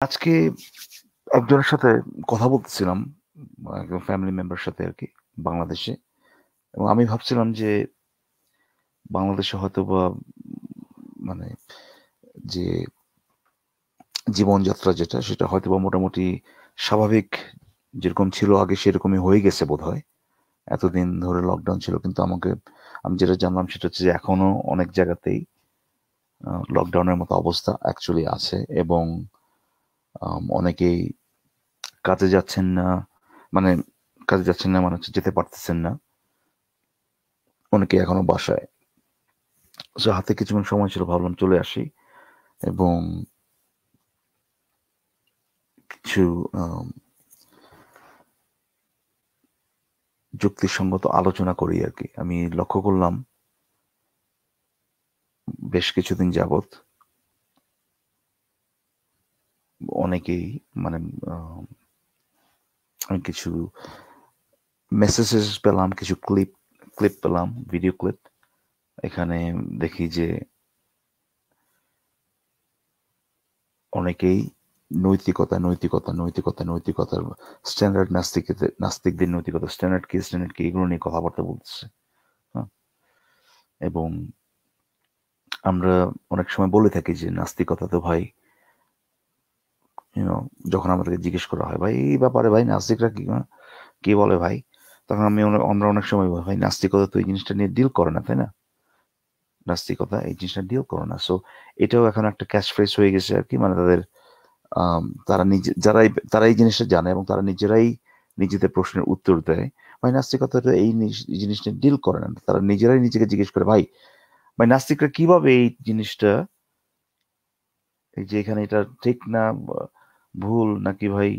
আজকে একজনের সাথে কথা বলতেছিলাম, একজন ফ্যামিলি মেম্বার সাথে আরকি, বাংলাদেশে। এবং আমি ভাবছিলাম যে বাংলাদেশে হয়তোবা মানে যে জীবনযাত্রা যেটা সেটা হয়তোবা মোটামুটি স্বাভাবিক যেরকম ছিল আগে সেরকমই হয়ে গেছে বোধহয়। এতদিন ধরে লকডাউন ছিল, কিন্তু আমি যেটা জানলাম সেটা হচ্ছে যে এখনো অনেক জায়গাতেই লকডাউনের মতো অবস্থা অ্যাকচুয়ালি আছে। এবং অনেকেই কাজে যাচ্ছেন না, মানে কাজে যাচ্ছেন না মানে হচ্ছে যেতে পারতেছেন না, অনেকে এখনো বাসায়। সো হাতে কিছুক্ষণ সময় ছিল, ভাবলাম চলে আসি এবং কিছু আম, যুক্তিসঙ্গত আলোচনা করি আর কি। আমি লক্ষ্য করলাম বেশ কিছুদিন যাবত অনেকেই মানে আম, আমি কিছু মেসেজেস পেলাম, কিছু ক্লিপ ক্লিপ পেলাম, ভিডিও ক্লিপ। এখানে দেখি যে অনেকেই নৈতিকতা নৈতিকতা নৈতিকতা নৈতিকতার স্ট্যান্ডার্ড, নাস্তিকদের নৈতিকতা, স্ট্যান্ডার্ড কি এগুলো নিয়ে কথাবার্তা বলতেছে। হ্যাঁ, এবং আমরা অনেক সময় বলে থাকি যে নাস্তিকতা তো ভাই, ইউনো, যখন আমাদেরকে জিজ্ঞেস করা হয় ভাই এই ব্যাপারে, ভাই নাস্তিকরা কি বলে ভাই, তখন আমরা অনেক সময় বলি, ভাই নাস্তিকতা তো এই জিনিসটা নিয়ে ডিল করে না, তাই না? নাস্তিকতা এই জিনিসটা ডিল করে না। সো এটাও এখন একটা ক্যাচ ফ্রেজ হয়ে গেছে আর কি। মানে তাদের তারা তারা এই জিনিসটা জানে এবং তারা নিজেরাই নিজেদের প্রশ্নের উত্তর দেয়। ভাই নাস্তিকতা এই জিনিসটা ডিল করে না, তারা নিজেরাই নিজেকে জিজ্ঞেস করে, ভাই ভাই নাস্তিকরা কিভাবে এই জিনিসটা, এই যে এখানে এটা ঠিক না ভুল নাকি ভাই,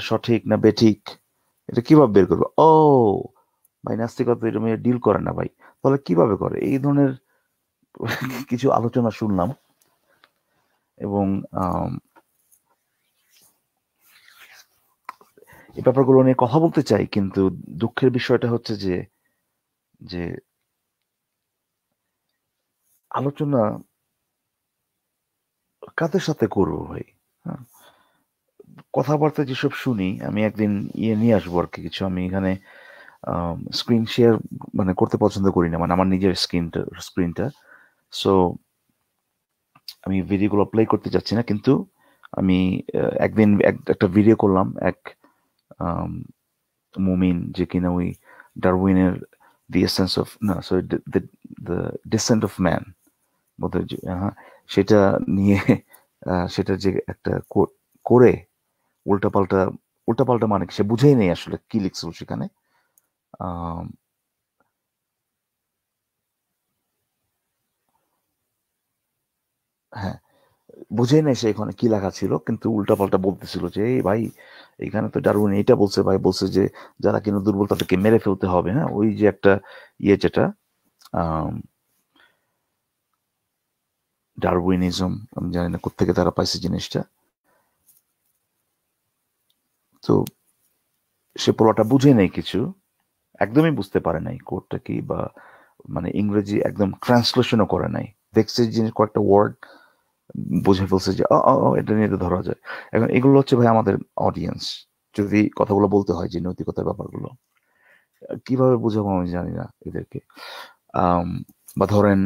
সঠিক না বেঠিক, এটা কিভাবে বের করবে? ও ভাই নাস্তিকতা এটা ডিল করে না ভাই, তাহলে কিভাবে করে? এই ধরনের কিছু আলোচনা শুনলাম। এবং আম, এই ব্যাপারগুলো নিয়ে কথা বলতে চাই, কিন্তু দুঃখের বিষয়টা হচ্ছে যে যে আলোচনা কাদের সাথে করবো ভাই? হ্যাঁ, কথাবার্তা যেসব শুনি, আমি একদিন নিয়ে আসবো আর কি কিছু। আমি এখানে স্ক্রিন শেয়ার মানে করতে পছন্দ করি না, মানে আমার নিজের স্ক্রিনটা। সো আমি ভিডিওগুলো প্লে করতে চাচ্ছি না, কিন্তু আমি একদিন একটা ভিডিও করলাম এক আম, মুমিন, যে কিনা ওই ডারউইনের দি এসেন্স অফ, না sorry, the descent of man বোধহয় হ্যাঁ, সেটা নিয়ে সেটা যে একটা করে উল্টাপাল্টা, উল্টাপাল্টা মানে কি সে বুঝেই নেই আসলে কি লিখছিল সেখানে। আম, হ্যাঁ, বুঝেই নেই সে এখানে কি লেখা ছিল, কিন্তু উল্টাপাল্টা বলতেছিল যে এই ভাই এখানে তো ডারউইন এইটা বলছে, ভাই বলছে যে যারা কিনা দুর্বল তাদেরকে মেরে ফেলতে হবে। হ্যাঁ, ওই যে একটা যেটা ডারউইনিজম, আমি জানি না কোত্থেকে তারা পাইছে জিনিসটা। তো সে পোলাটা বুঝে নেই কিছু, একদমই বুঝতে পারে নাই কোডটা কি, বা মানে ইংরেজি একদম ট্রান্সলেশনও করে নাই। দেখছে জিনিস কয়েকটা ওয়ার্ড বুঝে ফেলছে যে এটা নিয়ে তো ধরা যায়। এখন এগুলো হচ্ছে ভাই আমাদের অডিয়েন্স, যদি কথাগুলো বলতে হয় যে নৈতিকতার ব্যাপারগুলো কিভাবে বুঝাবো আমি জানি না এদেরকে। আম, বা ধরেন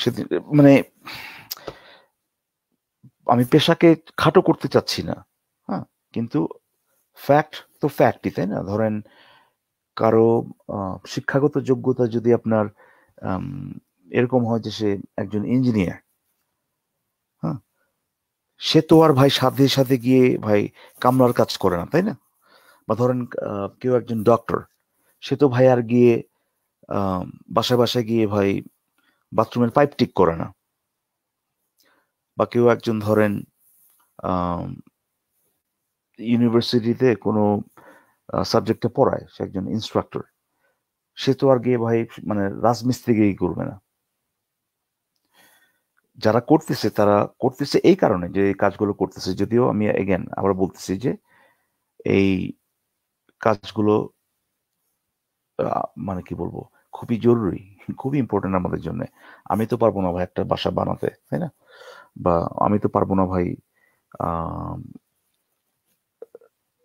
সেদিন মানে আমি পেশাকে খাটো করতে চাচ্ছি না, হ্যাঁ, কিন্তু ফ্যাক্ট তো ফ্যাক্টই, তাই না? ধরেন কারো শিক্ষাগত যোগ্যতা যদি আপনার আম, এরকম হয় যে সে একজন ইঞ্জিনিয়ার, হ্যাঁ, সে তো আর ভাই সাথে সাথে গিয়ে ভাই কামলার কাজ করে না, তাই না? বা ধরেন কেউ একজন ডক্টর, সে তো ভাই আর গিয়ে আম, বাসায় বাসায় গিয়ে ভাই বাথরুমের পাইপ ঠিক করে না। বা কেউ একজন ধরেন ইউনিভার্সিটিতে কোনো সাবজেক্টে পড়ায়, সে একজন ইনস্ট্রাক্টর, সে তো আর গিয়ে ভাই মানে রাজমিস্ত্রিগিরি করবে না। যারা করতেছে তারা করতেছে এই কারণে যে এই কাজগুলো করতেছে, যদিও আমি এগেন আবার বলতেছি যে এই কাজগুলো মানে কি বলবো, খুবই জরুরি, খুবই ইম্পর্টেন্ট আমাদের জন্য। আমি তো পারবো না ভাই একটা বাসা বানাতে, তাই না? বা আমি তো পারবো না ভাই আহ,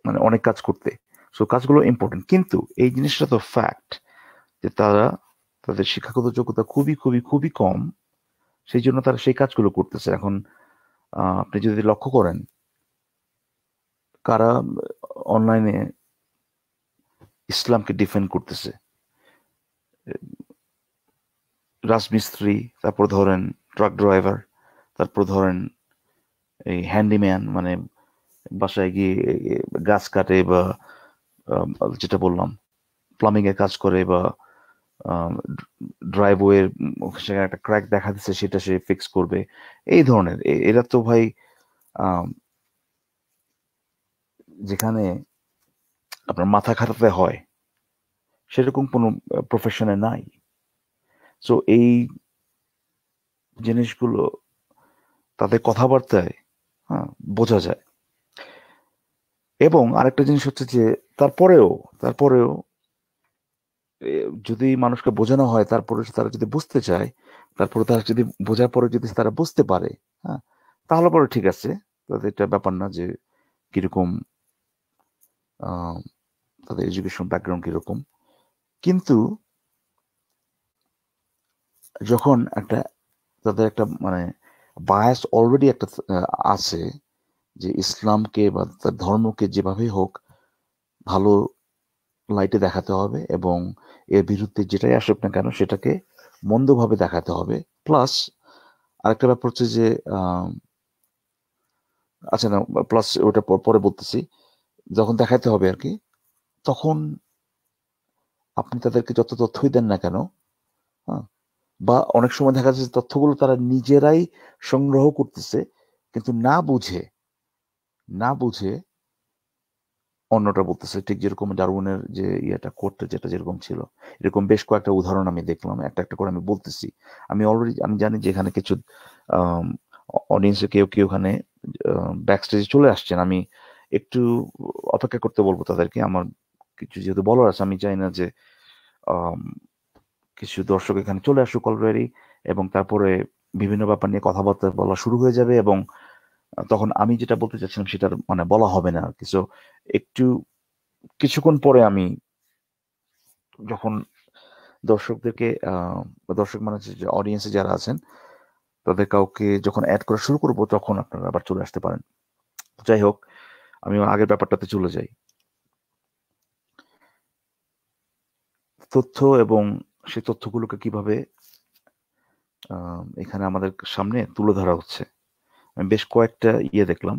মানে অনেক কাজ করতে। সো কাজগুলো ইম্পর্টেন্ট, কিন্তু এই জিনিসটা তো ফ্যাক্ট যে তাদের শিক্ষাগত যোগ্যতা খুবই খুবই খুবই কম, সেই জন্য তারা সেই কাজগুলো করতেছে। এখন আপনি যদি লক্ষ্য করেন, কারা অনলাইনে ইসলামকে ডিফেন্ড করতেছে, রাজমিস্ত্রি, তারপর ধরেন ট্রাক ড্রাইভার, তারপর ধরেন এই হ্যান্ডিম্যান, মানে বাসায় গিয়ে গাছ কাটে বা যেটা বললাম প্লাম্বিং এর কাজ করে, বা ড্রাইভওয়ে সেখানে একটা ক্র্যাক দেখা দিচ্ছে সেটা সে ফিক্স করবে, এই ধরনের এরা তো ভাই আম, যেখানে আপনার মাথা খাটাতে হয় সেরকম কোনো প্রফেশনে নাই। সো এই জিনিসগুলো তাদের কথাবার্তায় হ্যাঁ বোঝা যায়। এবং আরেকটা জিনিস হচ্ছে যে তারপরেও তারপরেও এ, যদি মানুষকে বোঝানো হয়, তারপরে তারা যদি বুঝতে চায়, তারপরে তারা যদি বোঝার পরে যদি তারা বুঝতে পারে, হ্যাঁ, তাহলে পরে ঠিক আছে, তাদের এটা ব্যাপার না যে কিরকম আহ, তাদের এডুকেশন ব্যাকগ্রাউন্ড কিরকম। কিন্তু যখন তাদের একটা মানে বায়াস অলরেডি একটা আছে, যে ইসলামকে বা তার ধর্মকে যেভাবে হোক ভালো লাইটে দেখাতে হবে, এবং এর বিরুদ্ধে যেটাই আসুক না কেন সেটাকে মন্দভাবে দেখাতে হবে। প্লাস আরেকটা ব্যাপার হচ্ছে যে আচ্ছা না, প্লাস ওটা পরে বলতেছি, যখন দেখাতে হবে আর কি, তখন আপনি তাদেরকে যত তথ্যই দেন না কেন, হ্যাঁ, বা অনেক সময় দেখা যাচ্ছে যে তথ্যগুলো তারা নিজেরাই সংগ্রহ করতেছে, কিন্তু না বুঝে অন্যটা বলতেছে, ঠিক যেরকম ডারউইনের যে ইয়েটা কোটটা যেটা যেরকম ছিল, এরকম বেশ কয়েকটা উদাহরণ আমি দেখলাম, একটা একটা করে আমি বলতেছি। আমি জানি যে এখানে কিছু অডিয়েন্সে কেউ কেউ ওখানে ব্যাক স্টেজে চলে আসছেন, আমি একটু অপেক্ষা করতে বলবো তাদেরকে। আমার কিছু যেহেতু বলার আছে, আমি চাই না যে আম, কিছু দর্শক এখানে চলে আসুক অলরেডি, এবং তারপরে বিভিন্ন ব্যাপার নিয়ে কথাবার্তা বলা শুরু হয়ে যাবে, এবং তখন আমি যেটা বলতে চাচ্ছিলাম সেটার মানে বলা হবে না আর কি। So, একটু কিছুক্ষণ পরে আমি যখন দর্শকদেরকে বা দর্শক মানে যে অডিয়েন্সে যারা আছেন তাদের কাউকে যখন অ্যাড করা শুরু করবো, তখন আপনারা আবার চলে আসতে পারেন। যাই হোক, আমি আগের ব্যাপারটাতে চলে যাই। তথ্য এবং সেই তথ্যগুলোকে কিভাবে এখানে আমাদের সামনে তুলে ধরা হচ্ছে, আমি বেশ কয়েকটা দেখলাম,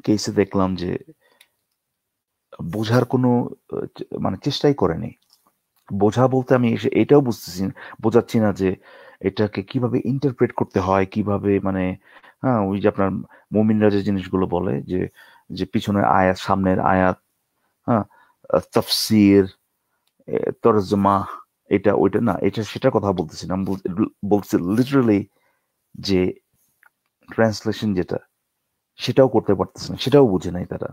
কেসে দেখলাম যে বোঝার কোনো মানে চেষ্টাই করেনি। বোঝা বলতে আমি এটাও বোঝাচ্ছি না যে এটাকে কিভাবে ইন্টারপ্রেট করতে হয়, কিভাবে মানে হ্যাঁ ওই যে আপনার মুমিনরা যে জিনিসগুলো বলে যে যে পিছনের আয়াত সামনের আয়াত, হ্যাঁ, তাফসির, তরজমা, এটা ওইটা না, এটা সেটার কথা বলতেছি না, আমি বলছি লিটারালি যে ট্রান্সলেশন যেটা, সেটাও করতে পারতেছে না, সেটাও বুঝে নাই তারা।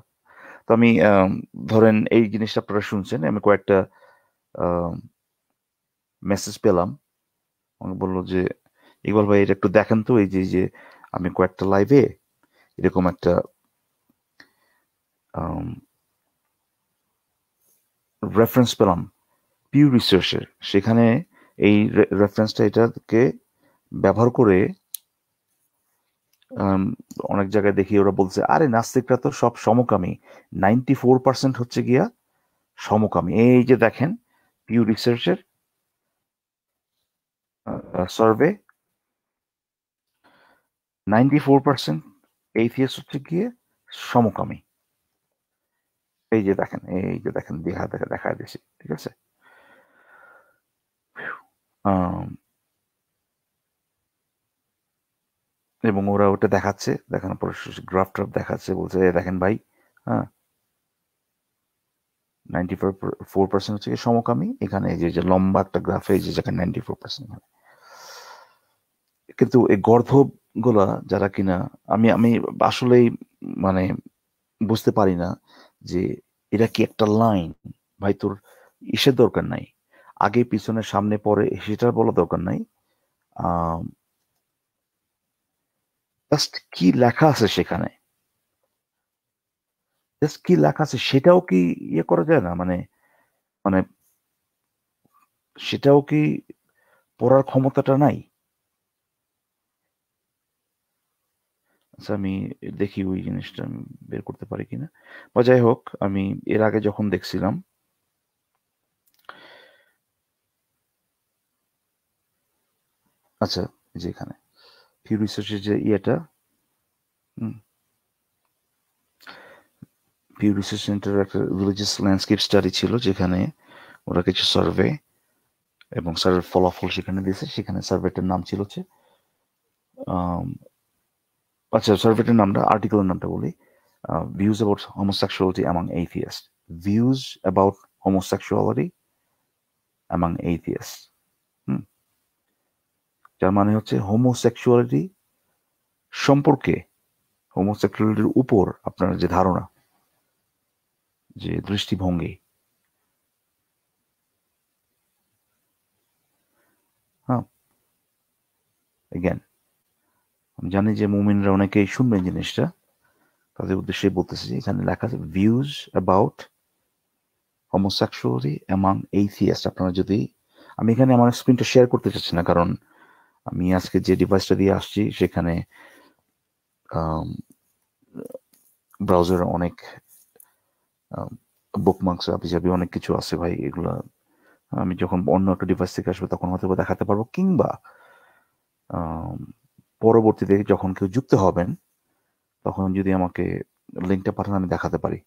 তো আমি ধরেন এই জিনিসটা আপনারা শুনছেন, আমি কয়েকটা মেসেজ পেলাম। আমাকে বললো যে ইকবাল ভাই এটা একটু দেখেন তো, এই যে আমি কয়েকটা লাইভে এরকম একটা রেফারেন্স পেলাম পিউ রিসার্চের, সেখানে এই রেফারেন্সটা এটাকে ব্যবহার করে আম, অনেক জায়গায় দেখি ওরা বলছে আরে নাস্তিকরা তো সব সমকামী, 94% হচ্ছে গিয়া সমকামী। এই যে দেখেন পিউ রিসার্চের সার্ভে, 94% এইথিয়াস হচ্ছে গিয়ে সমকামী। এই যে দেখেন দেখা দিয়েছি, ঠিক আছে। আম, এবং ওরা ওটা দেখাচ্ছে, দেখানোর পরে গ্রাফ ট্রাফ দেখাচ্ছে, বলছে "এই দেখেন ভাই, হ্যাঁ, 94% হচ্ছে গিয়ে সমকামী, এখানে এই যে লম্বা একটা গ্রাফে এই যে যেখানে 94%। কিন্তু এই গর্ধব গুলা যারা কিনা, আমি আমি আসলেই মানে বুঝতে পারি না যে এটা কি একটা লাইন। ভাই তোর ইসের দরকার নাই, আগে পিছনে সামনে পরে সেটার বলা দরকার নাই, জাস্ট কি লেখা আছে সেখানে, জাস্ট কি লেখা আছে সেটাও কি ইয়ে করা যায় না, মানে মানে সেটাও কি পড়ার ক্ষমতাটা নাই? আচ্ছা, আমি দেখি ওই জিনিসটা আমি বের করতে পারি কিনা। বা যাই হোক, আমি এর আগে যখন দেখছিলাম, আচ্ছা, যে এখানে পিউ রিসার্চের যে ইয়েটা, পিউ রিসার্চ সেন্টার একটা রিলিজিয়াস ল্যান্ডস্কেপ স্টাডি ছিল, যেখানে ওরা কিছু সার্ভে এবং সার্ভের ফলাফল সেখানে দিয়েছে। সেখানে সার্ভেটার নাম ছিল হচ্ছে, আচ্ছা, সার্ভেটার নামটা, আর্টিকেলের নামটা বলি, views about homosexuality among atheist, views about homosexuality among atheist. যার মানে হচ্ছে হোমোসেক্সুয়ালিটি সম্পর্কে, হোমোসেক্সুয়ালিটির উপর আপনার যে ধারণা, যে দৃষ্টিভঙ্গি, হ্যাঁ, এগেন আমি জানি যে মুমিনরা অনেকেই শুনবেন জিনিসটা, তাদের উদ্দেশ্যে বলতেছি যে এখানে লেখা আছে ভিউজ অ্যাবাউট হোমোসেক্সুয়ালিটি অ্যামাং এইথিয়াস্ট। আপনারা যদি, আমি এখানে আমার স্ক্রিনটা শেয়ার করতে চাচ্ছি না, কারণ আমি আজকে যে ডিভাইসটা দিয়ে আসছি সেখানে ব্রাউজারে অনেক বুকমার্কস আবিজাবি অনেক কিছু আছে ভাই। এগুলা আমি যখন অন্য একটা ডিভাইস থেকে আসবে তখন হয়তো দেখাতে পারবো, কিংবা পরবর্তীতে যখন কেউ যুক্ত হবেন তখন যদি আমাকে লিঙ্কটা পাঠান আমি দেখাতে পারি।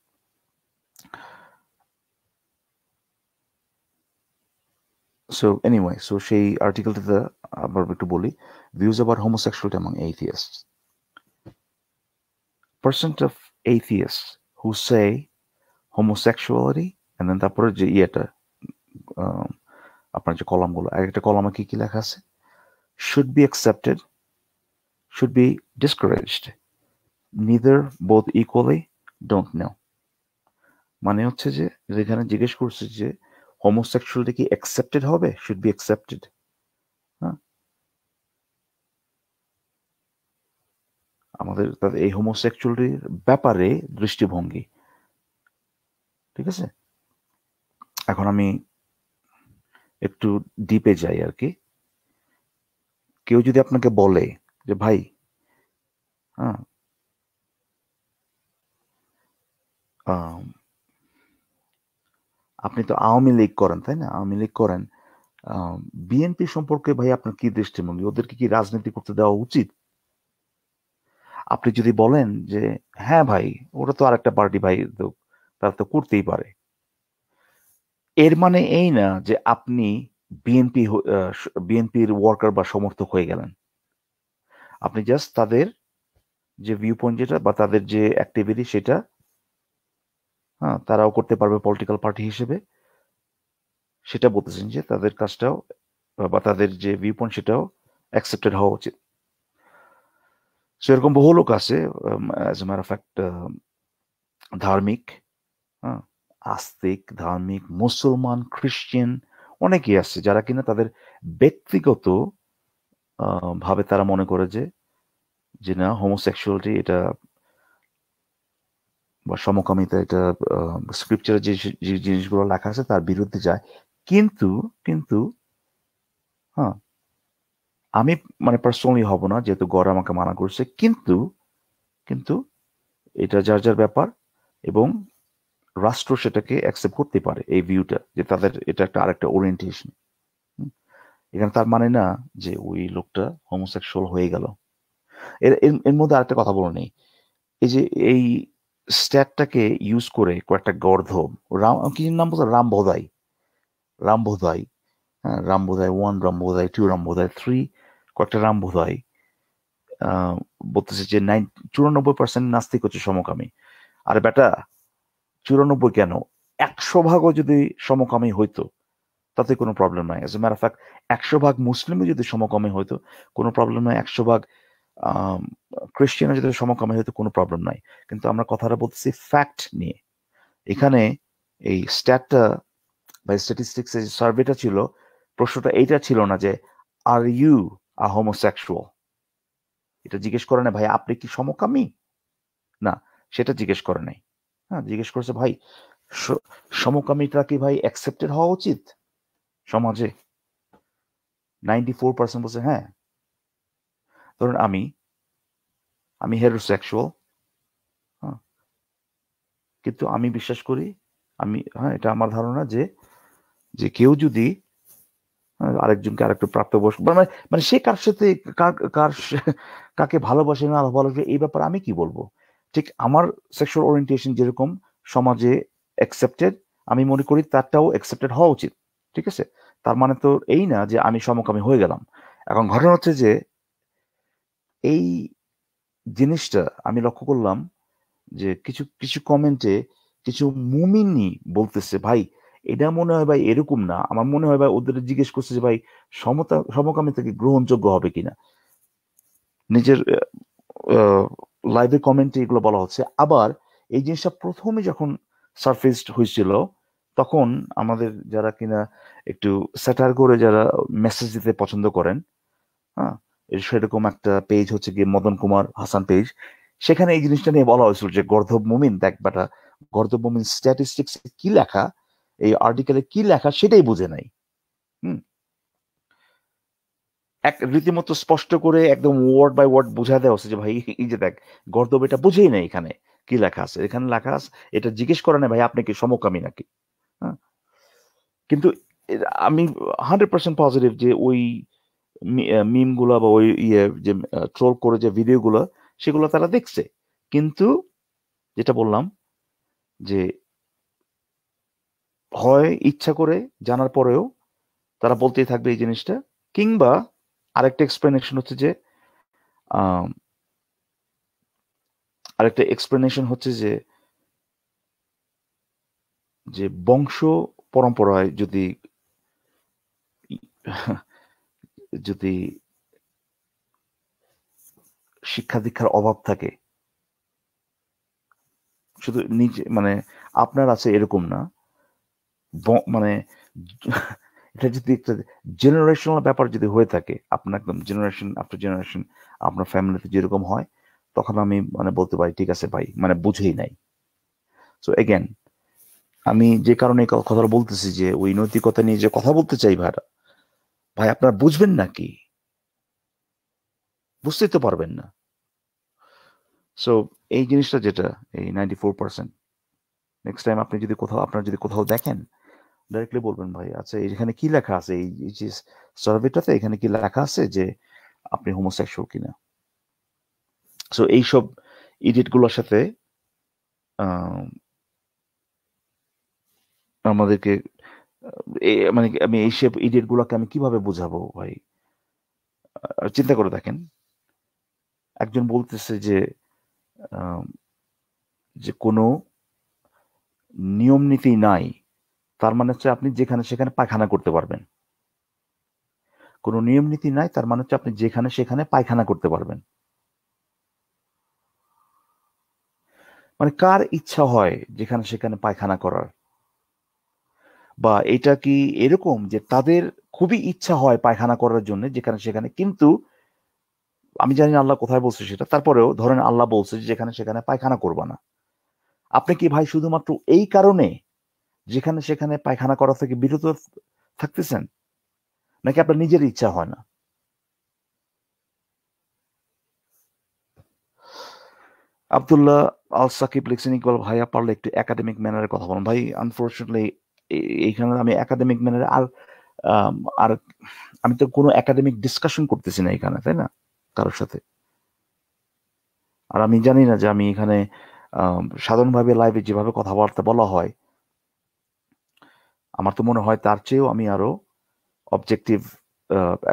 সো এনিওয়ে, সো সেই আর্টিকেলটাতে আবার একটু বলি, views about homosexuality among atheist, percent of atheists who say homosexuality, and then তারপরে যে ইয়েটা, আপনার যে কলামগুলো, এক একটা কলামে কি কি লেখা আছে, should be accepted, should be discouraged, neither, both equally, don't know। মানে হচ্ছে যে যেখানে জিজ্ঞেস করছে যে হোমোসেক্সুয়ালিটি কি অ্যাকসেপ্টেড হবে, শুড বি অ্যাকসেপ্টেড, হ্যাঁ, আমাদের তাদের এই হোমোসেক্সুয়ালিটির ব্যাপারে দৃষ্টিভঙ্গি, ঠিক আছে। এখন আমি একটু ডিপে যাই আর কি। কেউ যদি আপনাকে বলে যে ভাই, হ্যাঁ, আপনি তো আওয়ামী লীগ করেন, তাই না, আওয়ামী লীগ করেন, বিএনপি সম্পর্কে ভাই আপনার কি দৃষ্টিভঙ্গি, ওদেরকে কি রাজনীতি করতে দেওয়া উচিত? আপনি যদি বলেন যে হ্যাঁ ভাই, ওরা তো আরেকটা পার্টি ভাই, তো তারা তো করতেই পারে, এর মানে এই না যে আপনি বিএনপি বিএনপির ওয়ার্কার বা সমর্থক হয়ে গেলেন। আপনি জাস্ট তাদের যে ভিউ পয়েন্ট যেটা বা তাদের যে অ্যাক্টিভিটি সেটা, হ্যাঁ, তারাও করতে পারবে পলিটিক্যাল পার্টি হিসেবে, সেটা বলতেছেন যে তাদের কাজটাও বা তাদের যে ভিউ পয়েন্ট সেটাও অ্যাকসেপ্টেড হওয়া উচিত। সেরকম বহু লোক আছে, as a matter of fact, ধার্মিক, হ্যাঁ, আস্তিক, ধার্মিক, মুসলমান, খ্রিস্টান অনেকেই আছে যারা কিনা তাদের ব্যক্তিগত ভাবে তারা মনে করে যে যে না, হোমোসেক্সুয়ালিটি এটা বা সমকামিতা এটা স্ক্রিপচারে যে যে জিনিসগুলো লেখা আছে তার বিরুদ্ধে যায়। কিন্তু কিন্তু হ্যাঁ, আমি মানে পার্সোনালি হব না, যেহেতু গড় আমাকে মানা করছে, কিন্তু কিন্তু এটা যার যার ব্যাপার, এবং রাষ্ট্র সেটাকে অ্যাকসেপ্ট করতে পারে এই ভিউটা, যে তাদের এটা একটা আরেকটা ওরিয়েন্টেশন। এখানে তার মানে না যে ওই লোকটা হোমোসেক্সুয়াল হয়ে গেল। এর এর এর মধ্যে আরেকটা কথা বলে নেই, এই যে এই স্ট্যাটটাকে ইউজ করে কয়েকটা গর্ধব, রাম কি নাম বলতো, রামবোধাই, রামবোধাই, হ্যাঁ, রামবোধাই 1, রামবোধাই 2, রামবোধাই 3, কয়েকটা রামবোধাই বলতেছে যে 94% নাস্তিক হচ্ছে সমকামী। আরে বেটা, 94 কেন, 100 ভাগও যদি সমকামী হইতো তাতে কোনো প্রবলেম নাই। As a matter of fact 100 ভাগ মুসলিমও যদি সমকামী হইতো কোনো প্রবলেম নাই, 100 ভাগ খ্রিস্টানও যদি সমকামী হইতো কোনো প্রবলেম নাই। কিন্তু আমরা কথাটা বলতেছি ফ্যাক্ট নিয়ে। এখানে এই স্ট্যাটটা বা স্ট্যাটিস্টিক্স এর সার্ভেটা ছিল, প্রশ্নটা এইটা ছিল না যে আর ইউ আ হোমোসেক্সুয়াল, এটা জিজ্ঞেস করে না ভাই আপনি কি সমকামী, না সেটা জিজ্ঞেস করে নাই। হ্যাঁ, জিজ্ঞেস করেছে ভাই সমকামীটা কি ভাই অ্যাকসেপ্টেড হওয়া উচিত সমাজে? 94% বলছে হ্যাঁ। ধরুন আমি হেটারোসেক্সুয়াল, হ্যাঁ, কিন্তু আমি বিশ্বাস করি, হ্যাঁ, এটা আমার ধারণা যে যে কেউ যদি আরেকজনকে আরেকটু প্রাপ্তবয়স্ক মানে মানে সে কার সাথে কাকে ভালোবাসে না ভালোবাসে এই ব্যাপারে আমি কি বলবো। ঠিক আমার সেক্সুয়াল ওরিয়েন্টেশন যেরকম সমাজে অ্যাকসেপ্টেড, আমি মনে করি তারটাও অ্যাকসেপ্টেড হওয়া উচিত। ঠিক আছে, তার মানে তো এই না যে আমি সমকামী হয়ে গেলাম। এখন ঘটনা হচ্ছে যে এই জিনিসটা আমি লক্ষ্য করলাম যে কিছু কিছু কমেন্টে কিছু মুমিনই বলতেছে ভাই এটা মনে হয় ভাই এরকম না, আমার মনে হয় ভাই ওদের জিজ্ঞেস করছে যে ভাই সমকামিতা কি গ্রহণযোগ্য হবে কিনা। নিজের লাইভে কমেন্টে এগুলো বলা হচ্ছে। আবার এই জিনিসটা প্রথমে যখন সারফেসড হয়েছিল তখন আমাদের যারা কিনা একটু স্যাটার করে যারা মেসেজ দিতে পছন্দ করেন, হ্যাঁ, সেরকম একটা পেজ হচ্ছে গিয়ে মদন কুমার হাসান পেজ, সেখানে এই জিনিসটা নিয়ে বলা হয়েছিল যে গর্ধব মুমিন দেখ বেটা, গর্ধব মুমিন স্ট্যাটিস্টিক্স কি লেখা, এই আর্টিকেলে কি লেখা সেটাই বুঝে নাই। হুম, এক রীতিমতো স্পষ্ট করে একদম ওয়ার্ড বাই ওয়ার্ড বুঝা দেওয়া হচ্ছে যে ভাই এই যে দেখ গর্দব এটা বুঝেই নেই এখানে কি লেখা আছে, এখানে লেখা আছে এটা জিজ্ঞেস করে না ভাই আপনি কি সমকামী নাকি। হ্যাঁ, কিন্তু আমি 100% পজিটিভ যে ওই মিম গুলা বা ওই যে ট্রোল করে যে ভিডিও গুলো সেগুলো তারা দেখছে। কিন্তু যেটা বললাম যে হয় ইচ্ছা করে জানার পরেও তারা বলতেই থাকবে এই জিনিসটা, কিংবা আরেকটা এক্সপ্লেনেশন হচ্ছে যে আহ আরেকটা এক্সপ্লেনেশন হচ্ছে যে যে বংশ পরম্পরায় যদি যদি শিক্ষা দীক্ষার অভাব থাকে, শুধু নিজে মানে আপনার আছে এরকম না, মানে এটা যদি একটা জেনারেশনাল ব্যাপার যদি হয়ে থাকে, আপনার একদম জেনারেশন আফটার জেনারেশন আপনার ফ্যামিলিতে যেরকম হয়, তখন আমি মানে বলতে পারি ঠিক আছে ভাই মানে বুঝেই নাই। সো এগেন আমি যে কারণে এই কথাটা বলতেছি যে ওই নৈতিকতা নিয়ে যে কথা বলতে চাই ভাই, ভাই আপনারা বুঝবেন নাকি, বুঝতেই তো পারবেন না। সো এই জিনিসটা যেটা এই 94%, নেক্সট টাইম আপনি যদি কোথাও আপনার যদি কোথাও দেখেন ডাইরেক্টলি বলবেন ভাই আচ্ছা এখানে কি লেখা আছে, এই যে সার্ভেটাতে এখানে কি লেখা আছে যে আপনি হোমোসেক্সুয়াল কিনা। সো এইসব ইডিয়েট গুলোর সাথে আহ, আমাদেরকে মানে আমি এইসব ইডিয়েট গুলোকে আমি কিভাবে বুঝাবো ভাই। চিন্তা করে দেখেন, একজন বলতেছে যে আহ, যে কোনো নিয়ম নীতি নাই, তার মানে হচ্ছে আপনি যেখানে সেখানে পায়খানা করতে পারবেন। কোনো নিয়ম নীতি নাই তার মানে হচ্ছে আপনি যেখানে সেখানে পায়খানা করতে পারবেন। মানে কার ইচ্ছা হয় যেখানে সেখানে পায়খানা করার? বা এটা কি এরকম যে তাদের খুবই ইচ্ছা হয় পায়খানা করার জন্য যেখানে সেখানে, কিন্তু আমি জানি না আল্লাহ কোথায় বলছে সেটা, তারপরেও ধরেন আল্লাহ বলছে যে যেখানে সেখানে পায়খানা করবা না, আপনি কি ভাই শুধুমাত্র এই কারণে যেখানে সেখানে পায়খানা করা থেকে বিরত থাকতেছেন, নাকি আপনার নিজের ইচ্ছা হয় না? আব্দুল্লাহ আল সাকিব লিখছেন ইকবাল ভাইয়া পারলে একটু একাডেমিক ম্যানারে কথা বলেন। ভাই আনফরচুনেটলি এইখানে আমি একাডেমিক ম্যানারে আম, আর আমি তো কোনো একাডেমিক ডিসকাশন করতেছি না এখানে, তাই না, কারোর সাথে। আর আমি জানি না যে আমি এখানে সাধারণভাবে লাইভে যেভাবে কথাবার্তা বলা হয়, আমার তো মনে হয় তার চেয়েও আমি আরো অবজেক্টিভ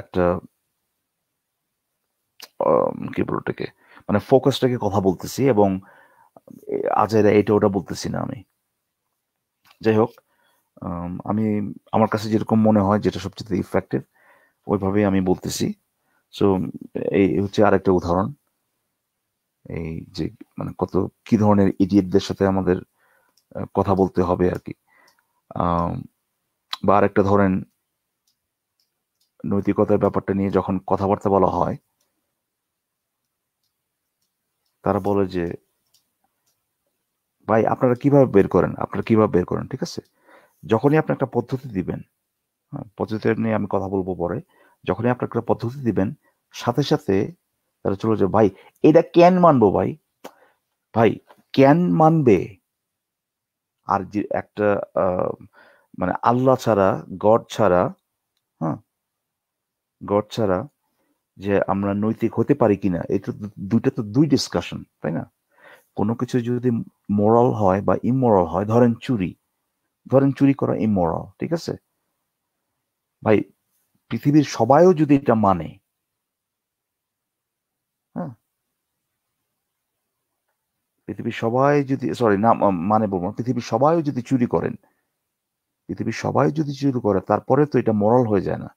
একটা কি বলবো ওটাকে, মানে ফোকাসটাকে কথা বলতেছি, এবং আজেরা এটা ওটা বলতেছি না আমি। যাই হোক, আমি আমার কাছে যেরকম মনে হয় যেটা সবচেয়ে ইফেক্টিভ ওইভাবেই আমি বলতেছি। সো এই হচ্ছে আরেকটা উদাহরণ, এই যে মানে কত কি ধরনের ইডিয়েটদের সাথে আমাদের কথা বলতে হবে আর কি। আম, বা আরেকটা ধরেন নৈতিকতার ব্যাপারটা নিয়ে যখন কথাবার্তা বলা হয়, তারা বলে যে ভাই আপনারা কিভাবে বের করেন, ঠিক আছে? যখনই আপনি একটা পদ্ধতি দিবেন, হ্যাঁ, পদ্ধতি নিয়ে আমি কথা বলবো পরে, যখনই আপনি একটা পদ্ধতি দিবেন, সাথে সাথে তারা চলে যে ভাই এটা কেন মানবো ভাই, ভাই কেন মানবে? আর যে একটা মানে আল্লাহ ছাড়া, গড ছাড়া, হ্যাঁ, গড ছাড়া যে আমরা নৈতিক হতে পারি কিনা, এটা দুইটা তো দুই ডিসকাশন, তাই না? কোনো কিছু যদি মোরাল হয় বা ইমোরাল হয়, ধরেন চুরি করা ইমোরাল, ঠিক আছে ভাই, পৃথিবীর সবাইও যদি এটা মানে, হ্যাঁ, পৃথিবীর সবাই যদি, সরি না মানে বলবো না, পৃথিবীর সবাই যদি চুরি করে, তারপরে তো এটা মোরাল হয়ে যায় না,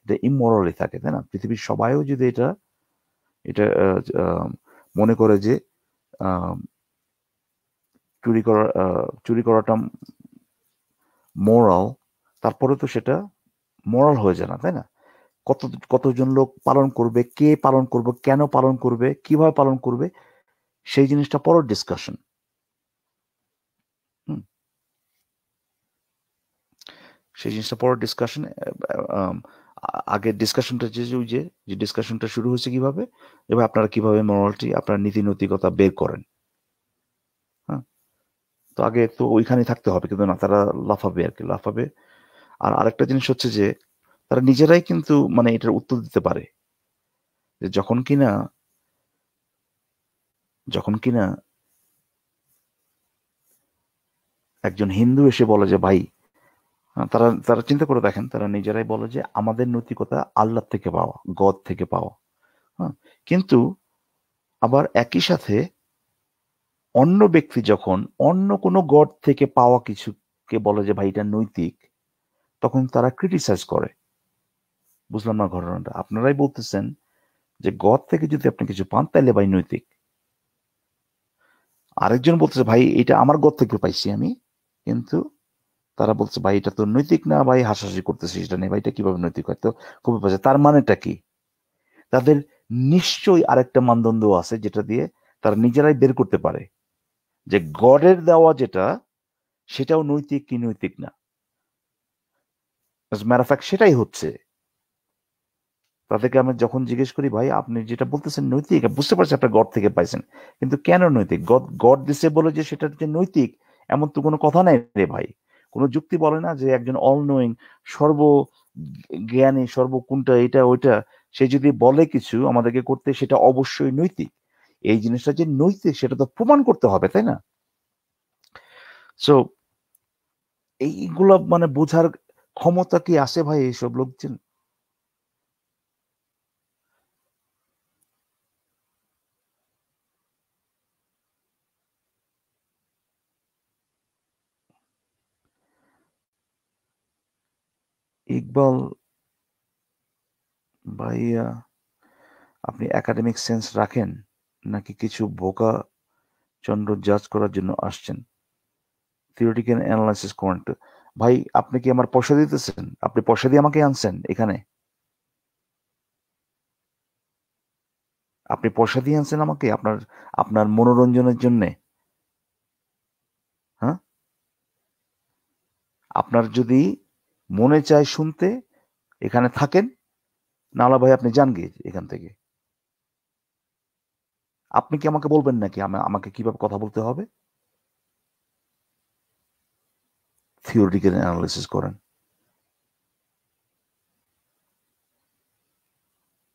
এটা ইমোরালই থাকে, তাই না? পৃথিবীর সবাইও যদি এটা এটা মনে করে যে আহ, চুরি করাটা মোরাল, তারপরে তো সেটা মোরাল হয়ে যায় না, তাই না? কত কতজন লোক পালন করবে, কে পালন করবে, কেন পালন করবে, কিভাবে পালন করবে, সেই জিনিসটা পরের ডিসকাশন। হুম, সেই জিনিসটা পরের ডিসকাশন। আগের ডিসকাশনটা যে ডিসকাশনটা শুরু হয়েছে কিভাবে, এবার আপনারা কিভাবে মোরালিটি, আপনার নীতি নৈতিকতা বের করেন, হ্যাঁ, তো আগে তো ওইখানে থাকতে হবে, কিন্তু না, তারা লাফাবে আর কি, লাফাবে। আর আরেকটা জিনিস হচ্ছে যে তারা নিজেরাই কিন্তু মানে এটার উত্তর দিতে পারে, যে যখন কিনা একজন হিন্দু এসে বলে যে ভাই, তারা তারা চিন্তা করে দেখেন, তারা নিজেরাই বলে যে আমাদের নৈতিকতা আল্লাহ থেকে পাওয়া, গড থেকে পাওয়া, হ্যাঁ, কিন্তু আবার একই সাথে অন্য ব্যক্তি যখন অন্য কোনো গড থেকে পাওয়া কিছুকে বলে যে ভাই এটা নৈতিক, তখন তারা ক্রিটিসাইজ করে। বুঝলাম না ঘটনাটা, আপনারাই বলতেছেন যে গড থেকে যদি আপনি কিছু পান তাহলে ভাই নৈতিক, আরেকজন বলতেছে ভাই এটা আমার গড থেকে পাইছি আমি, কিন্তু তারা বলছে ভাই এটা তো নৈতিক না ভাই, হাসাহাসি করতেছে এটা নেই ভাই, এটা কিভাবে নৈতিক হয়? তো খুবই বাজে। তার মানেটা কি? তাদের নিশ্চয়ই আরেকটা মানদণ্ড আছে যেটা দিয়ে তারা নিজেরাই বের করতে পারে যে গডের দেওয়া যেটা, সেটাও নৈতিক কি নৈতিক না। ম্যাটার অফ ফ্যাক্ট সেটাই হচ্ছে। তাদেরকে আমি যখন জিজ্ঞেস করি ভাই আপনি যেটা বলতেছেন নৈতিক, বুঝতে পারছি আপনি গড থেকে পাইছেন, কিন্তু কেন নৈতিক? গড গড দিছে বলে যে সেটা যে নৈতিক, এমন তো কোনো কথা নাই রে ভাই। কোনো যুক্তি বলে না যে একজন অল নোয়িং, সর্ব জ্ঞানী, সর্বকুনটা, এটা ওইটা, সে যদি বলে কিছু আমাদেরকে করতে, সেটা অবশ্যই নৈতিক। এই জিনিসটা যে নৈতিক সেটা তো প্রমাণ করতে হবে, তাই না? সো এইগুলা মানে বোঝার ক্ষমতা কি আছে ভাই এইসব লোকজন? ইকবাল ভাইয়া, আপনি একাডেমিক সেন্স রাখেন নাকি কিছু বোকা চন্দ্র জাজ করার জন্য আসছেন? থিওরিটিক্যাল অ্যানালাইসিস করেন তো। ভাই আপনি কি আমার পয়সা দিতেছেন? আপনি পয়সা দিয়ে আমাকে আনছেন এখানে? আপনি পয়সা দিয়ে আনছেন আমাকে আপনার আপনার মনোরঞ্জনের জন্য? হ্যাঁ, আপনার যদি মনে চায় শুনতে, এখানে থাকেন, নাহলে ভাই আপনি যান গিয়ে এখান থেকে। আপনি কি আমাকে বলবেন নাকি আমাকে কিভাবে কথা বলতে হবে? থিওরিটিক্যাল অ্যানালাইসিস করেন।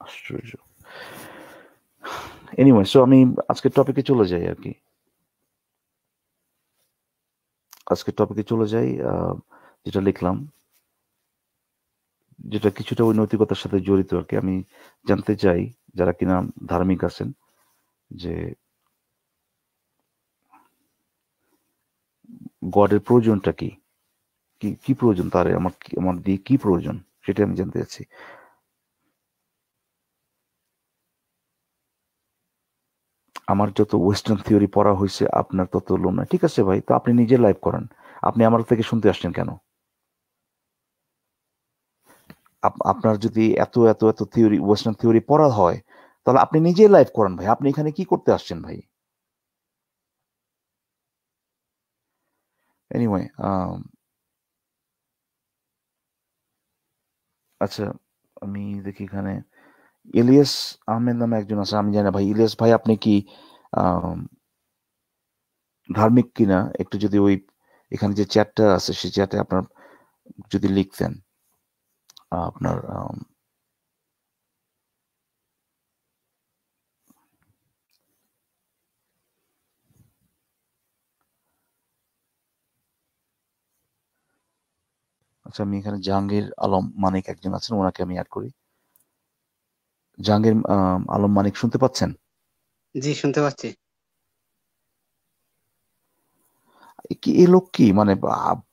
আশ্চর্য। এনিওয়ে, সো আমি আজকের টপিকে চলে যাই আর কি। আজকের টপিকে চলে যাই। যেটা লিখলাম, যেটা কিছুটা ওই নৈতিকতার সাথে জড়িত আর কি। আমি জানতে চাই যারা কিনা ধার্মিক আছেন, যে গডের প্রয়োজনটা কি, কি কি প্রয়োজন তার, আমার দিয়ে কি প্রয়োজন, সেটা আমি জানতে চাচ্ছি। আমার যত ওয়েস্টার্ন থিওরি পড়া হয়েছে আপনার তত লোম না, ঠিক আছে ভাই, তো আপনি নিজে লাইভ করেন। আপনি আমার থেকে শুনতে আসছেন কেন? আপনার যদি এত এত এত থিওরি, ওয়েস্টার্ন থিওরি পড়া হয়, তাহলে আপনি নিজেই লাইভ করেন ভাই। আপনি এখানে কি করতে আসছেন ভাই? এনিওয়ে, আচ্ছা, আমি দেখি এখানে ইলিয়াস আহমেদ নামে একজন আছে, আমি জানি না ভাই। ইলিয়াস ভাই, আপনি কি আম, ধার্মিক কিনা একটু যদি ওই এখানে যে চ্যাটটা আছে সেই চ্যাটে আপনার যদি লিখতেন আপনার আচ্ছা, আমি এখানে জাহাঙ্গীর আলম মানিক একজন আছেন, ওনাকে আমি অ্যাড করি। জাহাঙ্গীর আলম মানিক, শুনতে পাচ্ছেন? জি, শুনতে পাচ্ছি। কি এই লোক কি মানে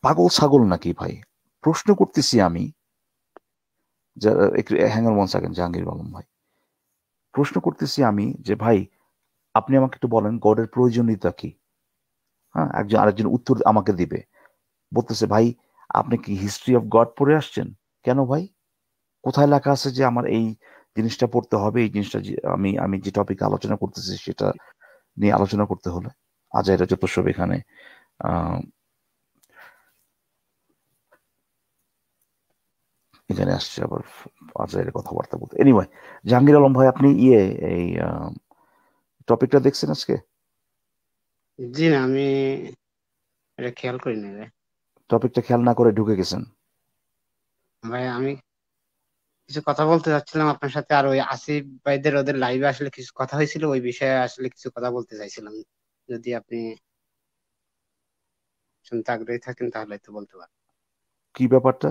পাগল ছাগল নাকি ভাই? প্রশ্ন করতেছি আমি, একটু hang on one second. Jahangir Alam ভাই, প্রশ্ন করতেছি আমি যে ভাই, আপনি আমাকে একটু বলেন গডের প্রয়োজনীয়তা কি? হ্যাঁ, একজন আরেকজন উত্তর আমাকে দিবে। বলতেছে ভাই, আপনি কি হিস্ট্রি অফ গড পড়ে আসছেন? কেন ভাই? কোথায় লেখা আছে যে আমার এই জিনিসটা পড়তে হবে? এই জিনিসটা আমি আমি যে টপিক আলোচনা করতেছি সেটা নিয়ে আলোচনা করতে হলে আজাইরা যত সব এখানে আহ এখানে আসছে আবার আজাইরা কথাবার্তা বলতে। এনিওয়ে, জাহাঙ্গীর আলম ভাই, আপনি এই টপিকটা দেখছেন আজকে? জি না, আমি এটা খেয়াল করিনি রে। টপিকটা খেয়াল না করে ঢুকে গেছেন? ভাই, আমি কিছু কথা বলতে চাচ্ছিলাম আপনার সাথে, আর ওই আসিফ ভাইদের ওদের লাইভে আসলে কিছু কথা হয়েছিল, ওই বিষয়ে আসলে কিছু কথা বলতে চাইছিলাম। যদি আপনি শুনতে আগ্রহী থাকেন তাহলে তো বলতে পারেন। কি ব্যাপারটা?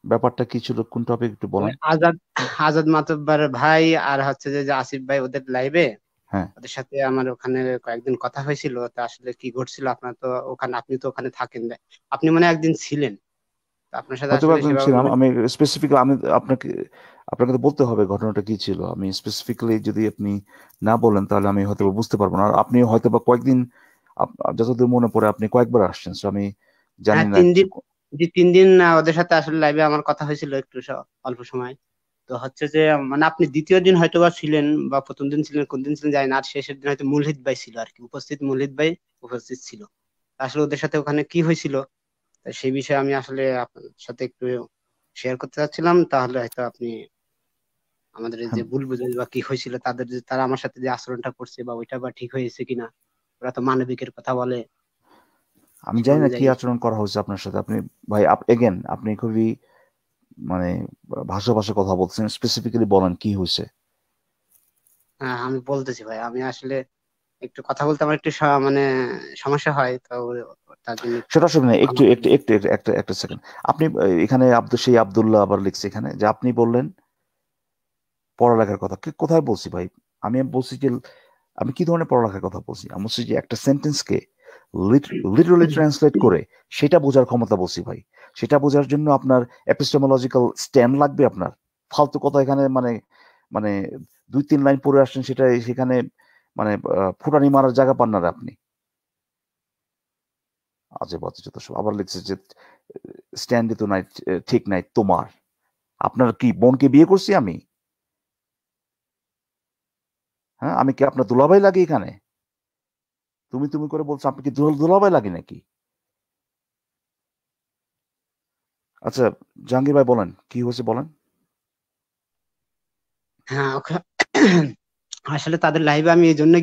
ব্যাপারটা কি ছিল? কোন টপিক একটু ওই বলেন। আজাদ আজাদ মাতব্বর ভাই আর হচ্ছে যে আসিফ ভাই ওদের লাইভে, হ্যাঁ, ওদের সাথে আমার ওখানে কয়েকদিন কথা হয়েছিল। তা আসলে কি ঘটছিল, আপনার তো ওখানে, আপনি তো ওখানে থাকেন, আপনি মনে হয় একদিন ছিলেন। তো আপনার সাথে হয়তো বা আসলে একজন সেভাবে ছিলাম মানে, আমি। স্পেসিফিক আমি আপনাকে আপনাকে তো বলতে হবে ঘটনাটা কি ছিল। আমি স্পেসিফিক্যালি যদি আপনি না বলেন তাহলে আমি হয়তো বা বুঝতে পারবো না। আর আপনি হয়তো বা কয়েকদিন, যতদূর মনে পড়ে আপনি কয়েকবার আসছেন, তো আমি জানি হ্যাঁ না 3 দিন, যে 3 দিন ওদের সাথে আসলে লাইভে আমার কথা হয়েছিল একটু অল্প সময়। তো হচ্ছে যে মানে আপনি দ্বিতীয় দিন হয়তো বা ছিলেন, বা প্রথম দিন ছিলেন, কোন দিন ছিলেন জানি না। আর শেষের দিন হয়তো মুলহিদ ভাই ছিল আর কি, উপস্থিত মুলহিদ ভাই উপস্থিত ছিল। আসলে ওদের সাথে ওখানে কি হয়েছিল, তা সেই বিষয়ে আমি আসলে আপনার সাথে একটু শেয়ার করতে চাচ্ছিলাম। তাহলে হয়তো আপনি আমাদের এই যে ভুল বুঝাবুঝি বা কি হয়েছিল, তাদের যে তারা আমার সাথে যে আচরণটা করছে বা ওইটা বা ঠিক হয়েছে কিনা। ওরা তো মানবিকের কথা বলে, আমি সে জানি না কি অনুযায়ী। আচরণ করা হয়েছে আপনার সাথে। আপনি ভাই, এগেন আপনি খুবই মানে ভাষা ভাষা কথা বলছেন, স্পেসিফিক্যালি বলেন কি হয়েছে। হ্যাঁ, আমি বলতেছি ভাই, আমি আসলে একটু কথা বলতে আমার একটু মানে সমস্যা হয় তো, তার জন্য একটু সেটা শুনে ভালো একটু করে একটু একটু একটু- একটা একটা সেকেন্ড। আপনি এখানে সেই আব্দুল্লাহ আবার লিখছে এখানে যে আপনি বললেন পড়ালেখার কথা। কোথায় বলছি ভাই? আমি বলছি যে আমি কি ধরনের পড়ালেখার কথা বলছি? আমি বলছি যে একটা সেন্টেন্সকে লিটারালি ট্রান্সলেট করে সেটা বোঝার ক্ষমতা বলছি ভাই। সেটা বোঝার জন্য আপনার এপিস্টেমোলজিক্যাল স্ট্যান্ড লাগবে আপনার। ফালতু কথা এখানে মানে মানে 2-3 লাইন পড়ে আসছেন, সেটা সেখানে মানে ফুটানি মারার জায়গা পান না রে আপনি। আজে বাজে যত সব। আবার লিখছে যে স্ট্যান্ডই তো নাই, ঠিক নাই তোমার। আপনার কি বোনকে বিয়ে করছি আমি? হ্যাঁ, আমি কি আপনার দুলাভাই লাগি এখানে? তুমি তুমি করে বলছো, আপনি কি দুলাভাই লাগে নাকি? আচ্ছা, জাহাঙ্গীর ভাই বলেন কি হয়েছে বলেন। হ্যাঁ, আসলে তাদের লাইভে আমি এই জন্য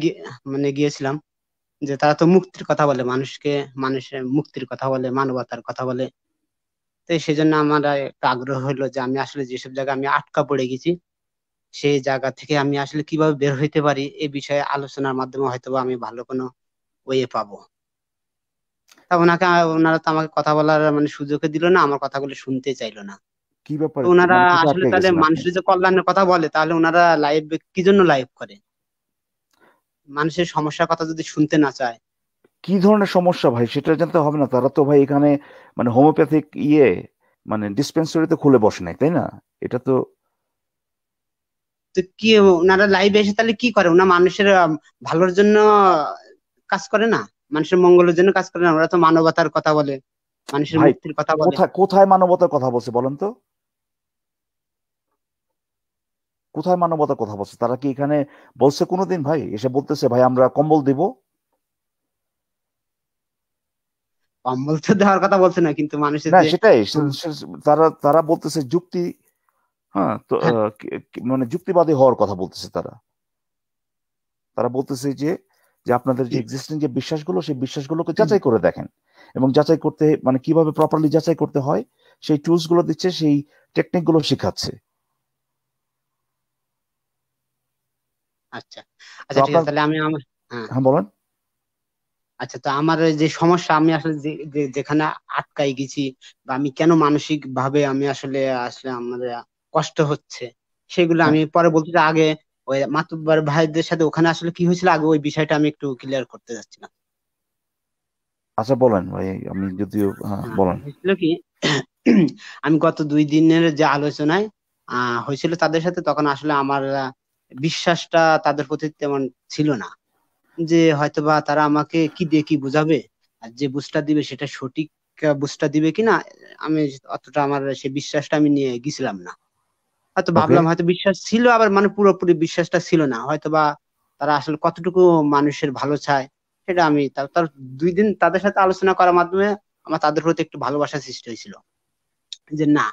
মানে গিয়েছিলাম, যে তারা তো মুক্তির কথা বলে, মানুষকে, মানুষের মুক্তির কথা বলে, মানবতার কথা বলে। তো সেই জন্য আমার একটা আগ্রহ হলো যে আমি আসলে যেসব জায়গায় আমি আটকা পড়ে গেছি, সেই জায়গা থেকে আমি আসলে কিভাবে বের হইতে পারি, এই বিষয়ে আলোচনার মাধ্যমে হয়তোবা আমি ভালো কোনো ওয়ে পাবো। তা ওনারা তো আমাকে কথা বলার মানে সুযোগই দিল না, আমার কথাগুলো শুনতে চাইলো না। কি তো ব্যাপারে ওনারা মানে কোথায় আসলে আটকে তাহলে গেছেন আপনি? মানুষের যে কল্যাণের কথা বলে, তাহলে ওনারা লাইভ কি জন্য লাইভ করে? মানুষের সমস্যার কথা যদি শুনতে না চায়। কি ধরনের সমস্যা ভাই সেটা জানতে হবে না? তারা তো ভাই এখানে মানে হোমিওপ্যাথিক মানে ডিসপেন্সারিতে খুলে বসে নাই, তাই না? এটা তো তো কি, ওনারা লাইভে এসে তাহলে কি করে? ওনারা মানুষের ভালোর জন্য কাজ করে না, মানুষের মঙ্গলের জন্য কাজ করে না। ওরা তো মানবতার কথা বলে, মানুষের ভাই, মুক্তির কথা বলে। কোথায় কোথায় মানবতার কথা বলছে বলেন তো? কোথায় মানবতার কথা বলছে? তারা কি এখানে বলছে কোনোদিন ভাই, এসে বলতেছে ভাই আমরা কম্বল দিব? কম্বল তো দেওয়ার কথা বলছে না, কিন্তু মানুষের না যে সেটাই, উম, তারা তারা বলতেছে যুক্তি, হ্যাঁ তো হ্যাঁ, মানে যুক্তিবাদী হওয়ার কথা বলতেছে তারা। তারা বলতেছে যে যে আপনাদের যে এক্সিস্টিং যে বিশ্বাসগুলো, সেই বিশ্বাসগুলোকে যাচাই করে দেখেন, এবং যাচাই করতে মানে কিভাবে প্রপারলি যাচাই করতে হয় সেই টুলস গুলো দিচ্ছে, সেই টেকনিক গুলো শেখাচ্ছে। আচ্ছা তো আচ্ছা ঠিক আপনার, আছে, তাহলে আমি আমার, হ্যাঁ, হ্যাঁ বলেন। আচ্ছা, তো আমার যে সমস্যা, আমি আসলে যেখানে আটকাই গেছি, বা আমি কেন মানসিক ভাবে আমি আসলে আসলে আমার কষ্ট হচ্ছে, সেগুলো হ্যাঁ, আমি পরে বলতে চাই। আগে ওই মাতুব্বার ভাইদের সাথে ওখানে আসলে কি হয়েছিল, আগে ওই বিষয়টা আমি একটু ক্লিয়ার করতে যাচ্ছিলাম। আচ্ছা বলেন ভাই, আমি যদিও, হ্যাঁ হ্যাঁ, বলেন। হয়েছিল কি, আমি গত 2 দিনের যে আলোচনায় হয়েছিল তাদের সাথে, তখন আসলে আমার বিশ্বাসটা তাদের প্রতি তেমন ছিল না। যে হয়তোবা তারা আমাকে কি দিয়ে কি বুঝাবে, আর যে বুঝটা দিবে সেটা সঠিক বুঝটা দিবে কিনা, আমি অতটা আমার সে বিশ্বাসটা আমি নিয়ে গেছিলাম না। হয়তো ওকে। ভাবলাম হয়তো বিশ্বাস ছিল, আবার মানে পুরোপুরি বিশ্বাসটা ছিল না হয়তোবা। তারা আসলে কতটুকু মানুষের ভালো চায় সেটা আমি তার তার 2 দিন তাদের সাথে আলোচনা করার মাধ্যমে আমার তাদের প্রতি একটু ভালোবাসা সৃষ্টি হয়েছিল। যে না,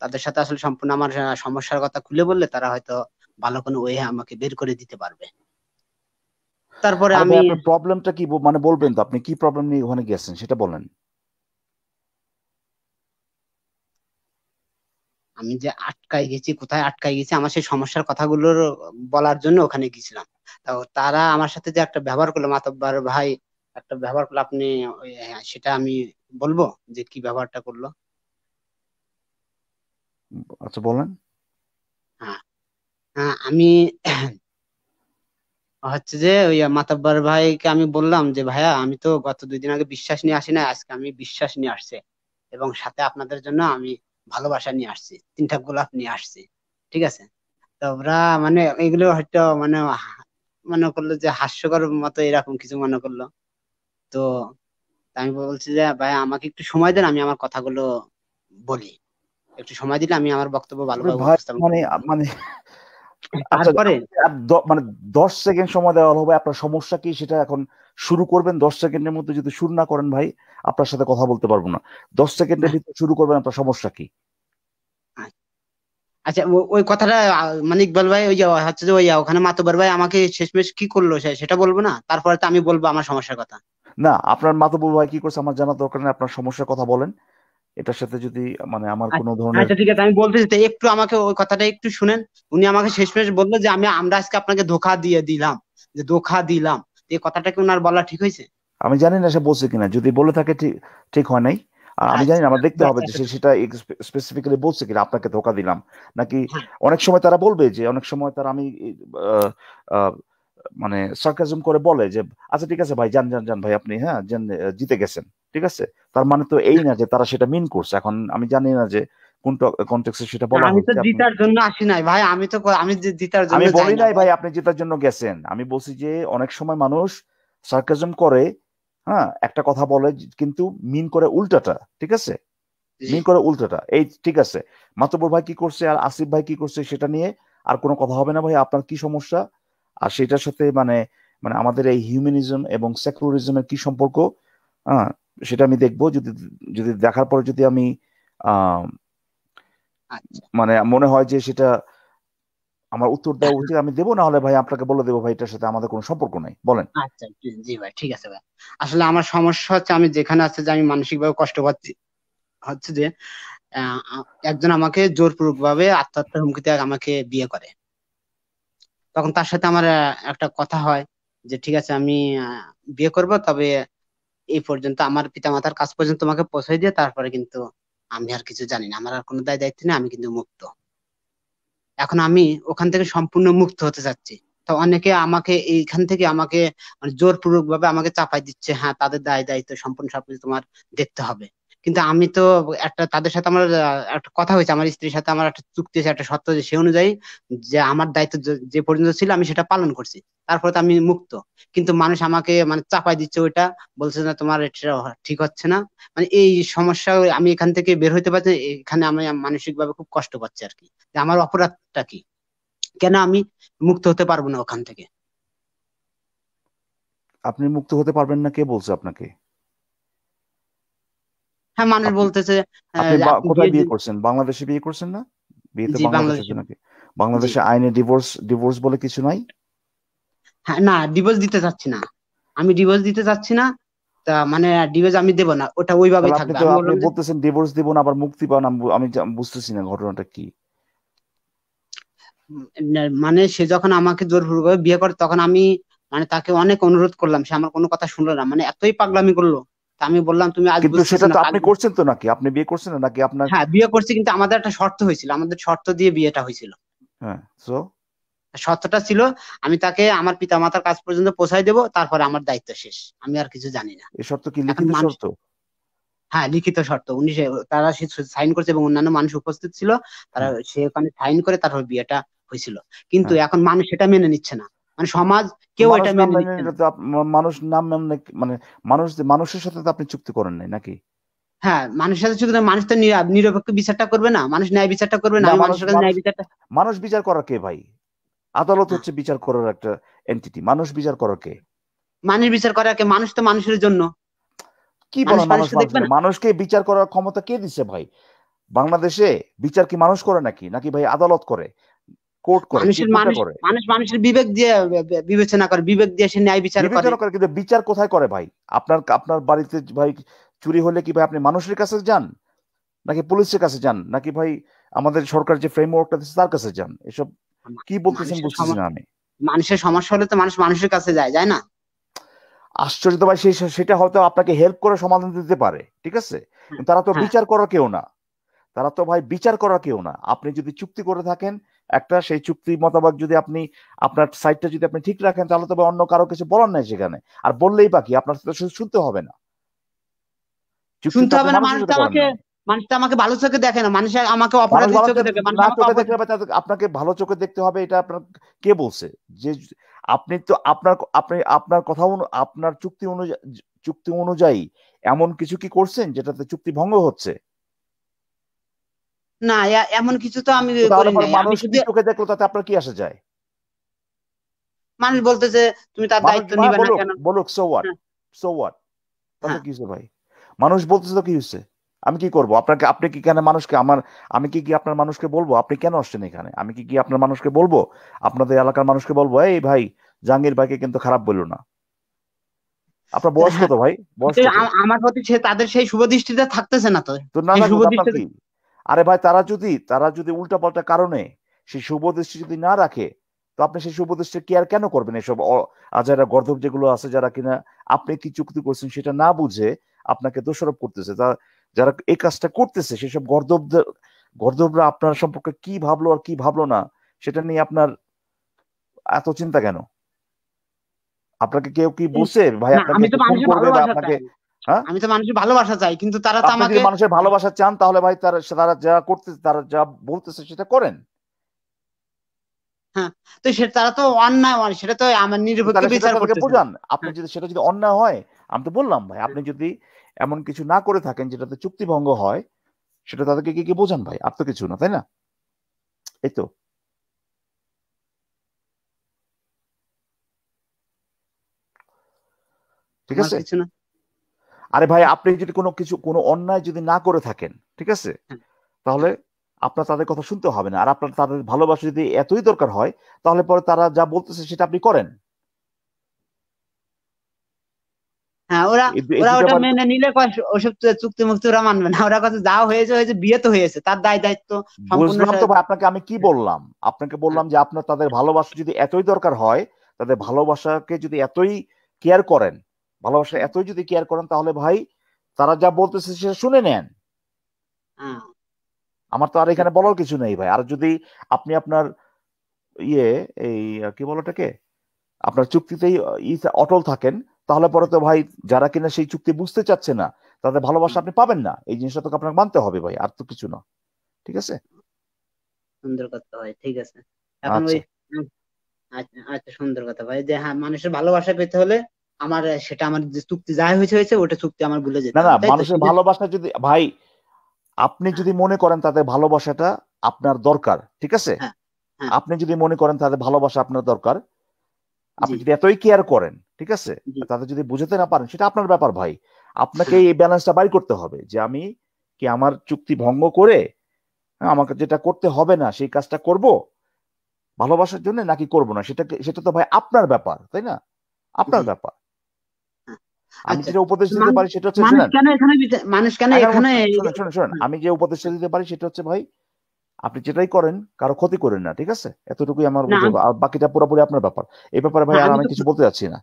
তাদের সাথে আসলে সম্পূর্ণ আমার সমস্যার কথা খুলে বললে তারা হয়তো ভালো কোনো ওয়ে আমাকে বের করে দিতে পারবে। তারপরে আরে আমি ভাই আপনার প্রবলেমটা কি, মানে বলবেন তো আপনি কি প্রবলেম নিয়ে ওখানে গেছেন সেটা বলেন। আমি যে আটকাই গেছি, কোথায় আটকাই গেছি, আমার সেই সমস্যার কথাগুলোর বলার জন্য ওখানে গেছিলাম। তো তারা আমার সাথে যে একটা ব্যবহার করলো, মাতব্বর ভাই একটা ব্যবহার করলো, আপনি সেটা আমি বলবো যে কি ব্যবহারটা করলো। আচ্ছা বলেন। হ্যাঁ, হ্যাঁ, আমি হচ্ছে যে ওই মাতব্বর ভাইকে আমি বললাম যে ভাইয়া, আমি তো গত 2 দিন আগে বিশ্বাস নিয়ে আসি না, আজকে আমি বিশ্বাস নিয়ে আসছি, এবং সাথে আপনাদের জন্য আমি ভালোবাসা নিয়ে আসছি, 3টা গোলাপ নিয়ে আসছি। ঠিক আছে? তো ওরা মানে এগুলো হয়তো মানে মনে করলো যে হাস্যকর মতো এরকম কিছু মনে করলো। তো আমি বলছি যে ভাই আমাকে একটু সময় দেন, আমি আমার কথাগুলো বলি, একটু সময় দিলে আমি আমার বক্তব্য আরে ভালোভাবে ভাই উপস্থাপন মানে করতে পারবো। মানে আচ্ছা, তারপরে মানে 10 সেকেন্ড সময় দেওয়া হবে, আপনার সমস্যা কি সেটা এখন শুরু করবেন। 10 সেকেন্ডের মধ্যে যদি শুরু না করেন ভাই, আপনার সাথে কথা বলতে পারবো না। 10 সেকেন্ডের ভিতরে শুরু করবেন, আপনার সমস্যা কি? আচ্ছা, ওই কথাটা মানে ইকবাল ভাই ওই যে হচ্ছে যে ওই ওখানে মাতবার ভাই আমাকে শেষমেশ কি করলো সেটা বলবো না, তারপরে তো আমি বলবো আমার সমস্যার কথা। না, আপনার মাতবুর ভাই কি করছে আমার জানার দরকার নেই, আপনার সমস্যার কথা বলেন। এটার সাথে যদি মানে আমার কোনো আচ্ছা ধরনের, আচ্ছা, ঠিক আছে, আমি বলতেছি তো, একটু আমাকে ওই কথাটা একটু শুনেন। উনি আমাকে শেষমেশ বললো যে আমরা আজকে আপনাকে ধোঁকা দিয়ে দিলাম, যে ধোঁকা দিলাম। তো এই কথাটা কি ওনার বলা ঠিক হয়েছে? আমি জানি না সে বলছে কিনা, যদি বলে থাকে ঠিক, ঠিক হয় নাই। আর আমি জানি আচ্ছা, না, আমার দেখতে ব্যাস হবে যে সে এতটুকু। সেটা স্পেসিফিক্যালি বলছে কিনা, আপনাকে ধোকা দিলাম নাকি। হ্যাঁ, অনেক সময় তারা বলবে যে, অনেক সময় তারা আমি আহ, আহ, মানে সার্কাজম করে বলে যে আচ্ছা ঠিক আছে ভাই, যান যান যান ভাই আপনি, হ্যাঁ যান, জিতে গেছেন, ঠিক আছে। তার মানে তো এই না যে তারা সেটা মিন করছে। এখন আমি জানি না যে কোন কনটেক্সটে সেটা না, বলা আমি তো হয়েছে আপনি। জিতার জন্য আসি নাই ভাই, আমি তো আমি যে জিতার আমি জন্য যাই বলি না নাই ভাই। ভাই আপনি জেতার জন্য গেছেন, আমি বলছি যে অনেক সময় মানুষ সার্কাজম করে, হ্যাঁ একটা কথা বলে কিন্তু মিন করে উল্টাটা, ঠিক আছে। জি। মিন করে উল্টাটা, এই ঠিক আছে। মাতবর ভাই কি করছে আর আসিফ ভাই কি করছে সেটা নিয়ে আর কোনো কথা হবে না ভাই, আপনার কি সমস্যা আর সেটার সাথে মানে, মানে আমাদের এই হিউম্যানিজম এবং সেকুলারিজমের কি সম্পর্ক, হ্যাঁ সেটা আমি দেখবো। যদি যদি দেখার পরে যদি আমি আহ আচ্ছা মানে মনে হয় যে সেটা আমার উত্তর দেওয়া উচিত, আমি দেবো, না হলে ভাই আপনাকে বলে দেবো ভাই এটার সাথে আমাদের কোনো সম্পর্ক নাই, বলেন। আচ্ছা, জি জি ভাই, ঠিক আছে ভাই। আসলে আমার সমস্যা হচ্ছে, আমি যেখানে আছে যে আমি মানসিক ভাবে কষ্ট পাচ্ছি, হচ্ছে যে একজন আমাকে জোরপূর্বক ভাবে আত্মহত্যার হুমকিতে আমাকে বিয়ে করে। তখন তার সাথে আমার একটা কথা হয় যে ঠিক আছে, আমি বিয়ে করব, তবে এই পর্যন্ত আমার পিতামাতার কাছ পর্যন্ত তোমাকে পৌঁছে দিয়ে তারপরে কিন্তু আমি আর কিছু জানি না, আমার আর কোনো দায় দায়িত্ব নেই, আমি কিন্তু মুক্ত। এখন আমি ওখান থেকে সম্পূর্ণ মুক্ত হতে চাচ্ছি। তো অনেকে আমাকে এইখান থেকে আমাকে মানে জোরপূর্বক ভাবে আমাকে চাপাই দিচ্ছে, হ্যাঁ তাদের দায় দায়িত্ব সম্পূর্ণ সবকিছু তোমার দেখতে হবে। কিন্তু আমি তো একটা তাদের সাথে আমার একটা কথা হয়েছে, আমার স্ত্রীর সাথে আমার একটা চুক্তি আছে, একটা শর্ত, যে সে অনুযায়ী যে আমার দায়িত্ব যে পর্যন্ত ছিল আমি সেটা পালন করছি, তারপরে তো আমি মুক্ত। কিন্তু মানুষ আমাকে মানে চাপাই দিচ্ছে ওইটা, বলছে না তোমার এটা ঠিক হচ্ছে না। মানে এই সমস্যা, আমি এখান থেকে বের হইতে পারছি না, এখানে আমি মানসিক ভাবে খুব কষ্ট পাচ্ছি আর কি, যে আমার অপরাধটা কি। কেন আমি মুক্ত হতে পারবো না ওখান থেকে? আপনি মুক্ত হতে পারবেন না, কে বলছে আপনাকে? হ্যাঁ, মানুষ আপনি বলতেছে আপনি আপনি কোথায় বিয়ে করছেন? বাংলাদেশে বিয়ে করছেন না? বিয়ে তো জি বাংলাদেশে বাংলাদেশে। হচ্ছে নাকি? জি। বাংলাদেশে আইনে ডিভোর্স ডিভোর্স বলে কিছু নাই। হ্যাঁ, না ডিভোর্স দিতে চাচ্ছি না, আমি ডিভোর্স দিতে চাচ্ছি না। তা মানে ডিভোর্স আমি দেবো না, ওটা ওইভাবেই তাহলে থাকবে। আমি আপনি বললাম যে বলতেছেন ডিভোর্স দিব না, আবার মুক্তি পান। আমি বুঝতেছি না ঘটনাটা কি। উম, মানে সে যখন আমাকে জোরপূর্বক বিয়ে করে তখন আমি মানে তাকে অনেক অনুরোধ করলাম, সে আমার কোনো কথা শুনলো না, মানে এতই পাগলামি করলো। তা আমি বললাম তুমি আজ কিন্তু বুঝতেছো সেটা না তো কাল আপনি করছেন তো, নাকি আপনি বিয়ে করছেন না নাকি আপনার? হ্যাঁ, বিয়ে করছি, কিন্তু আমাদের একটা শর্ত হয়েছিল, আমাদের শর্ত দিয়ে বিয়েটা হয়েছিল। হ্যাঁ, সো শর্তটা ছিল আমি তাকে আমার পিতামাতার কাছ পর্যন্ত পৌঁছাই দেবো, তারপরে আমার দায়িত্ব শেষ, আমি আর কিছু জানি না। এই শর্ত কি এখন লিখিত মানুষ, শর্ত? হ্যাঁ লিখিত শর্ত, তারা সাইন করছে এবং অন্যান্য মানুষ উপস্থিত ছিল, তারা হ্যাঁ, সে ওখানে সাইন করে তারপর বিয়েটা হয়েছিল। কিন্তু হ্যাঁ। এখন মানুষ সেটা মেনে নিচ্ছে না, মানে সমাজ তো কেউ মানুষ এটা নাম মেনে মেনে নিচ্ছে না। নিলে তো মানুষ নাম মেনে মানে মানুষের সাথে তো আপনি চুক্তি করেন নাই নাকি? হ্যাঁ, মানুষের সাথে শুধু না, মানুষ তো নিরপেক্ষ বিচারটা করবে না, মানুষ ন্যায় বিচারটা করবে না, না, আমি মানুষ মানুষের কাছে মানুষ ন্যায় বিচারটা। মানুষ বিচার করার কে ভাই? আদালত হ্যাঁ, হচ্ছে বিচার করার একটা এন্টিটি। মানুষ বিচার করার কে? মানুষ বিচার করে কে? মানুষ তো মানুষের জন্য, কি মানুষ বলেন মানুষ মানুষকে দেখবে মানুষের? না। মানুষকে বিচার করার ক্ষমতা কে দিছে ভাই? বাংলাদেশে বিচার কি মানুষ করে নাকি? নাকি ভাই আদালত করে, কোর্ট করে, কে মানুষের কোনটা মানুষ করে? মানুষ মানুষের বিবেক দিয়ে বিবেচনা করে, বিবেক দিয়ে সে ন্যায় বিচার করে। বিবেচনা করে, কিন্তু বিচার কোথায় করে ভাই? আপনার আপনার বাড়িতে ভাই চুরি হলে কি ভাই আপনি মানুষের কাছে যান, নাকি পুলিশের কাছে যান, নাকি ভাই আমাদের সরকার যে ফ্রেমওয়ার্কটা দিচ্ছে তার কাছে যান? এসব কি বলতেছেন মানুষের বুঝতেছি না আমি। মানুষের সমস্যা হলে তো মানুষ মানুষের কাছে যায়, যায় না? আশ্চর্য তো ভাই, সেটা হয়তো আপনাকে হেল্প করে সমাধান দিতে পারে, ঠিক আছে, হ্যাঁ, কিন্তু তারা তো হ্যাঁ। বিচার করার কেউ না। তারা তো ভাই বিচার করার কেউ না। আপনি যদি চুক্তি করে থাকেন একটা, সেই চুক্তি মোতাবেক যদি আপনি আপনার সাইডটা যদি আপনি ঠিক রাখেন, তাহলে তো ভাই অন্য কারো কিছু বলার নাই সেখানে। আর বললেই বাকি, আপনার তো শুধু শুনতে হবে না। চুক্তি তো শুনতে আপনি হবে না, মানুষের সাথে করেন নাই। মানুষ তো আমাকে ভালো চোখে দেখে না, মানুষ আমাকে মানুষ অপরাধী ভালো চোখে দেখে, মানুষ না আমাকে চোখে দেখলে অপরাধী। ভাই আপনাকে ভালো চোখে দেখতে হবে, এটা আপনার কে বলছে? যে আপনি তো আপনার কথা আপনার চুক্তি অনুযায়ী এমন কিছু কি করছেন যেটাতে চুক্তি ভঙ্গ হচ্ছে? না, এমন কিছু তো আমি তো তাহলে করি পরে নাই, আমি মানুষ কি শুধু চোখে দেখলো তাতে আপনার কি আসে যায়? মানুষ বলতেছে তুমি তার মানুষ দায়িত্ব হ্যাঁ নিবে না বলুক কেন? বলুক, সো হোয়াট? হ্যাঁ, সো হোয়াট? তাতে হ্যাঁ। কি হচ্ছে ভাই? মানুষ বলতেছে তো কি হচ্ছে? আমি কি করব? আপনি কি কেন মানুষকে আমি কি আপনার মানুষকে বলবো আপনি কেন আসছেন এখানে? আমি কি আপনার মানুষকে বলবো, আপনাদের এলাকার মানুষকে বলবো এই ভাই জাহাঙ্গীর ভাইকে কিন্তু খারাপ বললো না? আপনার বয়স হ্যাঁ, কত ভাই? বয়স কিন্তু কত? আমার প্রতি সে তাদের সেই শুভ দৃষ্টিতে থাকতেছে না তো। তো না সেই শুভ থাকুক, আপনার দৃষ্টিতে কি? আরে ভাই, তারা যদি উল্টাপাল্টা কারণে সেই শুভ দৃষ্টি যদি না রাখে, তো আপনি সেই শুভ দৃষ্টি কেয়ার কেন করবেন? এসব যারা গর্ধব যেগুলো আছে, যারা কিনা আপনি কি চুক্তি করছেন সেটা না বুঝে আপনাকে দোষারোপ করতেছে, যারা এই কাজটা করতেছে, সেসব গর্ধবরা আপনার সম্পর্কে কি ভাবলো আর কি ভাবলো না, সেটা নিয়ে আপনার এত চিন্তা কেন? আপনাকে কেউ কি বলছে ভাই না, আপনাকে আমি তো ফোন মানুষের করবে বা ভালোবাসা আপনাকে? চাই, হ্যাঁ, আমি তো মানুষের ভালোবাসা চাই, কিন্তু তারা তো আপনি আমাকে। যদি মানুষের ভালোবাসা চান, তাহলে ভাই তারা যা করতেছে, তারা যা বলতেছে সেটা করেন। হ্যাঁ, তো সে তারা তো অন্যায়, সেটা তো আমার তো নিরপেক্ষ তাহলে সেটা বিচার তাদেরকে করতেছে না। বোঝান। আপনি হ্যাঁ, যদি সেটা যদি অন্যায় হয়, আমি তো বললাম ভাই, হ্যাঁ। আপনি যদি এমন কিছু না করে থাকেন যেটাতে চুক্তি ভঙ্গ হয়, সেটা তাদেরকে কি বোঝান ভাই। আর তো কিছু না, তাই না? এই তো, ঠিক আমার আছে। কিছু না। আরে ভাই, আপনি যদি কোনো অন্যায় যদি না করে থাকেন, ঠিক আছে, হ্যাঁ, তাহলে আপনার তাদের কথা শুনতে হবে না। আর আপনার তাদের ভালোবাসা যদি এতই দরকার হয়, তাহলে পরে তারা যা বলতেছে সেটা আপনি করেন। হ্যাঁ, ওরা এই ওরা দুটা ওটা বাড়িতে মেনে নিলে কয় ওসব চুক্তি মুক্তি ওরা মানবে না, ওরা কথা যা হয়েছে হয়েছে, বিয়ে তো হয়েছে, তার দায়িত্ব সম্পূর্ণ বুঝলাম তো ভাই, আপনাকে আমি কি বললাম? আপনাকে হ্যাঁ, বললাম যে আপনার তাদের ভালোবাসা যদি এতই দরকার হয়, তাদের ভালোবাসাকে যদি এতই কেয়ার করেন, ভালোবাসা এতই যদি কেয়ার করেন, তাহলে ভাই তারা যা বলতেছে সেটা শুনে নেন। হ্যাঁ, আমার তো আর এখানে বলার কিছু নেই ভাই। আর যদি আপনি আপনার ইয়ে এই কি বলো ওটাকে, আপনার চুক্তিতেই অটল থাকেন, তাহলে পরে তো ভাই যারা কিনা সেই চুক্তি বুঝতে চাচ্ছে না, তাদের ভালোবাসা আপনি পাবেন না। এই জিনিসটা তো আপনাকে মানতে হবে ভাই, আর তো কিছু না। ঠিক আছে। সুন্দর কথা ভাই, ঠিক আছে। এখন ওই আচ্ছা। উম, আচ্ছা আচ্ছা, সুন্দর কথা ভাই, যে হ্যাঁ মানুষের ভালোবাসা পেতে হলে আমার সেটা, আমার যে চুক্তি যা হয়েছে হয়েছে, ওটা চুক্তি আমার ভুলে যেতে না না, হবে, তাই তো? মানুষের ঠিক আছে। ভালোবাসা যদি ভাই, আপনি হ্যাঁ, যদি মনে করেন তাদের ভালোবাসাটা আপনার দরকার, ঠিক আছে, হ্যাঁ, হ্যাঁ আপনি যদি মনে করেন তাদের ভালোবাসা আপনার দরকার, জি আপনি যদি এতই কেয়ার করেন, ঠিক আছে, জি তাদের যদি বুঝাতে না পারেন সেটা আপনার ব্যাপার ভাই। আপনাকে হ্যাঁ এই ব্যালেন্সটা বাইর করতে হবে যে আমি কি আমার চুক্তি ভঙ্গ করে, হ্যাঁ, আমাকে যেটা করতে হবে না সেই কাজটা করব ভালোবাসার জন্য নাকি করব না, সেটা তো ভাই আপনার ব্যাপার, তাই না? আপনার জি ব্যাপার। হ্যাঁ। আমি আচ্ছা, যেটা উপদেশ তো দিতে মানুষ পারি সেটা হচ্ছে, মানুষ শুনেন, কেন এখানে মানুষ কেন এখন এখানে শুনেন শুনেন শুনেন, আমি যে উপদেশটা দিতে পারি সেটা হচ্ছে ভাই, আপনি যেটাই করেন কারো ক্ষতি করেন না, ঠিক আছে? এতটুকুই আমার না বুঝে, আর বাকিটা পুরোপুরি আপনার ব্যাপার। এই ব্যাপারে ভাই হ্যাঁ, আর আমি আমি তো কিছু বলতে চাচ্ছি না,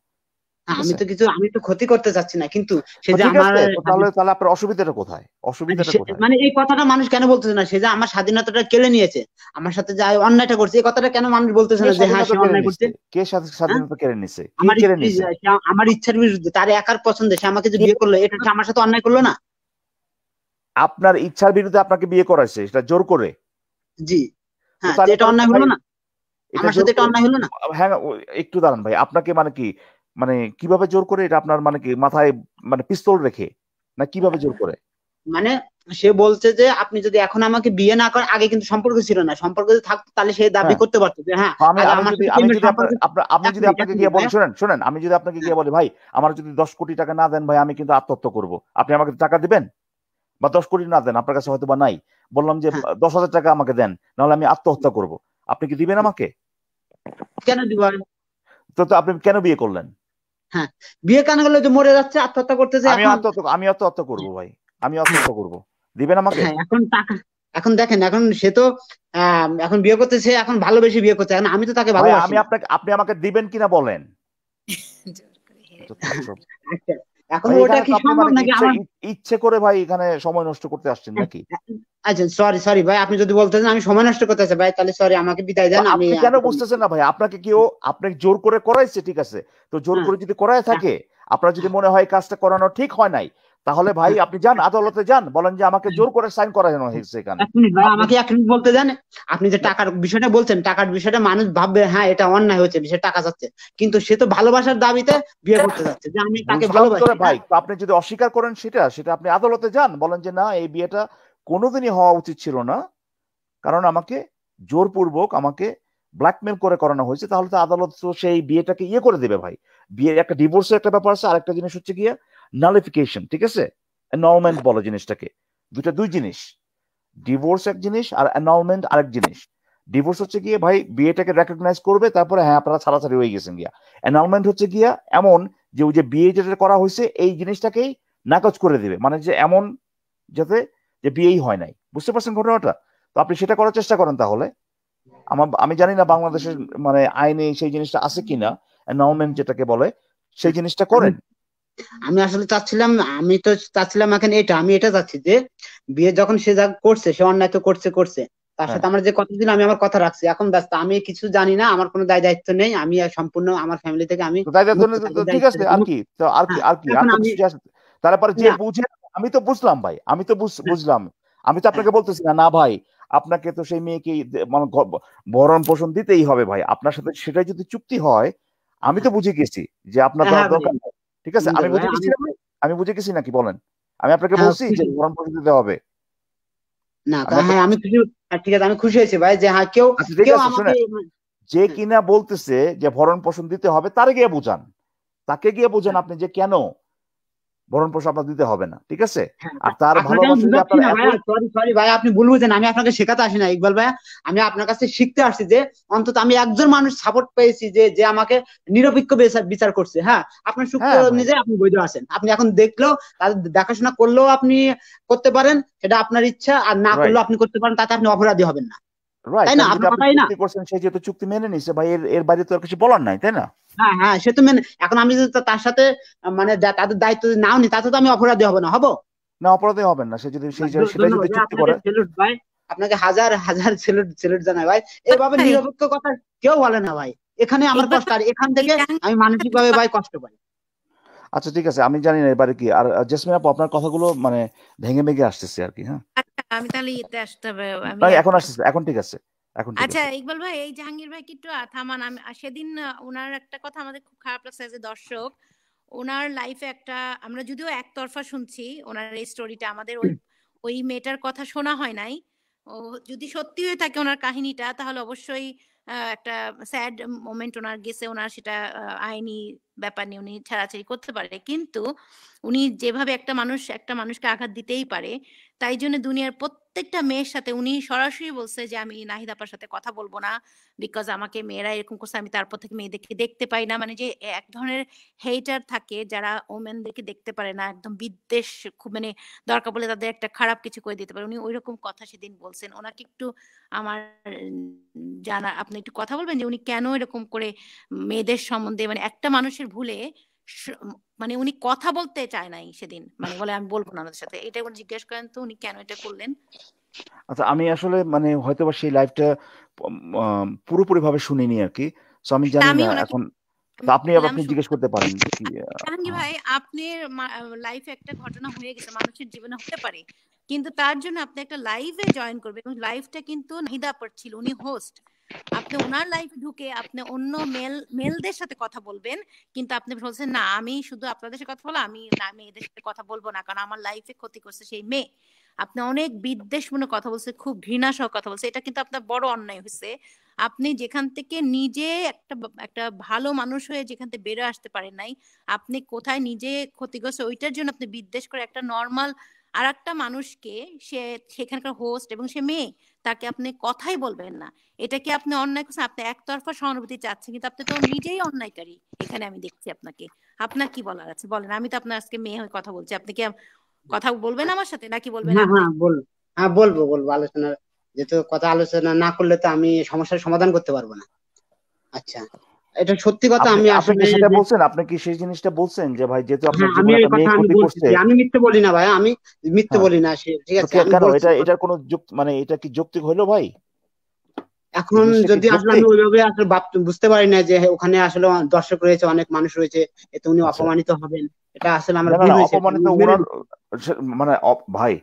ঠিক আছে? আমি তো ক্ষতি করতে চাচ্ছি না, কিন্তু সে তো যে ঠিক আমার আছে, তো তাহলে তাহলে আপনার অসুবিধাটা কোথায়? অসুবিধাটা কোথায়? মানে এই কথাটা মানুষ কেন বলতেছে না, সে যে আমার স্বাধীনতাটা কেড়ে নিয়েছে, আমার সাথে যা অন্যায়টা করছে, এই কথাটা কেন মানুষ বলতেছে কে না যে হ্যাঁ স্বাধীনতা সে কেড়ে অন্যায় করছে? নিচ্ছে? কে হ্যাঁ, স্বাধীনতা কেড়ে নিচ্ছে? কে আমার কেড়ে স্ত্রী নিচ্ছে? আমার ইচ্ছার বিরুদ্ধে, তার একার পছন্দে সে আমাকে যে কে? বিয়ে করলো, এটা সে আমার সাথে অন্যায় করলো না? আপনার ইচ্ছার বিরুদ্ধে আপনাকে বিয়ে করাইছে, সেটা জোর করে। জি তো হ্যাঁ, তো তাহলে এটা তাহলে তো অন্যায় ভাই হলো না? এটা আমার জোর সাথে এটা করে। অন্যায় হলো না? হ্যাঁ, একটু দাঁড়ান ভাই, আপনাকে মানে কি, মানে কিভাবে জোর করে? এটা আপনার মানে কি মাথায় মানে পিস্তল রেখে, না কিভাবে জোর করে? মানে সে বলছে যে আপনি যদি এখন আমাকে বিয়ে না করেন, আগে কিন্তু সম্পর্ক ছিল না, সম্পর্ক যদি থাকতো তাহলে সে দাবি হ্যাঁ, করতে পারতো যে হ্যাঁ তো আমি আগে আমি আমার যদি সাথে আমি প্রেমের যদি সম্পর্ক। আমি এক যদি মিনিট এক আপনাকে মিনিট গিয়ে বলি, ভাইয়া। শুনেন শুনেন, আমি যদি আপনাকে হ্যাঁ গিয়ে বলি ভাই আমার যদি 10 কোটি টাকা না দেন ভাই আমি কিন্তু আত্মহত্যা করব, আপনি আমাকে টাকা দিবেন? বা 10 কোটি না দেন, আপনার কাছে হয়তো বা নাই, বললাম যে হ্যাঁ 10,000 টাকা আমাকে দেন, নাহলে আমি আত্মহত্যা করব, আপনি কি দিবেন আমাকে? কেন দিব? তো আপনি কেন বিয়ে করলেন? হ্যাঁ, বিয়ে কেন করলে যে মরে যাচ্ছে, আত্মহত্যা করতেছে এখন। আমি আত্মহত্যা করব ভাই, আমি আত্মহত্যা করব, দিবেন আমাকে? হ্যাঁ এখন টাকা, এখন দেখেন, এখন সে তো এখন বিয়ে করতেছে, এখন ভালোবেসে বিয়ে করছে, এখন আমি তো তাকে ভাই ভালোবাসি আমি না। আপনাকে, আপনি আমাকে দিবেন কিনা বলেন। জোর করে হেরে যত না। সব। আচ্ছা, এখন ভাই ওটা এখানে কি তো আপনি সম্ভব মানে কি নাকি আমার? ইচ্ছে করে ভাই এখানে সময় নষ্ট করতে আসছেন নাকি? আচ্ছা, সরি সরি ভাই, আপনি যদি বলতেছেন আমি সময় নষ্ট করতেছি ভাই, তাহলে সরি, আমাকে বিদায় তো দেন, আমি আপনি কেন বুঝতেছেন না ভাই? আপনাকে কেউ আপনাকে জোর করে করাইছে, ঠিক আছে, তো জোর হ্যাঁ করে যদি করায় হ্যাঁ থাকে, আপনার যদি মনে হয় এই কাজটা করানো ঠিক হয় নাই, তাহলে ভাই হ্যাঁ আপনি যান আদালতে, যান, বলেন যে আমাকে জোর করে সাইন করানো হ্যাঁ। হয়েছে এখানে। এক মিনিট ভাই, আপনি আমাকে এক মিনিট বলতে দেন। আপনি যে টাকার বিষয়টা বলছেন, টাকার বিষয়টা মানুষ ভাববে হ্যাঁ এটা অন্যায় হয়েছে, সে টাকা চাচ্ছে, কিন্তু সে তো ভালোবাসার দাবিতে বিয়ে করতে যাচ্ছে, যে আমি তাকে বুঝলাম তো ভালোবাসি। রে ভাই, হ্যাঁ তো আপনি যদি অস্বীকার করেন সেটা সেটা আপনি আদালতে যান, বলেন যে না এই বিয়েটা কোনোদিনই হওয়া উচিত ছিল না, কারণ আমাকে জোরপূর্বক আমাকে ব্ল্যাকমেল করে করানো হয়েছে, তাহলে তো আদালত তো সেই বিয়েটাকে ইয়ে করে দেবে ভাই। বিয়ে একটা ডিভোর্সের একটা ব্যাপার আছে, আরেকটা জিনিস হচ্ছে গিয়ে নালিফিকেশন, ঠিক আছে, অ্যানাউলমেন্ট বলে জিনিসটাকে, দুই জিনিস। ডিভোর্স এক জিনিস আর অ্যানাউলমেন্ট আরেক জিনিস। ডিভোর্স হচ্ছে গিয়ে ভাই বিয়েটাকে রেকগনাইজ করবে, তারপরে হ্যাঁ আপনারা ছাড়াছাড়ি হয়ে গেছেন গিয়া। অ্যানাউলমেন্ট হচ্ছে গিয়া এমন যে ওই যে বিয়ে যেটা করা হয়েছে এই জিনিসটাকেই নাকচ করে দিবে, মানে যে এমন যাতে যে বিয়েই হয় নাই, বুঝতে পারছেন ঘটনাটা? তো আপনি সেটা করার চেষ্টা করেন তাহলে। আমি জানি না বাংলাদেশের মানে আইনে সেই জিনিসটা আছে কিনা, অ্যানাউলমেন্ট যেটাকে বলে, সেই জিনিসটা আমি করেন। আমি আসলে চাচ্ছিলাম, আমি তো চাচ্ছিলাম এখন এটা, আমি এটা চাচ্ছি যে বিয়ে যখন সে যা করছে, সে অন্যায় তো করছে করছে, তার হ্যাঁ, সাথে আমার যে কথা ছিল আমি আমার কথা রাখছি, এখন ব্যস্ত, আমি কিছু জানি না, আমার কোনো দায় দায়িত্ব নেই, আমি সম্পূর্ণ আমার ফ্যামিলি থেকে আমি তো তাই মুক্ত, তাদের ঠিক দায়িত্ব আছে, থেকে আর মুক্ত। কি, তো আর কি হ্যাঁ আর কি আর এখন তো আমি কিছু আসে। তারপরে যে না বুঝে, আমি তো বুঝলাম ভাই, আমি তো হ্যাঁ বুঝলাম, আমি তো হ্যাঁ আপনাকে বলতেছি না না ভাই, আপনাকে তো সেই মেয়েকে মানে ভরণ পোষণ দিতেই হবে ভাই, আপনার সাথে সেটাই যদি চুক্তি হয়, আমি তো হ্যাঁ বুঝে গেছি যে আপনার হ্যাঁ ভাই, দরকার নেই, ঠিক আছে, আমি ভাই বুঝে গেছি আমি না ভাই? আমি বুঝে গেছি নাকি বলেন? আমি আপনাকে হ্যাঁ বলছি যে খুশি, ভরণ পোষণ দিতে হবে। না আমি হ্যাঁ আপনাকে, আমি খুশি। ঠিক আছে, আমি খুশি হয়েছি ভাই যে হ্যাঁ কেউ আচ্ছা ঠিক কেউ আছে আমাকে শুনে, যে হ্যাঁ কিনা বলতেছে যে ভরণ পোষণ দিতে হবে তারে গিয়ে বুঝান, তাকে গিয়ে বুঝান আপনি যে কেন ভরণ পোষণ আপনার দিতে হবে না, ঠিক আছে? হ্যাঁ, আর তার আপনাকে আমি ভালোবাসা যদি বুঝাচ্ছি আপনার না ভাইয়া, এতই, সরি সরি ভাই, আপনি ভুল বুঝেন, আমি আপনাকে শেখাতে আসি না ইকবাল ভাইয়া, আমি আপনার কাছে শিখতে আসছি যে অন্তত আমি একজন মানুষ সাপোর্ট পেয়েছি যে যে আমাকে নিরপেক্ষ বিচার বিচার করছে। হ্যাঁ, আপনার সূক্ষ্ম হ্যাঁ ভাই, অনুযায়ী আপনি বৈধ আছেন, আপনি এখন দেখলেও তাদের দেখাশোনা করলেও আপনি করতে পারেন, সেটা আপনার ইচ্ছা, আর না রাইট, করলেও আপনি করতে পারেন, তাতে আপনি অপরাধী হবেন না। রাইট, তাই না? কারণ যদি আপনার আপনি কথাই না? চুক্তি করছেন, সে যেহেতু চুক্তি মেনে নিছে ভাই, এর এর বাইরে তো আর কিছু বলার নাই, তাই না? হ্যাঁ হ্যাঁ, সে তো মেনে, এখন আমি যদি তার সাথে মানে তাদের দায়িত্ব যদি নাও নি, তাতে তো আমি অপরাধী হব না, হব? না, অপরাধী হবেন না, সে যদি সেটাই ধন্যবাদ যদি ভাই, চুক্তি আপনাকে করে। সেলুট ভাই, আপনাকে হাজার হাজার সেলুট সেলুট জানাই ভাই। এভাবে ভাই নিরপেক্ষ কথা কেউ বলে না ভাই, এখানে আমার ইকবাল কষ্ট, ভাই, আর এখান এই থেকে আমি জাহাঙ্গীর মানসিক ভাবে ভাই কষ্ট পাই। আচ্ছা ঠিক আছে, আমি জানি না এবারে কি, আর জেসমিন আপু আপনার কথাগুলো মানে ভেঙে ভেঙে আসতেছে আর কি, হ্যাঁ। আচ্ছা, আমি তাহলে ইয়েতে আসতে হবে, আমি না অ্যাড এখন করবো। আসতেছে, এখন ঠিক আছে, এখন ঠিক আচ্ছা আছে। ইকবাল ভাই, এই জাহাঙ্গীর ভাই কি একটু থামান, আমি সেদিন ওনার একটা কথা আমাদের খুব খারাপ লাগছে যে দর্শক, ওনার লাইফে একটা, আমরা যদিও একতরফা শুনছি ওনার এই স্টোরিটা, আমাদের ওই ওই মেয়েটার কথা শোনা হয় নাই, ও যদি সত্যি হয়ে থাকে ওনার কাহিনীটা, তাহলে অবশ্যই একটা স্যাড মোমেন্ট ওনার গেছে। ওনার সেটা আইনি ব্যাপার নিয়ে উনি ছাড়াছাড়ি করতে পারে। কিন্তু উনি যেভাবে একটা মানুষকে আঘাত দিতেই পারে, তাই জন্য দুনিয়ার প্রত্যেকটা মেয়ের সাথে উনি সরাসরি বলছে যে, "আমি নাহিদ আপার সাথে কথা বলব না। বিকজ আমাকে মেয়েরা এরকম করছে, আমি তারপর থেকে মেয়েদেরকে দেখতে পাই না।" মানে যে এক ধরনের হেটার থাকে যারা ওমেনদেরকে দেখতে পারে না। একদম বিদ্বেষ, খুব মানে দরকার পড়লে তাদের একটা খারাপ কিছু করে দিতে পারে। উনি ঐরকম কথা সেদিন বলছেন। উনাকে একটু আমার আপনি একটু কথা বলবেন যে উনি কেন এরকম করে মেয়েদের সম্বন্ধে, মানে একটা মানুষের ভুলে স মানে উনি কথা বলতে চায় নাই সেদিন। মানে বলে, "আমি বলব না ওনাদের সাথে।" এটা একবার জিজ্ঞেস করেন তো উনি কেন এটা করলেন? আচ্ছা, আমি আসলে মানে হয়তোবা সেই লাইভটা পুরোপুরিভাবে শুনিনি আরকি। সো আমি তা জানি আমি না ওনাকে এখন। তো আপনি বললাম, জিজ্ঞেস করতে পারেন কি জাহাঙ্গীর ভাই, আপনার লাইফে একটা ঘটনা হয়ে গেছে, মানুষের জীবনে হতে পারে, কিন্তু তার জন্য আপনি একটা লাইভে জয়েন করবেন এবং লাইভটা কিন্তু নাহিদা আপার ছিল, উনি হোস্ট। আপনি ওনার লাইফে ঢুকে আপনি অন্য মেলদের সাথে কথা বলবেন, কিন্তু আপনি বলছেন না আমি শুধু আপনাদের সাথে কথা বলবো, আমি না মেয়েদের সাথে কথা বলবো না, কারণ আমার লাইফে ক্ষতি করছে সেই মেয়ে। আপনি অনেক বিদ্বেষমূলক কথা বলছেন, খুব ঘৃণা সহ কথা বলছেন। এটা কিন্তু আপনার বড় অন্যায় হয়েছে। আপনি যেখান থেকে নিজে একটা ভালো মানুষ হয়ে যেখান থেকে বেরো আসতে পারেন নাই, আপনি কোথায় নিজে ক্ষতিগ্রস্ত, ওইটার জন্য আপনি বিদ্বেষ করে একটা নর্মাল আর একটা মানুষকে, সেখানকার হোস্ট এবং সে মেয়ে, তাকে আপনি কথাই বলবেন না। এটা কি আপনি অন্যায় করছেন? আপনি একতরফা সহানুভূতি চাচ্ছেন, কিন্তু আপনি তো নিজেই অন্যায়কারী। এখানে আমি দেখছি আপনাকে। আপনার কি বলার আছে বলেন? আমি তো আপনার আজকে মেয়ে হয়ে কথা বলছি। আপনি কি কথা বলবেন আমার সাথে নাকি বলবেন হ্যাঁ আপনি? হ্যাঁ বলবো আলোচনা, যেহেতু কথা আলোচনা না করলে তো আমি সমস্যার সমাধান করতে পারবো না। আচ্ছা, এটা সত্যি কথা। আপনি আমি আপনি আসলে কি সেটা বলছেন? আপনি কি সেই জিনিসটা বলছেন যে ভাই যেহেতু আপনার হ্যাঁ, আমি জীবনে ওই একটা কথা মেয়ে আমি ক্ষতি বলছি করছে। যে আমি মিথ্যে বলি না ভাই, আমি মিথ্যে হ্যাঁ, বলি না, ঠিক তো আছে, আমি কেন বলছি। এটার কোনো মানে এটা কি যৌক্তিক হইলো ভাই? এই এখন জিনিসটা কি যদি আসলে আমি যৌক্তিক? ওইভাবে আসলে বুঝতে পারি না যে ওখানে আসলে দর্শক রয়েছে, অনেক মানুষ রয়েছে, এতে উনি আচ্ছা, অপমানিত হবেন, এটা আসলে আমার না না ভুল না, হয়েছে, এটা অপমানিত আমি মেনে ওনার নিচ্ছি। মানে ভাই,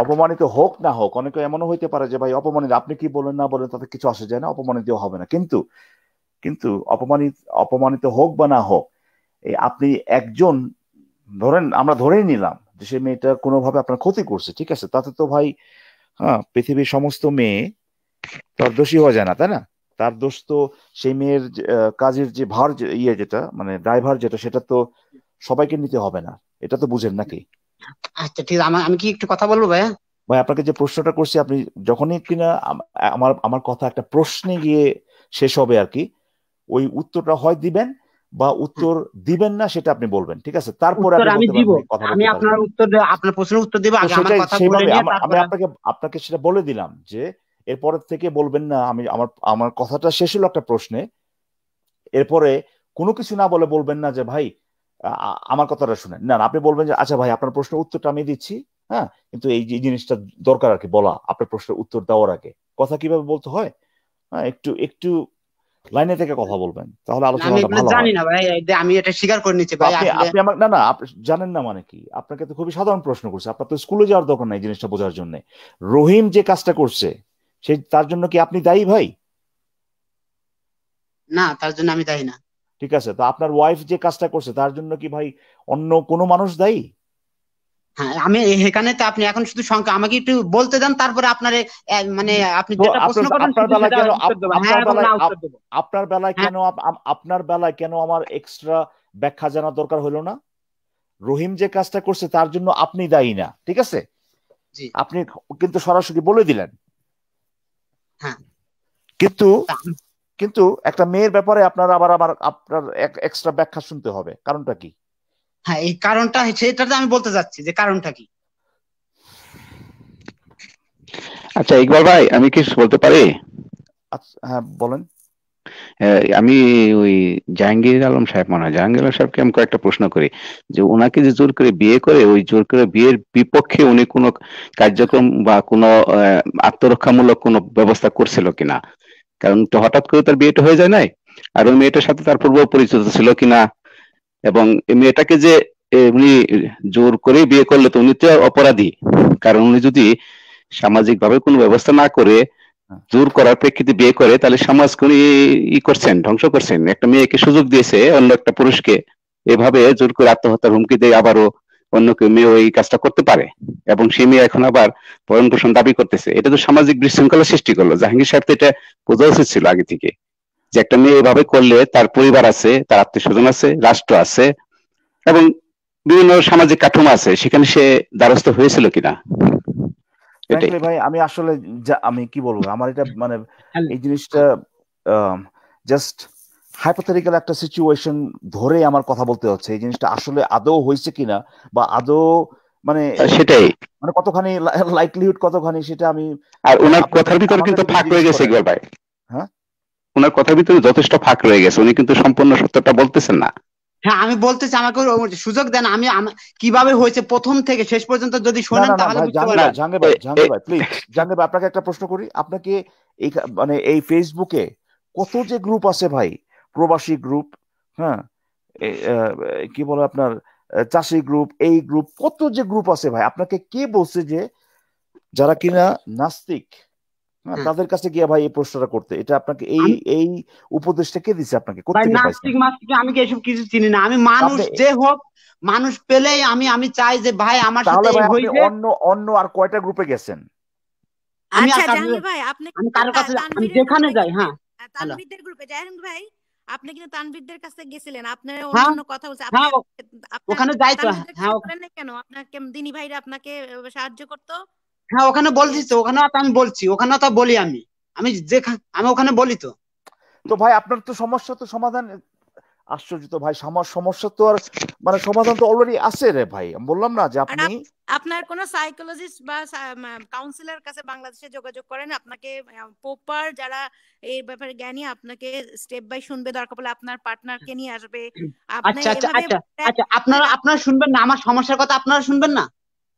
অপমানিত হোক না হোক, অনেকে এমনও হইতে পারে যে ভাই অপমানিত, আপনি কি বলেন না বলেন তাতে কিছু আসে যায় না, অপমানিত হবে না। কিন্তু কিন্তু অপমানিত হোক বা না হোক, এই আপনি একজন, ধরেন আমরা ধরেই নিলাম যে সে মেয়েটা কোনোভাবে আপনার ক্ষতি করছে, ঠিক আছে, তাতে তো ভাই, হ্যাঁ, পৃথিবীর সমস্ত মেয়ে তার দোষী হওয়া যায় না, তাই না? তার দোষ তো সেই মেয়ের কাজের যে ভার, যেটা মানে ড্রাইভার যেটা, সেটা তো সবাইকে নিতে হবে না। এটা তো বুঝেন নাকি? আচ্ছা ঠিক আছে, আমি কি একটু কথা বলবো ভাইয়া? ভাই আপনাকে যে প্রশ্নটা করছি, আপনি যখনই কিনা আমার আমার কথা একটা প্রশ্নে গিয়ে শেষ হবে আর কি, ওই উত্তরটা হয় দিবেন বা হ্যাঁ, উত্তর দিবেন না সেটা আপনি বলবেন, ঠিক আছে? তারপরে উত্তর আপনি আমি বলতে দিব। পারেন ভাই কথা আমি বলতে পারি আপনার কিনা। উত্তর আপনার প্রশ্নের উত্তর দিব, তো আগে আমার সেটাই কথা বলে সেইভাবে নিয়ে আমি তারপরে আপনাকে আপনাকে সেটা বলে দিলাম যে এরপরের থেকে বলবেন না, আমি আমার আমার কথাটা শেষ হলো একটা প্রশ্নে, এরপরে কোনো কিছু না বলে বলবেন না যে ভাই আমার কথাটা শুনেন, না না, আপনি বলবেন যে আচ্ছা ভাই আপনার প্রশ্নের উত্তরটা আমি দিচ্ছি, হ্যাঁ, কিন্তু এই যে জিনিসটা দরকার আর কি বলা, আপনার প্রশ্নের উত্তর দেওয়ার আগে কথা কিভাবে বলতে হয়, হ্যাঁ, একটু একটু লাইনে থেকে কথা বলবেন, তাহলে আমি আলোচনাটা এগুলো ভালো জানি হয়। না ভাই, আমি এটা স্বীকার করে নিচ্ছি তো ভাই আপনি আসলে। আপনি আমার, না না, আপনি জানেন না মানে কি? আপনাকে তো খুবই সাধারণ প্রশ্ন করছে, আপনার তো স্কুলে যাওয়ার দরকার নাই জিনিসটা বোঝার জন্য। রহিম যে কাজটা করছে সে, তার জন্য কি আপনি দায়ী ভাই? না, তার জন্য আমি দায়ী না। ঠিক আছে, তো আপনার ওয়াইফ যে কাজটা করছে তার জন্য কি ভাই অন্য কোনো মানুষ দায়ী? হ্যাঁ, আমি এখানে তো আপনি এখন শুধু সংখ্যা আমাকে একটু বলতে দেন, তারপরে আপনার মানে আপনি তো যেটা প্রশ্ন আপনার করবেন আপনার শুধু বেলায় সেটা কেন উত্তর দেবো, হ্যাঁ এবং না উত্তর দেবো। আপনার বেলায় হ্যাঁ, কেন আপনার বেলায় কেন আমার এক্সট্রা ব্যাখ্যা জানার দরকার হলো না? রহিম যে কাজটা করছে তার জন্য আপনি দায়ী না, ঠিক আছে? জি, আপনি কিন্তু সরাসরি বলে দিলেন, হ্যাঁ। কিন্তু তা- কিন্তু একটা মেয়ের ব্যাপারে আপনার আবার আবার আপনার এক্সট্রা ব্যাখ্যা শুনতে হবে, কারণটা কি? হ্যাঁ, এই কারণটা সেটা আমি বলতে চাচ্ছি যে কারণটা কি। আচ্ছা ইকবাল ভাই, আমি কিছু বলতে পারি? আচ্ছা, হ্যাঁ বলেন। আমি ওই জাহাঙ্গীর আলম সাহেব, মনে হয় জাহাঙ্গীর আলম সাহেবকে আমি কয়েকটা প্রশ্ন করি যে ওনাকে যে জোর করে বিয়ে করে, ওই জোর করে বিয়ের বিপক্ষে উনি কোনো কার্যক্রম বা কোনো আত্মরক্ষামূলক কোনো ব্যবস্থা করছিল কিনা। কারণ তো হঠাৎ করে তার বিয়েটা হয়ে যায় নাই, আর ওই মেয়েটার সাথে তার পূর্ব পরিচিত ছিল কিনা, এবং এই মেয়েটাকে যে উনি জোর করে বিয়ে করলে তো উনি তো অপরাধী। কারণ উনি যদি সামাজিক ভাবে কোনো ব্যবস্থা না করে হ্যাঁ, জোর করার প্রেক্ষিতে বিয়ে করে, তাহলে সমাজকে উনি করছেন, ধ্বংস করছেন। একটা মেয়েকে সুযোগ দিয়েছে অন্য একটা পুরুষকে এভাবে জোর করে আত্মহত্যার হুমকি দিয়ে আবারও অন্য কেউ মেয়ে ওই কাজটা করতে পারে, এবং সেই মেয়ে এখন আবার ভরণ পোষণ দাবি করতেছে, এটা তো সামাজিক বিশৃঙ্খলা সৃষ্টি করলো। জাহাঙ্গীর সাহেব তো এটা বোঝা উচিত ছিল আগে থেকে, যে একটা মেয়ে এভাবে করলে তার পরিবার আছে, তার আত্মীয় স্বজন আছে, রাষ্ট্র আছে, এবং বিভিন্ন সামাজিক কাঠামো আছে, সেখানে সে দ্বারস্থ হয়েছিল কিনা। এটাই ভাই আমি আসলে আমি কি বলবো, আমার এটা মানে এই জিনিসটা জাস্ট হাইপোথেটিক্যাল একটা সিচুয়েশন ধরে আমার কথা বলতে হচ্ছে। এই জিনিসটা আসলে আদৌ হয়েছে কিনা বা আদৌ মানে সেটাই মানে কতখানি লাইকলিহুড কতখানি সেটা আমি। আর ওনার কথার ভিতরে কিন্তু ফাঁক রয়ে গেছে ইকবাল ভাই। হ্যাঁ, ওনার কথার ভিতরে যথেষ্ট ফাঁক রয়ে গেছে, উনি কিন্তু সম্পূর্ণ সত্যটা বলতেছেন না। হ্যাঁ আমি বলতেছি, আমাকে সুযোগ দেন, আমি কিভাবে হয়েছে প্রথম থেকে শেষ পর্যন্ত যদি শোনেন তাহলে বুঝতে পারবেন। জাহাঙ্গীর ভাই প্লিজ, জাহাঙ্গীর ভাই আপনাকে একটা প্রশ্ন করি, আপনাকে এই মানে এই ফেসবুকে কত যে গ্রুপ আছে ভাই, প্রবাসী গ্রুপ, হ্যাঁ কি বলে আপনার চাষি গ্রুপ, এই গ্রুপ, কত যে গ্রুপ আছে ভাই, আপনাকে কে বলছে যে যারা কিনা নাস্তিক তাদের কাছে গিয়ে ভাই এই প্রশ্নটা করতে? এটা আপনাকে এই উপদেশটা কে দিছে আপনাকে? কোথেকে পাইছেন? নাস্তিক মাস্তিক আমি কি এসব কিছু চিনি না, আমি মানুষ যে হোক, মানুষ পেলেই আমি চাই যে ভাই আমার সাথে এই হইছে। অন্য আর কয়টা গ্রুপে গেছেন? আমি আচ্ছা জাহাঙ্গীর ভাই, আপনি কারো কাছে আমি যেখানে যাই। হ্যাঁ তানভীরদের গ্রুপে জাহাঙ্গীর ভাই, আপনি কিন্তু তানভীরদের কাছে গেছিলেন, আপনার অন্য কথা বলছে, হ্যাঁ ওখানে যাই তো। হ্যাঁ কেন আপনাকে দিনী ভাইরা আপনাকে সাহায্য করতো? হ্যাঁ ওখানে বলছিস তো, ওখানে তো আমি বলছি, ওখানে তো বলি আমি আমি ওখানে বলি তো। তো ভাই আপনার তো সমস্যা তো সমাধান, আশ্চর্য তো ভাই, সমস্যা তো আর মানে সমাধান তো অলরেডি আছে রে ভাই। আমি বললাম না যে আপনি আপনার কোন সাইকোলজিস্ট বা কাউন্সিলর কাছে বাংলাদেশে যোগাযোগ করেন, আপনাকে প্রপার যারা এই ব্যাপারে জ্ঞানী আপনাকে স্টেপ বাই শুনবে, দরকার পড়লে আপনার পার্টনারকে নিয়ে আসবে। আচ্ছা আচ্ছা আচ্ছা আচ্ছা আপনারা শুনবেন না আমার সমস্যার কথা? আপনারা শুনবেন না?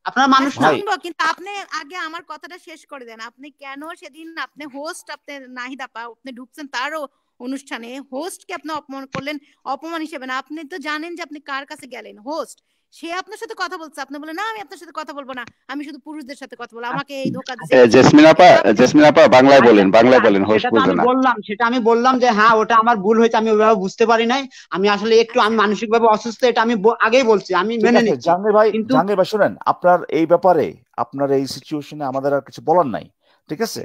আপনারা মানুষ না? শুনবো, কিন্তু আপনি আগে আমার কথাটা শেষ করে দেন। আপনি কেন সেদিন আপনি হোস্ট, আপনি নাহিদ আপা আপনি ঢুকছেন তারও অনুষ্ঠানে, হোস্টকে আপনি অপমান করলেন, অপমান হিসেবে না। আপনি তো জানেন যে আপনি কার কাছে গেলেন, হোস্ট সে আপনার সাথে কথা বলছে, আপনি বলেন না আমি আপনার সাথে কথা বলবো না, আমি শুধু পুরুষদের সাথে কথা বলবো, আমাকে এই ধোঁকা দিচ্ছে। জেসমিন আপা বাংলায় বলেন হোস্ট বুঝে না। সেটা আমি বললাম যে হ্যাঁ ওটা আমার ভুল হয়েছে, আমি ওইভাবে বুঝতে পারি নাই, আমি আসলে একটু আমি মানসিকভাবে অসুস্থ, এটা আমি আগেই বলছি, আমি মেনে নিচ্ছি। জাহাঙ্গীর ভাই শুনেন, আপনার এই ব্যাপারে আপনার এই সিচুয়েশনে আমাদের আর কিছু বলার নাই, ঠিক আছে?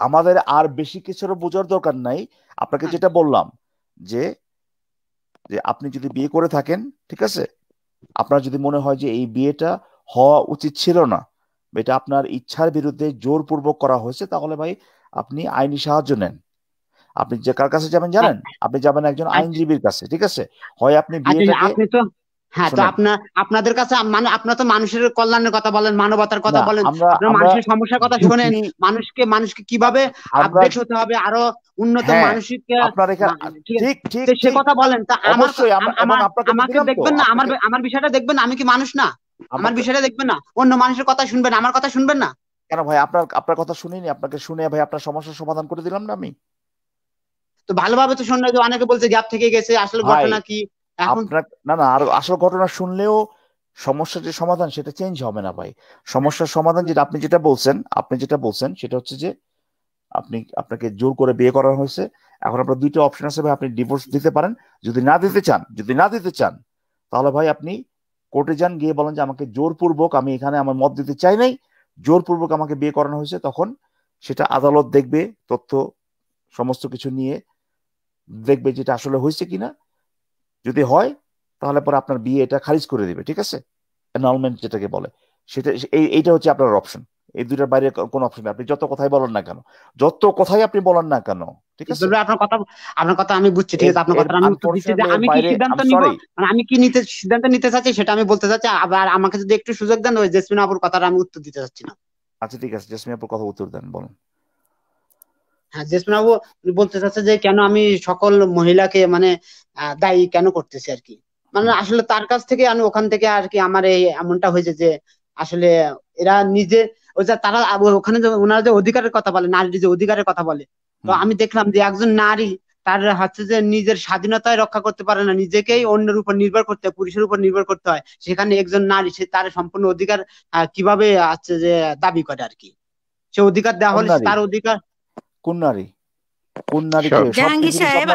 আমাদের আর বেশি কিছুর বোঝার দরকার নাই। আপনাকে যেটা বললাম যে আপনি যদি বিয়ে করে থাকেন, ঠিক আছে, আপনার যদি মনে হয় যে এই বিয়েটা হওয়া উচিত ছিল না, এটা আপনার ইচ্ছার বিরুদ্ধে জোরপূর্বক করা হয়েছে, তাহলে ভাই আপনি আইনি সাহায্য নেন। আপনি যে কার কাছে যাবেন জানেন? আপনি যাবেন একজন আইনজীবীর কাছে, ঠিক আছে? হয় আপনি বিয়েটাকে হ্যাঁ তো আপনাদের কাছে মানে আপনারা তো মানুষের কল্যাণের কথা বলেন, মানবতার কথা বলেন, আপনারা মানুষের সমস্যার কথা শোনেন, মানুষকে কিভাবে আপডেট হতে হবে, আরো উন্নত মানসিক সে কথা বলেন। তা আমাকে দেখবেন না, আমার বিষয়টা দেখবেন না, আমি কি মানুষ না? আমার বিষয়টা দেখবেন না, অন্য মানুষের কথা শুনবেন, আমার কথা শুনবেন না কেন ভাই? আপনার কথা শুনিনি, আপনাকে শুনে ভাই আপনার সমস্যার সমাধান করে দিলাম না আমি? তো ভালোভাবে তো শুনলে, যে অনেকে বলছে গ্যাপ থেকে গেছে, আসলে ঘটনা কি আপনার না আর আসল ঘটনা শুনলেও সমস্যার যে সমাধান সেটা চেঞ্জ হবে না ভাই। সমস্যার সমাধান যেটা আপনি যেটা বলছেন সেটা হচ্ছে যে আপনাকে জোর করে বিয়ে করা হয়েছে। এখন আপনার দুইটা অপশন আছে ভাই, আপনি ডিভোর্স দিতে পারেন। যদি না দিতে চান তাহলে ভাই আপনি কোর্টে যান, গিয়ে বলেন যে আমাকে জোরপূর্বক, আমি এখানে আমার মত দিতে চাই নাই, জোরপূর্বক আমাকে বিয়ে করানো হয়েছে। তখন সেটা আদালত দেখবে, তথ্য সমস্ত কিছু নিয়ে দেখবে যেটা আসলে হয়েছে কিনা। যদি হয় তাহলে পরে আপনার বিয়ে এটা খারিজ করে দিবে, ঠিক আছে? অ্যানালমেন্ট যেটাকে বলে, সেটা এইটা হচ্ছে আপনার অপশন। এই দুইটার বাইরে কোন অপশন নেই। আপনি যত কথাই বলেন না কেন, ঠিক আছে? আপনার কথা আমি বুঝছি, ঠিক আছে? আপনার কথা আমি উত্তর দিচ্ছি যে আমি কি সিদ্ধান্ত নিব, মানে আমি কি সিদ্ধান্ত নিতে চাচ্ছি সেটা আমি বলতে চাচ্ছি। আবার আমাকে যদি একটু সুযোগ দেন, ওই জেসমিন আপুর কথাটা আমি উত্তর দিতে চাচ্ছি না। আচ্ছা ঠিক আছে, জেসমিন আপুর কথা উত্তর দেন, বলুন। হ্যাঁ জেসমিন আপু বলতে চাচ্ছে যে কেন আমি সকল মহিলাকে মানে দায়ী কেন করতেছি আর কি, মানে আসলে তার কাছ থেকে আমি ওখান থেকে আর কি আমার এই এমনটা হয়েছে যে আসলে এরা নিজে ওই যে তারা ওখানে ওনারা যে অধিকারের কথা বলে, নারীর যে অধিকারের কথা বলে, তো আমি দেখলাম যে একজন নারী তার হচ্ছে যে নিজের স্বাধীনতায় রক্ষা করতে পারে না, নিজেকেই অন্যের উপর নির্ভর করতে হয়, পুরুষের উপর নির্ভর করতে হয়। সেখানে একজন নারী সে তার সম্পূর্ণ অধিকার কিভাবে আছে যে দাবি করে আর কি, সে অধিকার দেওয়া হলে তার অধিকার। কোন নারী? জাহাঙ্গীর সাহেব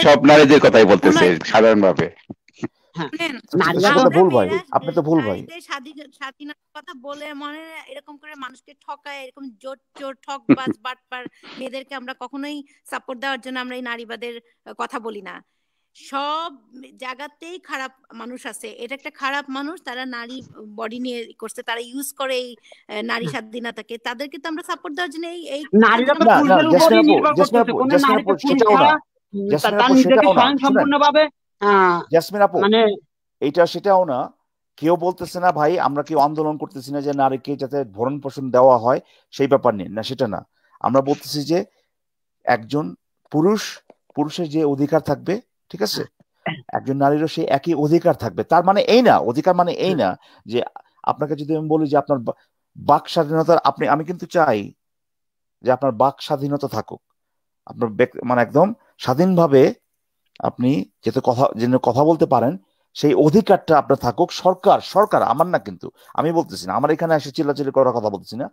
সব নারীদের কথাই বলতেছে সাধারণভাবে। হ্যাঁ শুনেন, নারীরা সে তো কথা আমরা ভুল ভাই, মেয়েরা আপনি তো ভুল ভাই। নারীদের স্বাধীনতার কথা বলে মনে এরকম করে মানুষকে ঠকায়, এরকম জোর চোর ঠকবাজ বাটপার মেয়েদেরকে আমরা কখনোই সাপোর্ট দেওয়ার জন্য আমরা এই নারীবাদের কথা বলি না। সব জায়গাতেই খারাপ মানুষ আছে, এটা একটা খারাপ মানুষ, তারা নারী বডি নিয়ে করছে, তারা ইউজ করে এই নারী স্বাধীনতাকে, তাদেরকে তো আমরা সাপোর্ট দেওয়ার জন্য এই নারীরা তো না না পুরুষদের উপরই নির্ভর করতেছে, কোন জেসমিন নারীকে আপু পুরুষ সেটাও না, ছাড়া জেসমিন তার আপু নিজেকে সেটাও না, শুনেন স্বয়ংসম্পূর্ণ ভাবে জেসমিন আপু মানে এইটা সেটাও না, কেউ বলতেছে না ভাই আমরা কেউ আন্দোলন করতেছি না যে নারীকে যাতে ভরণ পোষণ দেওয়া হয় সেই ব্যাপার নিয়ে না, সেটা না। আমরা বলতেছি যে একজন পুরুষের যে অধিকার থাকবে, ঠিক আছে, একজন নারীরও সেই একই অধিকার থাকবে। তার মানে এই না, অধিকার মানে এই না যে আপনাকে যদি আমি বলি যে আপনার বাক স্বাধীনতার আমি কিন্তু চাই যে আপনার বাক স্বাধীনতা থাকুক, আপনার মানে একদম স্বাধীনভাবে আপনি যেন কথা বলতে পারেন, সেই অধিকারটা আপনার থাকুক। সরকার আমার না, কিন্তু আমি বলতেছি না, আমার এখানে এসে চিল্লাচিল্লি করার কথা বলতেছি না।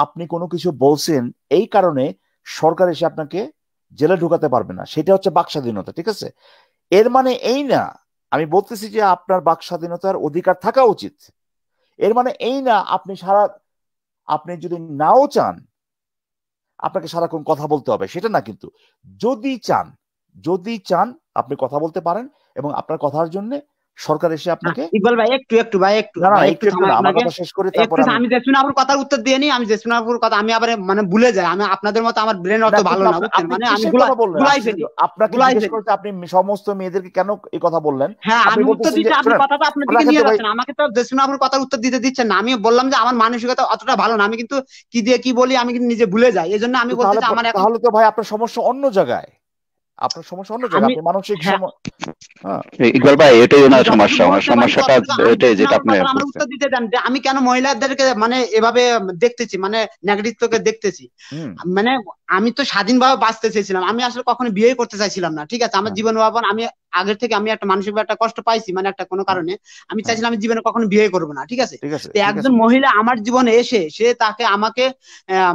আপনি কোনো কিছু বলছেন এই কারণে সরকার এসে আপনাকে জেলে ঢুকাতে পারবে না, সেটা হচ্ছে বাক স্বাধীনতা, ঠিক আছে। এর মানে এই না, আমি বলতেছি যে আপনার বাক স্বাধীনতার অধিকার থাকা উচিত। এর মানে এই না আপনি যদি নাও চান আপনাকে সারাক্ষণ কথা বলতে হবে, সেটা না। কিন্তু যদি চান আপনি কথা বলতে পারেন, এবং আপনার কথার জন্য সরকার এসে আপনাকে ইকবাল ভাই একটু ভাই একটু না ভাই একটু থামাই না, আমার আপনাকে কথা শেষ করে তারপর আমি জেসমিন আপুর কথার উত্তর দিয়ে নি। আমি জেসমিন আপুর কথা আমি আবার মানে ভুলে যাই, আমি আপনাদের মতো আমার ব্রেন অত ভালো না, বুঝছেন, মানে আমি গুলাই ফেলি। আপনাকে জিজ্ঞেস করতে আপনি সমস্ত মেয়েদেরকে কেন এই কথা বললেন? হ্যাঁ আমি উত্তর দিচ্ছি, আপনি কথাটা আপনার দিকে নিয়ে যাচ্ছেন, আমাকে তো জেসমিন আপুর কথার উত্তর দিতে দিচ্ছেন না। আমি বললাম যে আমার মানসিকতা অতটা ভালো না, আমি কিন্তু কি দিয়ে কি বলি আমি কিন্তু নিজে ভুলে যাই, এই জন্য আমি বলতে চাই আমার তাহলে তো ভাই আপনার সমস্যা অন্য জায়গায়, আপনি মানসিক ইকবাল ভাই এটাই ওনার সমস্যা, ওনার সমস্যাটা এটাই যেটা আপনি আমার উত্তর দিতে দেন যে আমি কেন মহিলাদেরকে মানে এভাবে দেখতেছি, মানে নেগেটিভ চোখে দেখতেছি। মানে আমি তো স্বাধীনভাবে বাঁচতে চেয়েছিলাম, আমি আসলে কখনো বিয়ে করতে চাইছিলাম না, ঠিক আছে। আমার জীবন ভাবন আমি আগের থেকে আমি একটা মানসিক একটা কষ্ট পাইছি, মানে একটা কোনো কারণে আমি চাইছিলাম আমি জীবনে কখনো বিয়ে করবো না, ঠিক আছে। তো একজন মহিলা আমার জীবনে এসে আমাকে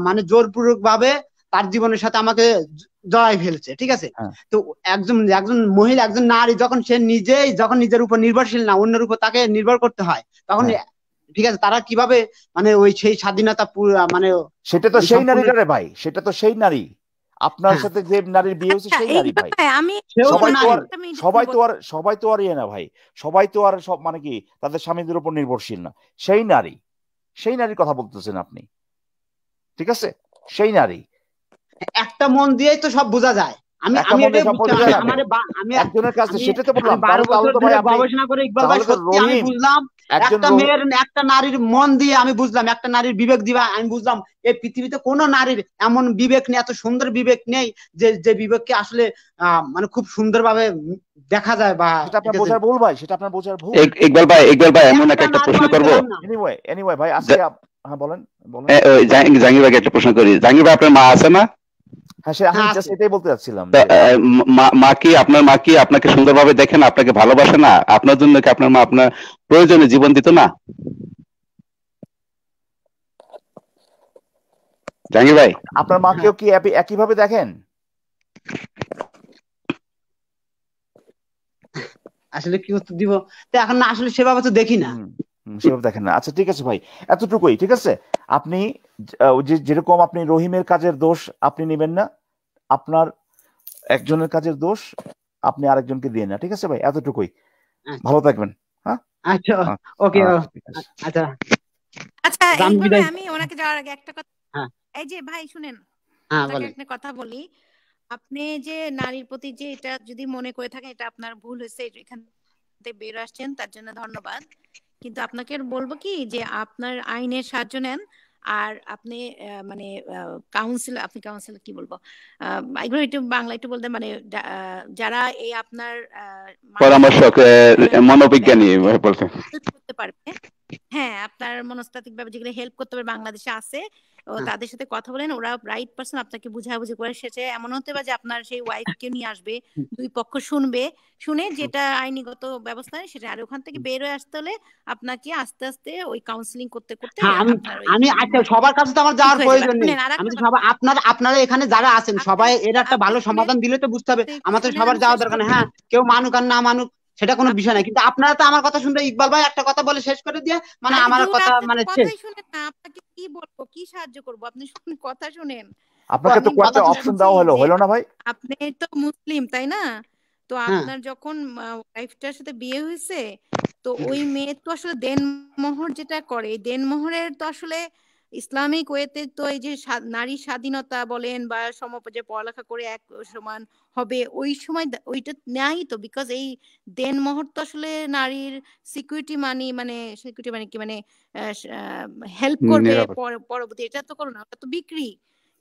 মানে জোরপূর্বক ভাবে তার জীবনের সাথে আমাকে জড়াই ফেলছে, ঠিক আছে। তো একজন মহিলা, একজন নারী যখন সে যখন নিজের উপর নির্ভরশীল না, অন্যের উপর তাকে নির্ভর করতে হয়, তখন ঠিক আছে তারা কিভাবে মানে সেই স্বাধীনতা মানে সেটা তো সেই নারী রে ভাই, সেটা তো সেই নারী, আপনার সাথে যে নারীর বিয়ে হচ্ছে সেই নারী ভাই। সবাই তো আর ইয়ে না ভাই, সবাই তো আর সব মানে কি তাদের স্বামীদের উপর নির্ভরশীল না। সেই নারীর কথা বলতেছেন আপনি, ঠিক আছে, সেই নারী। একটা মন দিয়েই তো সব বোঝা যায়। আমি একজনের কাছে সেটা তো বললাম, 12 বছর ধরে গবেষণা করে ইকবাল ভাই সত্যি আমি বুঝলাম একটা নারীর মন দিয়ে আমি বুঝলাম, একটা নারীর বিবেক দিয়ে আমি বুঝলাম এই পৃথিবীতে কোনো নারীর এমন বিবেক নেই, এত সুন্দর বিবেক নেই যে বিবেককে আসলে মানে খুব সুন্দরভাবে দেখা যায়। বা সেটা আপনার বোঝার ভুল ভাই, সেটা আপনার বোঝার ভুল। ইকবাল ভাই এমন একটা প্রশ্ন করব। এনিওয়ে ভাই আজকে হ্যাঁ বলেন। জাহাঙ্গীর ভাইকে একটা প্রশ্ন করি। জাহাঙ্গীর ভাই আপনার মা আছে না? আমি এটাই বলতে যাচ্ছিলাম, আপনার মা কি আপনাকে সুন্দরভাবে দেখে না, আপনাকে ভালোবাসে না? আপনার জন্য কি আপনার মা আপনার প্রয়োজনে জীবন দিত না? জাহাঙ্গীর ভাই আপনার মাকেও কি একইভাবে দেখেন? আসলে কি উত্তর দিব, তো এখন না আসলে সেভাবে তো দেখি না, সেভাবে দেখেন না। আচ্ছা ঠিক আছে ভাই, এতটুকুই, ঠিক আছে। আপনি যেরকম আপনি রহিমের কাজের দোষ আপনি নেবেন না, আপনার একজনের কাজের দোষ আপনি আরেকজনকে দিয়ে না, ঠিক আছে ভাই, এতটুকুই। ভালো থাকবেন। হ্যাঁ আচ্ছা ওকে আচ্ছা আচ্ছা আমি ওনাকে যাওয়ার আগে একটা কথা, এই যে ভাই শুনেন, একটা কথা বলি। আপনি যে নারীর প্রতি যে এটা যদি মনে করে থাকেন এটা আপনার ভুল হয়েছে, এখান থেকে বের আসছেন তার জন্য ধন্যবাদ। কিন্তু আপনাকে বলবো কি যে আপনার আইনের সাহায্য নেন, আর আপনি মানে কাউন্সিল কি বলবো এগুলো একটু বাংলা একটু বলতে, মানে যারা এই আপনার পরামর্শক মনোবিজ্ঞানী বলতে করতে পারবে, হ্যাঁ আপনার মনস্তাত্ত্বিক ভাবে যেগুলো হেল্প করতে পারবে বাংলাদেশে আছে, তাদের সাথে কথা বলেন, ওরা রাইট পারসন আপনাকে বুঝাবুঝি করে। শেষে এমন হতে পারে যে আপনার সেই ওয়াইফকে নিয়ে আসবে, দুই পক্ষ শুনে যেটা আইনিগত ব্যবস্থা নেই সেটা, আর ওখান থেকে বের হয়ে আসতে হলে আপনাকে আস্তে আস্তে ওই কাউন্সিলিং করতে আমি আচ্ছা সবার কাছে তো আমার যাওয়ার প্রয়োজন নেই, আমি তো সবাই আপনারা এখানে যারা আছেন সবাই এর একটা ভালো সমাধান দিলে তো বুঝতে হবে, আমাদের সবার যাওয়া দরকার। হ্যাঁ কেউ মানুক আর না মানুক সেটা কোনো বিষয় না, কিন্তু আপনারা তো আমার কথা শুনতে, ইকবাল ভাই একটা কথা বলে শেষ করে দিয়ে মানে আরে আমার দূর, কথা আপনি তো মানে শেষ। কথাই শুনেন না, আপনাকে কি বলবো, কি সাহায্য করবো, আপনি শুনুন, কথা শুনেন। আপনাকে তো আমি কয়েকটা বলছি অপশন দেওয়া হলো, যে হলো না ভাই? আপনি তো মুসলিম তাই না? তো হ্যাঁ আপনার যখন ওয়াইফটার সাথে বিয়ে হয়েছে, তো ওই মেয়ে তো আসলে দেনমোহর যেটা করে, এই দেনমোহরের তো আসলে ইসলামিক ওয়েতে তো এই যে নারী স্বাধীনতা বলেন বা যে পড়ালেখা করে এক সমান হবে, ওই সময় ওইটা নেয় তো, বিকজ এই দেনমোহর তো আসলে নারীর সিকিউরিটি মানি, মানে সিকিউরিটি মানে কি, মানে হেল্প করবে নিরাপদ। পরবর্তী, এটা তো করো না, ওটা তো বিক্রি।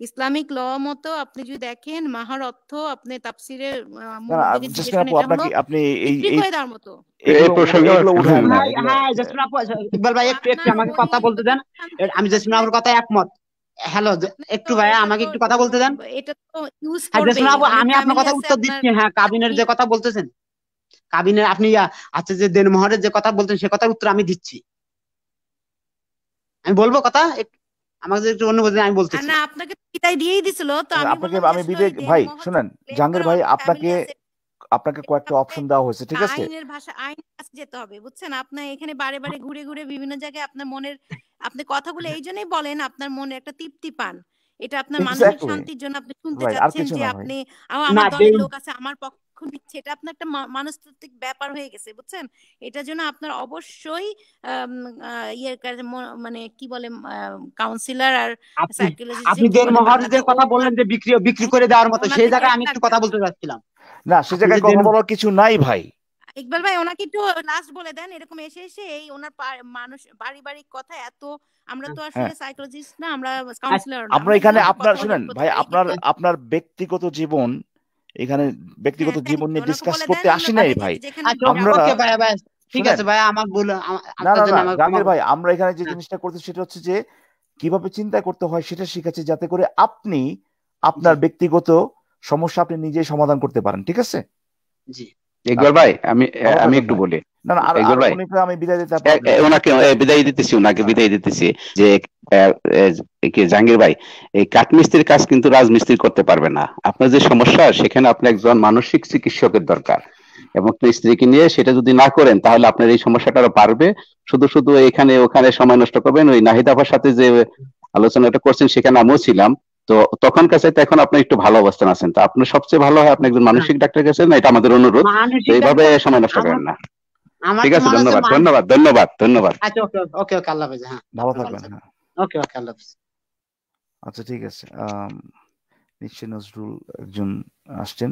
ইসলামিক ল মতো আপনি যদি দেখেন, মাহার অর্থ আপনি তাফসিরের মুরব্বিকে জিজ্ঞেস জাস্টিন করেন, আপু, এটা হলো আপনাকে আপনি এই বিক্রি এই করে দেওয়ার মতো। এই এগুলো প্রসঙ্গে এগুলো উঠায় না, হ্যাঁ এগুলো হ্যাঁ জেসমিন আপু, ইকবাল ভাই একটু একটু আপনার আমাকে ওই কথা বলতে দেন। আমি জেসমিন আসলে আপুর কথা একমত। হ্যালো একটু তো ভাইয়া এটা আমাকে তো একটু কথা বলতে দেন। এটা তো ইউজ হ্যাঁ জেসমিন করবেই, আপু, অনেক আমি আপনার ফ্যামিলি কথা আছে উত্তর আপনার। দিচ্ছি। হ্যাঁ কাবিনের আপনি যে কথা বলতেছেন, কাবিনের আপনি আচ্ছা যে দেনমোহরের যে কথা বলতেন সে কথার উত্তর আমি দিচ্ছি। আমি বলবো কথা আমাকে যদি একটু অনুমতি দেন, আমি বলতেছি। না, আপনাকে বিদায় দিয়েই দিছিল, তো আমি আপনাকে বললাম যে আমি আসলে ওই বিবেক ভাই দেনমোহর শুনেন, ক্লেম জাহাঙ্গীর করা ভাই অনেক ফ্যামিলি আপনাকে আছে। আপনাকে কয়েকটা অপশন দেওয়া হয়েছে, ঠিক আছে? আইনের ভাষা, আইনের কাছে যেতে হবে, বুঝছেন? আপনার এখানে বারে বারে ঘুরে ঘুরে বিভিন্ন জায়গায় আপনার মনের, আপনি কথাগুলো এই জন্যই বলেন, আপনার মনে একটা তৃপ্তি পান, এটা আপনার মানসিক এক্স্যাক্টলি শান্তির জন্য আপনি শুনতে ভাই, আর চাচ্ছেন কিছু যে না ভাই। আপনি না আমার দলের লোক আছে, আমার পক্ষ নিচ্ছে, এটা আপনার একটা মনস্তাত্ত্বিক ব্যাপার হয়ে গেছে, বুঝছেন? এটার জন্য আপনার অবশ্যই ইয়ের কাছে মানে কি বলে, কাউন্সিলর আর আপনি সাইকোলজিস্ট যে আপনি কি বলে দেনমোহর যে বাংলাতে, কথা বললেন যে বিক্রি বিক্রি করে দেওয়ার মতো, ওনার সেই থেকে জায়গায় আমি 1 লাখ একটু কথা বলতে চাচ্ছিলাম। না, সে আপনি জায়গায় যে কথা বলার কিছু নাই ভাই। ইকবাল ভাই, ওনাকে একটু লাস্ট বলে দেন, এরকম এসে এসে এই ওনার মানুষ পারিবারিক কথা এত, আমরা তো আসলে হ্যাঁ, সাইকোলজিস্ট না, আমরা আচ্ছা, কাউন্সিলর না, আমরা আমরা এখানে শুধু আপনার কথা বলার শুনেন ভাই, এই আপনার দিকে। আপনার ব্যক্তিগত জীবন, এখানে ব্যক্তিগত হ্যাঁ থ্যাংক জীবন ইউ, নিয়ে ওনাকে ডিসকাস বলে দেন করতে আমরা আসি নাই চলে ভাই। যেতে, যেখানে আচ্ছা আমরা ওকে ভাইয়া ভাই, ঠিক শুনেন, আছে ভাইয়া, আমার ভুল, না আপনার না জন্য না আমাকে ক্ষমা জাহাঙ্গীর ভাই, করুন। আমরা এখানে যে হ্যাঁ জিনিসটা করতে সেটা হচ্ছে যে কিভাবে চিন্তা করতে হয় সেটা শিখাচ্ছি, যাতে করে আপনি জি আপনার ব্যক্তিগত সমস্যা আপনি নিজেই সমাধান করতে পারেন, ঠিক আছে? জি ইকবাল আপনি ভাই, আমি ভালো আমি থাকবেন একটু ভাই। বলি। না না, আর আর ইকবাল ভাই, উনিকে আমি বিদায় দিতে, তারপর আপনি বলেন। ওনাকে বিদায় দিতেছি যে আহ, কি জাহাঙ্গীর ভাই, এই কাঠমিস্ত্রির কাজ কিন্তু রাজমিস্ত্রি করতে পারবে না। আপনার যে সমস্যা, সেখানে আপনার একজন মানসিক চিকিৎসকের দরকার, এবং আপনার স্ত্রীকে নিয়ে সেটা যদি না করেন, তাহলে আপনার এই সমস্যাটা আরো বাড়বে। শুধু শুধু এখানে ওখানে সময় নষ্ট করবেন। ওই নাহিদ আপার সাথে যে আলোচনাটা করছেন, সেখানে আমিও ছিলাম। তো তখনকার চাইতে এখন আপনি একটু ভালো অবস্থান আছেন। তো আপনার সবচেয়ে ভালো হয় আপনি একজন না মানসিক ডাক্তার কাছে না, এটা আমাদের অনুরোধ। তো মানসিক এইভাবে ডাক্তার সময় নষ্ট আমার করেন না। আমার ঠিক তো আছে, মনে হচ্ছে ধন্যবাদ ধন্যবাদ ধন্যবাদ ধন্যবাদ। আচ্ছা ওকে ওকে ওকে আল্লাহ হাফেজ। হ্যাঁ ভালো আপনি ভালো থাকবেন। থাকবেন। হ্যাঁ, ওকে ওকে আল্লাহ হাফেজ। আচ্ছা ঠিক আছে। নিশ্চয় নজরুল একজন আসছেন।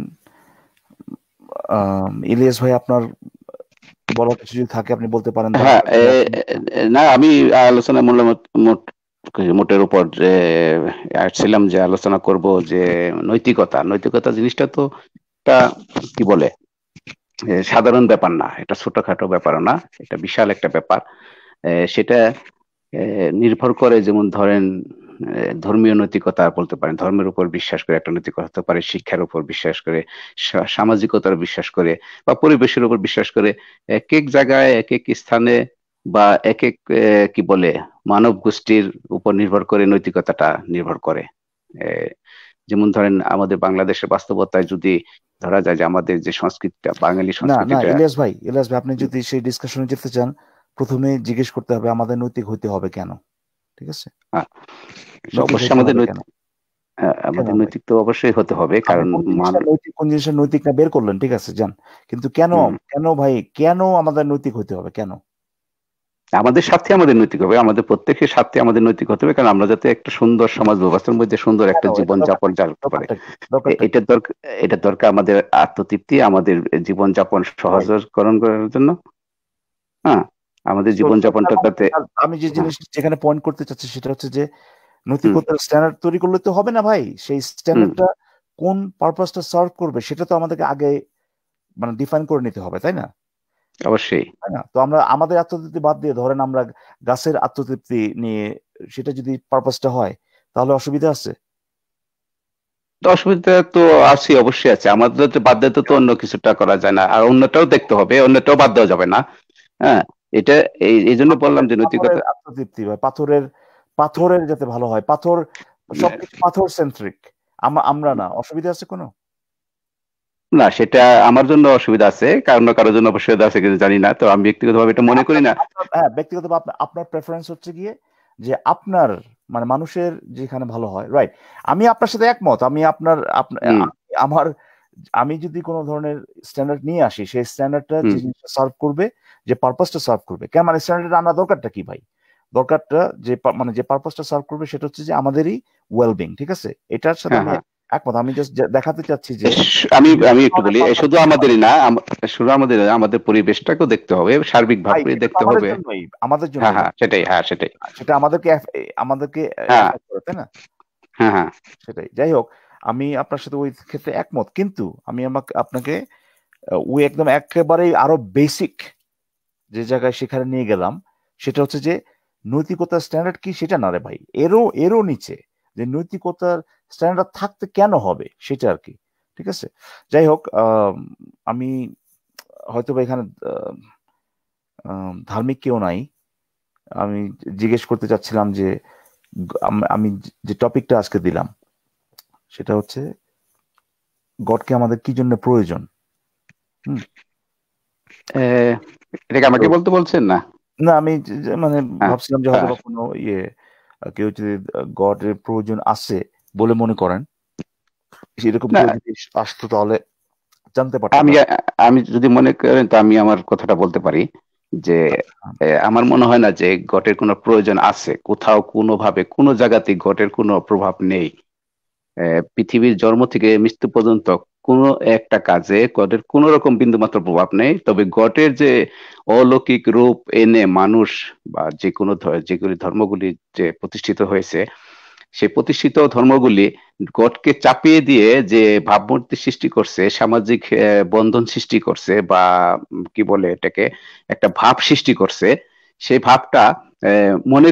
ইলিয়াস ভাই, আপনার বলার কিছু যদি থাকে আপনি বলতে পারেন, হ্যাঁ, তারপরে যদি আপনি না আমি আলোচনা মোটের উপর যে আসছিলাম, যে আলোচনা করব যে নৈতিকতা নৈতিকতা জিনিসটা তো একটা কি বলে, সাধারণ ব্যাপার না, এটা ছোটখাটো ব্যাপার না, এটা বিশাল একটা ব্যাপার। সেটা নির্ভর করে, যেমন ধরেন ধর্মীয় নৈতিকতা বলতে পারেন, ধর্মের উপর বিশ্বাস করে একটা নৈতিকতা হতে পারে, শিক্ষার উপর বিশ্বাস করে, সামাজিকতার বিশ্বাস করে, বা পরিবেশের উপর বিশ্বাস করে। এক এক জায়গায় এক এক স্থানে বা এক এক কি বলে মানব গোষ্ঠীর উপর নির্ভর করে নৈতিকতাটা নির্ভর করে। যেমন ধরেন আমাদের বাংলাদেশের বাস্তবতায় যদি ধরা যায় যে আমাদের যে সংস্কৃতিটা, বাঙালি না না, সংস্কৃতিটা। ইলিয়াস ভাই, আপনি যদি সেই ডিসকাশনে যেতে চান, প্রথমে জিজ্ঞেস করতে হবে আমাদের নৈতিক হইতে হবে কেন, ঠিক আছে? আহ, নৈতিক অবশ্যই হইতে আমাদের হবে কেন? নৈতিক, কেন আমাদের ভাই? নৈতিক তো অবশ্যই হতে হবে, আপনি কারণ কোন জিনিসটা নৈতিক, কোন জিনিসটা নৈতিক না বের করলেন, ঠিক আছে, যান। কিন্তু কেন, হুম, কেন ভাই, কেন আমাদের নৈতিক হইতে হবে কেন? আমাদের স্বার্থে আমাদের নৈতিক হবে, আমাদের প্রত্যেকের স্বার্থে আমাদের নৈতিক হতে হবে, কারণ আমরা যাতে একটা সুন্দর সমাজ ব্যবস্থার মধ্যে সুন্দর কেন একটা এটা জীবন যাপন করতে পারে। দরকারটা কি? দরকারটা কি? এটার দরকার, এটার দরকার আমাদের আত্মতৃপ্তি, আমাদের জীবন যাপন রাইট। সহজকরণ করার জন্য। হ্যাঁ, আমাদের জীবন যাপনটা যাতে, আমি যে হ্যাঁ, জিনিস যেখানে পয়েন্ট করতে চাচ্ছি সেটা হচ্ছে যে হুম নৈতিকতার স্ট্যান্ডার্ড তৈরি করলে তো হবে না ভাই। সেই হুম স্ট্যান্ডার্ডটা কোন পারপাসটা সার্ভ করবে সেটা তো আমাদেরকে আগে মানে ডিফাইন করে নিতে হবে, তাই না? অবশ্যই। তাই না? তো আমরা আমাদের আত্মতৃপ্তি বাদ দিয়ে ধরেন আমরা গাছের আত্মতৃপ্তি নিয়ে, সেটা যদি পারপাসটা হয় তাহলে অসুবিধা আছে? তো অসুবিধা তো আছে, অবশ্যই আছে। আমাদের তো বাদ দিতে তো অন্য কিছুটা করা যায় না, আর অন্যটাও দেখতে হবে, অন্যটাও বাদ দেওয়া যাবে না। হ্যাঁ, এটা এই জন্য বললাম পাথরের যে পাথরের নৈতিকতা। আত্মতৃপ্তি বা পাথরের পাথরের যাতে ভালো হয়, সবকিছু পাথর সেন্ট্রিক, আমরা না, অসুবিধা আছে কোনো? না, সেটা আমার জন্য অসুবিধা আছে, কারোর জন্য অসুবিধা আছে কিন্তু জানি না। তো আমি ব্যক্তিগতভাবে এটা মনে করি না। হ্যাঁ, ব্যক্তিগতভাবে আপনার প্রেফারেন্স হচ্ছে গিয়ে যে আপনার মানে মানুষের যেখানে ভালো হয়, রাইট। আমি আপনার সাথে একমত। আমি হুম, আমার আমি যদি কোনো ধরনের স্ট্যান্ডার্ড নিয়ে আসি, সেই স্ট্যান্ডার্ডটা যে হুম, জিনিসটা সার্ভ করবে, যে পারপাসটা সার্ভ করবে, কেন মানে স্ট্যান্ডার্ড আনা দরকারটা কি ভাই? দরকারটা মানে যে পারপাসটা সার্ভ করবে সেটা হচ্ছে যে আমাদেরই ওয়েলবিং, ঠিক আছে? এটার সাথে হ্যাঁ, আমি হ্যাঁ। একমত। আমি জাস্ট দেখাতে চাচ্ছি যে আমি বিভিন্ন আমি একটু ধরনের বলি, purpose শুধু থাকতে পারে। আমাদেরই না, শুধু আমাদের না, আমাদের পরিবেশটাকেও দেখতে হবে, সার্বিক ভাই ভাবে সেটা তো দেখতে আমাদের হবে। জন্যই, আমাদের হ্যাঁ, জন্যই হ্যাঁ, ভাই। সেটাই, হ্যাঁ, সেটাই। সেটা আমাদেরকে হ্যাঁ, এফেক্ট করে, তাই না? হ্যাঁ, হ্যাঁ। সেটাই। যাই হোক, আমি আপনার সাথে ওই ক্ষেত্রে একমত, কিন্তু আমি আপনাকে ওই একদম একেবারেই আরো বেসিক যে জায়গায় সেখানে নিয়ে গেলাম, সেটা হচ্ছে যে নৈতিকতার স্ট্যান্ডার্ড কি সেটা না রে ভাই, এরও নিচে যে নৈতিকতার স্ট্যান্ডার্ড থাকতে কেন হবে সেটা আর কি। ঠিক আছে, যাই হোক, আমি হয়তো বা এখানে ধার্মিক কেউ নাই। আমি জিজ্ঞেস করতে চাচ্ছিলাম যে আমি যে টপিকটা আজকে দিলাম সেটা হচ্ছে গডকে আমাদের কি জন্য প্রয়োজন। হুম। এ, এটাকে তো আমাকে বলতে বলছেন না? না, আমি মানে হ্যাঁ, ভাবছিলাম যে হয়তো হ্যাঁ। বা কোনো কেউ যদি গডের প্রয়োজন আছে বলে মনে করেন, সেরকম না, কেউ যদি আসতো তাহলে জানতে পারতাম আমি ব্যাপার। আমি যদি মনে করেন তো আমি আমার কথাটা বলতে পারি যে আমার মনে হয় না যে গটের কোনো প্রয়োজন আছে। কোথাও কোনোভাবে কোনো জায়গাতেই গটের কোনো প্রভাব নেই। পৃথিবীর জন্ম থেকে মৃত্যু পর্যন্ত কোনো একটা কাজে গডের কোনো রকম বিন্দুমাত্র প্রভাব নেই। তবে গডের যে অলৌকিক রূপ এনে মানুষ বা যেগুলি ধর্মগুলি যে প্রতিষ্ঠিত হয়েছে, সেই প্রতিষ্ঠিত ধর্মগুলি গডকে চাপিয়ে দিয়ে যে ভাবমূর্তি সৃষ্টি করছে, সামাজিক বন্ধন সৃষ্টি করছে, বা কি বলে এটাকে, একটা ভাব সৃষ্টি করছে। সেই ভাবটা মনে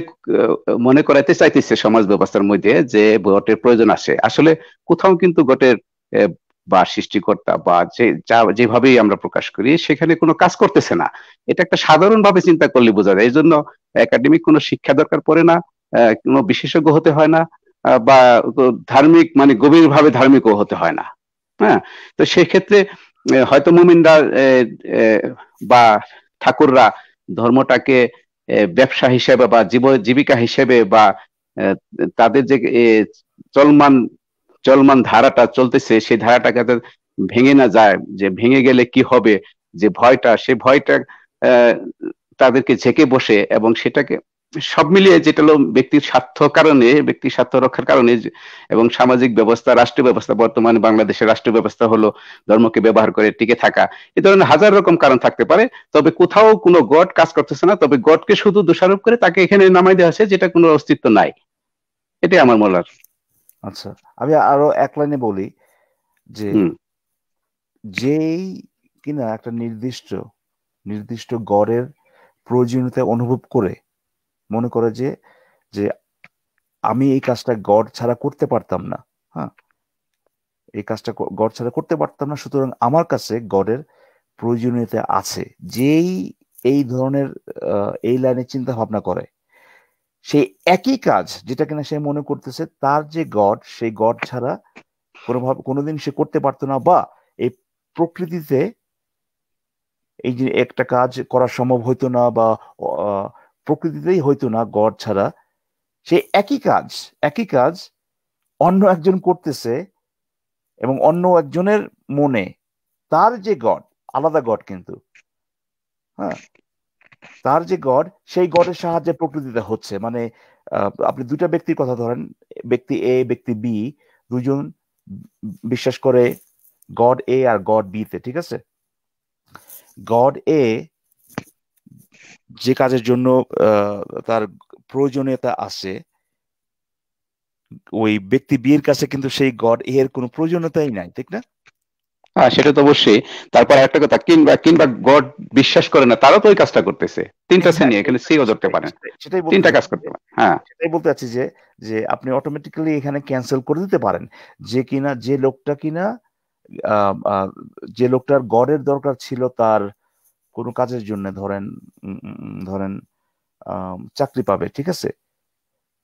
মনে করাইতে চাইতেছে সমাজ ব্যবস্থার মধ্যে যে গটের প্রয়োজন আসে। আসলে কোথাও কিন্তু গটের আহ, বা সৃষ্টিকর্তা বা যেভাবেই আমরা প্রকাশ করি সেখানে কোনো কাজ করতেছে না। এটা একটা সাধারণ ভাবে চিন্তা করলে বোঝা যায়। এই জন্য একাডেমিক কোনো শিক্ষা দরকার পড়ে না, কোনো বিশেষজ্ঞ হতে হয় না, বা ধার্মিক মানে গভীরভাবে ধার্মিকও হতে হয় না। হ্যাঁ। তো সেক্ষেত্রে হয়তো মুমিনরা বা ঠাকুররা ধর্মটাকে ব্যবসা হিসেবে বা জীবিকা হিসেবে বা আহ, তাদের যে চলমান চলমান ধারাটা চলতেছে সেই ধারাটাকে যাতে ভেঙে না যায়, যে ভেঙে গেলে কি হবে, যে ভয়টা, সেই ভয়টা আহ, তাদেরকে ঝেঁকে বসে, এবং সেটাকে সব মিলিয়ে যেটা হলো ব্যক্তির স্বার্থ রক্ষার কারণে এবং সামাজিক ব্যবস্থা, রাষ্ট্রীয় ব্যবস্থা, বর্তমানে বাংলাদেশের রাষ্ট্রীয় ব্যবস্থা হলো ধর্মকে ব্যবহার করে টিকে থাকা। এ ধরনের হাজার রকম কারণ থাকতে পারে। তবে কোথাও কোনো গড কাজ করতেছে না, তবে গডকে শুধু দোষারোপ করে তাকে এখানে নামাই দেওয়া হয়েছে যেটা কোনো অস্তিত্ব নাই। এটাই আমার মলার। আচ্ছা, আমি আরো এক লাইনে বলি যে হুম। যেই কিনা একটা নির্দিষ্ট নির্দিষ্ট গড়ের প্রয়োজনীয়তা অনুভব করে মনে করে যে যে আমি এই কাজটা গড় ছাড়া করতে পারতাম না, হ্যাঁ, এই কাজটা গড় ছাড়া করতে পারতাম না, সুতরাং আমার কাছে গডের প্রয়োজনীয়তা আছে, যেই এই ধরনের এই লাইনে চিন্তা ভাবনা করে, সেই একই কাজ যেটা কিনা সে মনে করতেছে তার যে গড, সেই গড ছাড়া কোনোভাবে কোনোদিন সে করতে পারতো না, বা এই প্রকৃতিতে এই যে একটা কাজ করা সম্ভব হইতো না, বা প্রকৃতিতেই হইতো না গড ছাড়া। সেই একই কাজ অন্য একজন করতেছে, এবং অন্য একজনের মনে তার যে গড, আলাদা গড কিন্তু, হ্যাঁ, তার যে গড, সেই গডের সাহায্যে প্রকৃতিতে হচ্ছে। মানে আপনি দুইটা ব্যক্তির কথা ধরেন, ব্যক্তি এ ব্যক্তি বি, দুজন বিশ্বাস করে গড এ আর গড বি তে, ঠিক আছে? গড এ যে কাজের জন্য তার প্রয়োজনীয়তা আছে, ওই ব্যক্তি বি এর কাছে কিন্তু সেই গড এ এর কোনো প্রয়োজনীয়তাই নাই, ঠিক না? হ্যাঁ, সেটা তো অবশ্যই। তারপর একটা কথা, কিংবা কিংবা গড বিশ্বাস করে না, তারাও তো ওই কাজটা করতেছে। তিনটা শ্রেণী, এক্স্যাক্টলি, এখানে সিও ধরতে সেটাই পারেন। সেটাই সেটাই বলতে তিনটা কাজ চাচ্ছি করতে পারেন। হ্যাঁ। সেটাই বলতে চাচ্ছি যে যে আপনি অটোমেটিক্যালি এখানে ক্যান্সেল করে দিতে পারেন যে কিনা যে লোকটা কিনা আহ, আহ, যে লোকটার গডের দরকার ছিল তার কোনো কাজের জন্য, ধরেন ধরেন চাকরি পাবে, ঠিক আছে?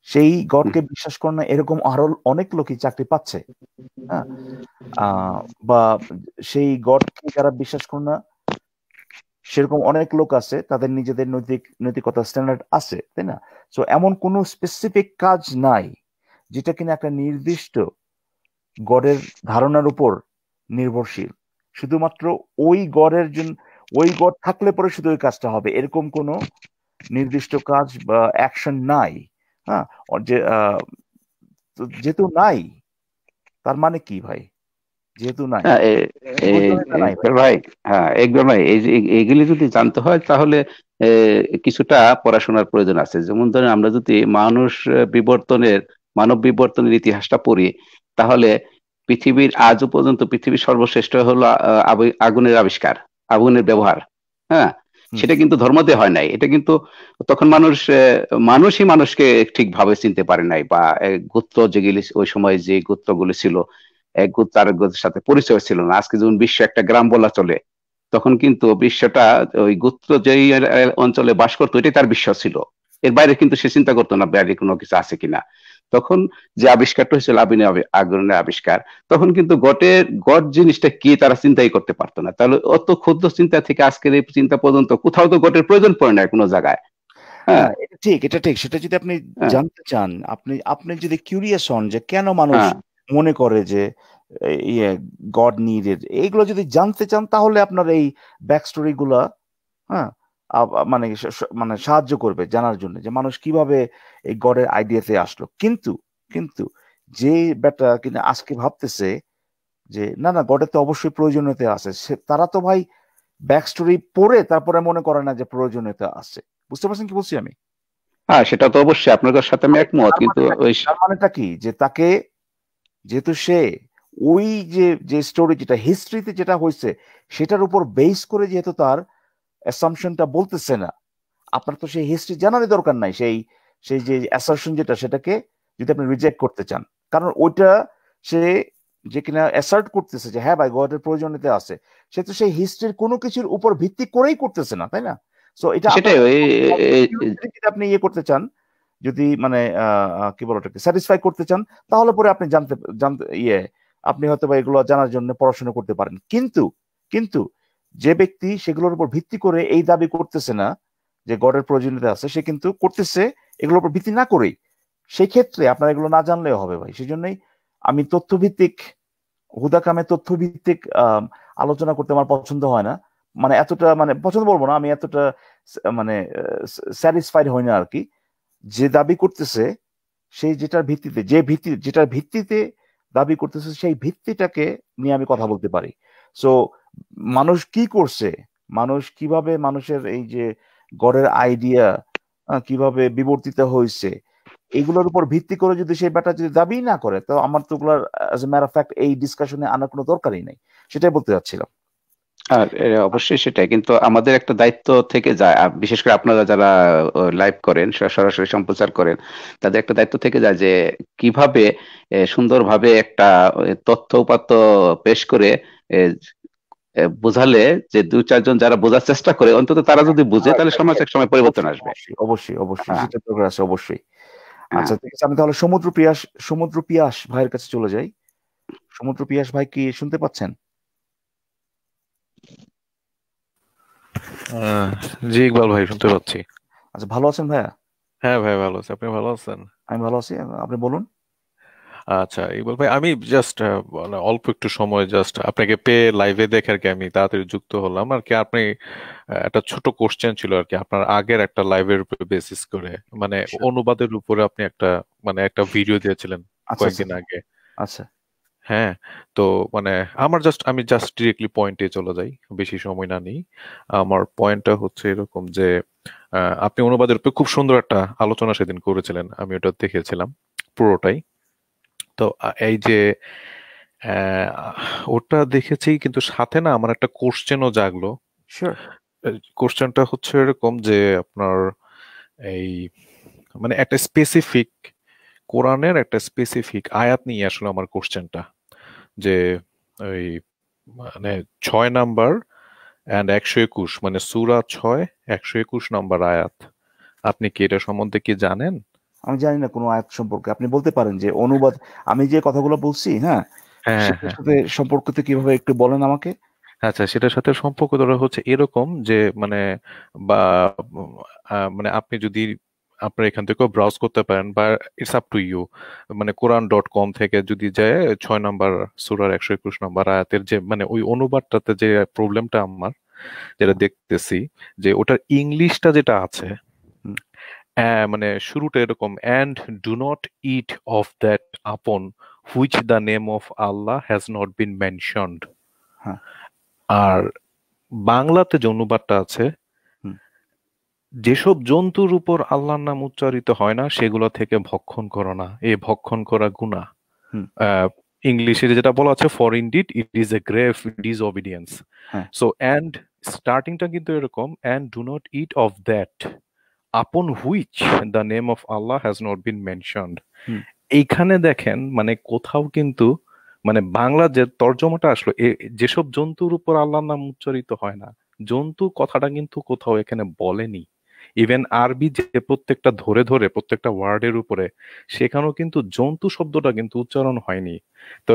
সেই গডকে বিশ্বাস করে না এরকম আরো অনেক লোকই চাকরি পাচ্ছে। হ্যাঁ, বা সেই গডকে যারা বিশ্বাস করে না সেরকম অনেক লোক আছে, তাদের নিজেদের নৈতিকতা স্ট্যান্ডার্ড আছে, তাই না? সো এমন কোনো স্পেসিফিক কাজ নাই যেটা কিনা একটা নির্দিষ্ট গডের ধারণার উপর নির্ভরশীল। শুধুমাত্র ওই গডের জন্য, ওই গড থাকলে পরে শুধু ওই কাজটা হবে, এরকম কোনো নির্দিষ্ট কাজ বা অ্যাকশন নাই। হ্যাঁ, যে যেহেতু নাই তার মানে কি ভাই? যেহেতু নাই হ্যাঁ, নাই ভাই। ভাই, হ্যাঁ একদম ভাই, এই যে এগুলি যদি জানতে হয় তাহলে এ, কিছুটা পড়াশোনার প্রয়োজন আছে। যেমন ধরেন আমরা যদি মানব বিবর্তনের ইতিহাসটা পড়ি, তাহলে পৃথিবীর আজও পর্যন্ত পৃথিবীর সর্বশ্রেষ্ঠ হলো আগুনের আবিষ্কার, আগুনের ব্যবহার। হ্যাঁ, সেটা কিন্তু ধর্ম দিয়ে হয় নাই, এটা কিন্তু তখন মানুষই মানুষকে ঠিকভাবে চিনতে পারে নাই, বা গোত্র যেগুলি ওই সময় যে গোত্রগুলি ছিল, এক গোত্র আরেক গোত্রের সাথে পরিচয় ছিল না। আজকে যেমন বিশ্ব একটা গ্রাম বলা চলে, তখন কিন্তু বিশ্বটা ওই গোত্র যেই অঞ্চলে বাস করতো এটাই তার বিশ্ব ছিল। এর বাইরে কিন্তু সে চিন্তা করতো না বাইরে কোনো কিছু আছে কিনা। তখন যে আবিষ্কারটা হয়েছিল আগুনের আবিষ্কার, তখন কিন্তু গড জিনিসটা কি তারা চিন্তাই করতে পারতো না। তাহলে অত ক্ষুদ্র চিন্তা থেকে আজকের এই চিন্তা পর্যন্ত কোথাও তো গডের প্রয়োজন পড়ে না কোনো জায়গায়। হ্যাঁ, এটা ঠিক, এটা ঠিক। সেটা যদি আপনি হ্যাঁ, জানতে চান, আপনি যদি কিউরিয়াস হন যে কেন মানুষ হ্যাঁ, মনে করে যে ইয়ে গড নিডেড, এইগুলো যদি জানতে চান তাহলে আপনার এই ব্যাক স্টোরি গুলা, হ্যাঁ, মানে মানে সাহায্য করবে জানার জন্য যে মানুষ কিভাবে এই গডের আইডিয়াতে আসলো। কিন্তু কিন্তু যে বেটা কিনা আজকে ভাবতেছে যে না না গডের তো অবশ্যই প্রয়োজনীয়তা আছে, তারা তো ভাই ব্যাক স্টোরি পড়ে তারপরে মনে করে না যে প্রয়োজনীয়তা আছে। বুঝতে পারছেন কি বলছি আমি? হ্যাঁ, সেটা তো অবশ্যই আপনার সাথে আমি একমত, কিন্তু ওই তার মানেটা কি যে তাকে, যেহেতু সে ওই যে যে স্টোরি যেটা হিস্ট্রিতে যেটা হয়েছে সেটার উপর বেস করে যেহেতু তার অ্যাসাম্পশনটা বলতেছে না, আপনার তো সেই হিস্ট্রি জানারই দরকার নাই। সেই সেই যে অ্যাসারশন যেটা, সেটাকে যদি আপনি রিজেক্ট করতে চান, কারণ ওইটা সে যে কিনা অ্যাসার্ট করতেছে যে হ্যাঁ ভাই গডের প্রয়োজনীয়তা আছে, সে তো সেই হিস্ট্রির কোনো কিছুর উপর ভিত্তি করেই করতেছে না, তাই না? সো এটা আপনার সেটাই যদি আপনি ইয়ে করতে চান, যদি মানে কি বলো ওটাকে স্যাটিসফাই করতে চান, তাহলে পরে আপনি জানতে জানতে আপনি হয়তো বা এগুলো জানার জন্য পড়াশোনা করতে পারেন। কিন্তু কিন্তু যে ব্যক্তি সেগুলোর উপর ভিত্তি করে এই দাবি করতেছে না যে গডের প্রয়োজনীয়তা আছে, সে কিন্তু করতেছে এগুলোর উপর ভিত্তি না করেই। সেই ক্ষেত্রে আপনার এগুলো না জানলেও হবে ভাই। সেই জন্যই আমি তথ্যভিত্তিক, হুদাকামে তথ্যভিত্তিক আলোচনা করতে আমার পছন্দ হয় না। মানে এতটা, মানে পছন্দ বলবো না, আমি এতটা মানে স্যাটিসফাইড হই না আর কি। যে দাবি করতেছে সেই যেটার ভিত্তিতে দাবি করতেছে সেই ভিত্তিটাকে নিয়ে আমি কথা বলতে পারি। সো মানুষ কি করছে, মানুষ কিভাবে, মানুষের এই যে গড়ের আইডিয়া কিভাবে বিবর্তিত হয়েছে, এগুলোর উপর ভিত্তি করে যদি সেই ব্যাটা যদি দাবি না করে, তো আমার তো ওগুলার as a matter of fact এই ডিসকাশনে আনার কোনো দরকারই নেই। সেটাই বলতে চাচ্ছিলাম। আর অবশ্যই সেটাই, কিন্তু আমাদের একটা দায়িত্ব থেকে যায়, বিশেষ করে আপনারা যারা লাইভ করেন, সরাসরি সম্প্রচার করেন, তাদের একটা দায়িত্ব থেকে যায় যে কিভাবে সুন্দরভাবে একটা তথ্য উপাত্ত পেশ করে এ, বোঝালে যে দু চারজন যারা বোঝার চেষ্টা করে অন্তত তারা যদি বুঝে, তাহলে সমাজ এক সময় পরিবর্তন অবশ্যই আসবে। অবশ্যই অবশ্যই অবশ্যই হ্যাঁ, সেটা দরকার আছে অবশ্যই। হ্যাঁ, আচ্ছা ঠিক আছে, আমি তাহলে সমুদ্র পিয়াস ভাইয়ের কাছে চলে যাই। সমুদ্র পিয়াস ভাই কি শুনতে পাচ্ছেন? আহ, জি ইকবাল ভাই, শুনতে পাচ্ছি। আচ্ছা, ভালো আছেন ভাইয়া? হ্যাঁ ভাই, ভালো আছি। আপনি ভালো আছেন? আমি ভালো আছি, আপনি বলুন। আচ্ছা ইকবাল ভাই, আমি জাস্ট মানে অল্প একটু সময় জাস্ট আপনাকে পেয়ে লাইভে দেখে আর কি আমি তাড়াতাড়ি যুক্ত হলাম আর কি। আপনি একটা ছোট কোশ্চেন ছিল আর কি, আপনার আগের একটা লাইভের উপরে বেসিস করে, মানে Sure. অনুবাদের উপরে আপনি একটা ভিডিও দিয়েছিলেন আচ্ছা আচ্ছা কয়েকদিন আগে। আচ্ছা। হ্যাঁ, তো মানে আমি জাস্ট ডিরেক্টলি পয়েন্টে চলে যাই, বেশি সময় না নিই। আমার পয়েন্টটা হচ্ছে এরকম যে আপনি অনুবাদের উপর খুব সুন্দর একটা আলোচনা সেদিন করেছিলেন, আমি ওটা দেখেছিলাম পুরোটাই। তো এই যে আহ, ওটা দেখেছি, কিন্তু সাথে না আমার একটা কোশ্চেনও জাগলো। শিওর। কোশ্চেনটা হচ্ছে এরকম যে আপনার এই মানে একটা স্পেসিফিক কোরআনের একটা স্পেসিফিক আয়াত নিয়ে আসলে আমার কোশ্চেনটা, যে ওই মানে 6 নাম্বার অ্যান্ড 121, মানে সূরা 6 121 নম্বর আয়াত। আপনি কি এটা সম্বন্ধে কি জানেন? আমি জানি না কোনো আয়াত সম্পর্কে। আপনি বলতে পারেন যে অনুবাদ, আমি যে কথাগুলো বলছি, হ্যাঁ, হ্যাঁ সেটার হ্যাঁ সাথে সম্পর্কিত কিভাবে একটু বলেন আমাকে। আচ্ছা, সেটার সাথে সম্পর্ক ধরা হচ্ছে এরকম যে মানে বা মানে আপনি যদি আপনার এখান থেকেও ব্রাউজ করতে পারেন, বা ইটস আপ টু ইউ, মানে কোরআন.com থেকে যদি যায় 6 নম্বর সূরার 121 নম্বর আয়াতের যে মানে ওই অনুবাদটাতে যে প্রবলেমটা আমার যেটা দেখতেছি, যে ওটার ইংলিশটা যেটা আছে, হুম, মানে শুরুটা এরকম, and do not eat of that upon which the name of Allah has not been mentioned. হ্যাঁ, আর বাংলাতে যে অনুবাদটা আছে, হুম, যেসব জন্তুর উপর আল্লাহর নাম উচ্চারিত হয় না সেগুলো থেকে ভক্ষণ করো না, এ ভক্ষণ করা গুনাহ। হুম, ইংলিশে যেটা বলা আছে, for indeed it is a grave disobedience. হ্যাঁ, সো অ্যান্ড স্টার্টিংটা কিন্তু এরকম, and do not eat of that upon which the name of Allah has not been mentioned. হুম, এইখানে দেখেন মানে কোথাও কিন্তু মানে বাংলা যে তর্জমাটা আসলো, যেসব জন্তুর উপর আল্লাহর নাম উচ্চারিত হয় না, জন্তু কথাটা কিন্তু কোথাও এখানে বলেনি। ইভেন আরবি যে প্রত্যেকটা ধরে ধরে প্রত্যেকটা ওয়ার্ডের উপরে, সেখানেও কিন্তু জন্তু শব্দটা কিন্তু উচ্চারণ হয়নি। তো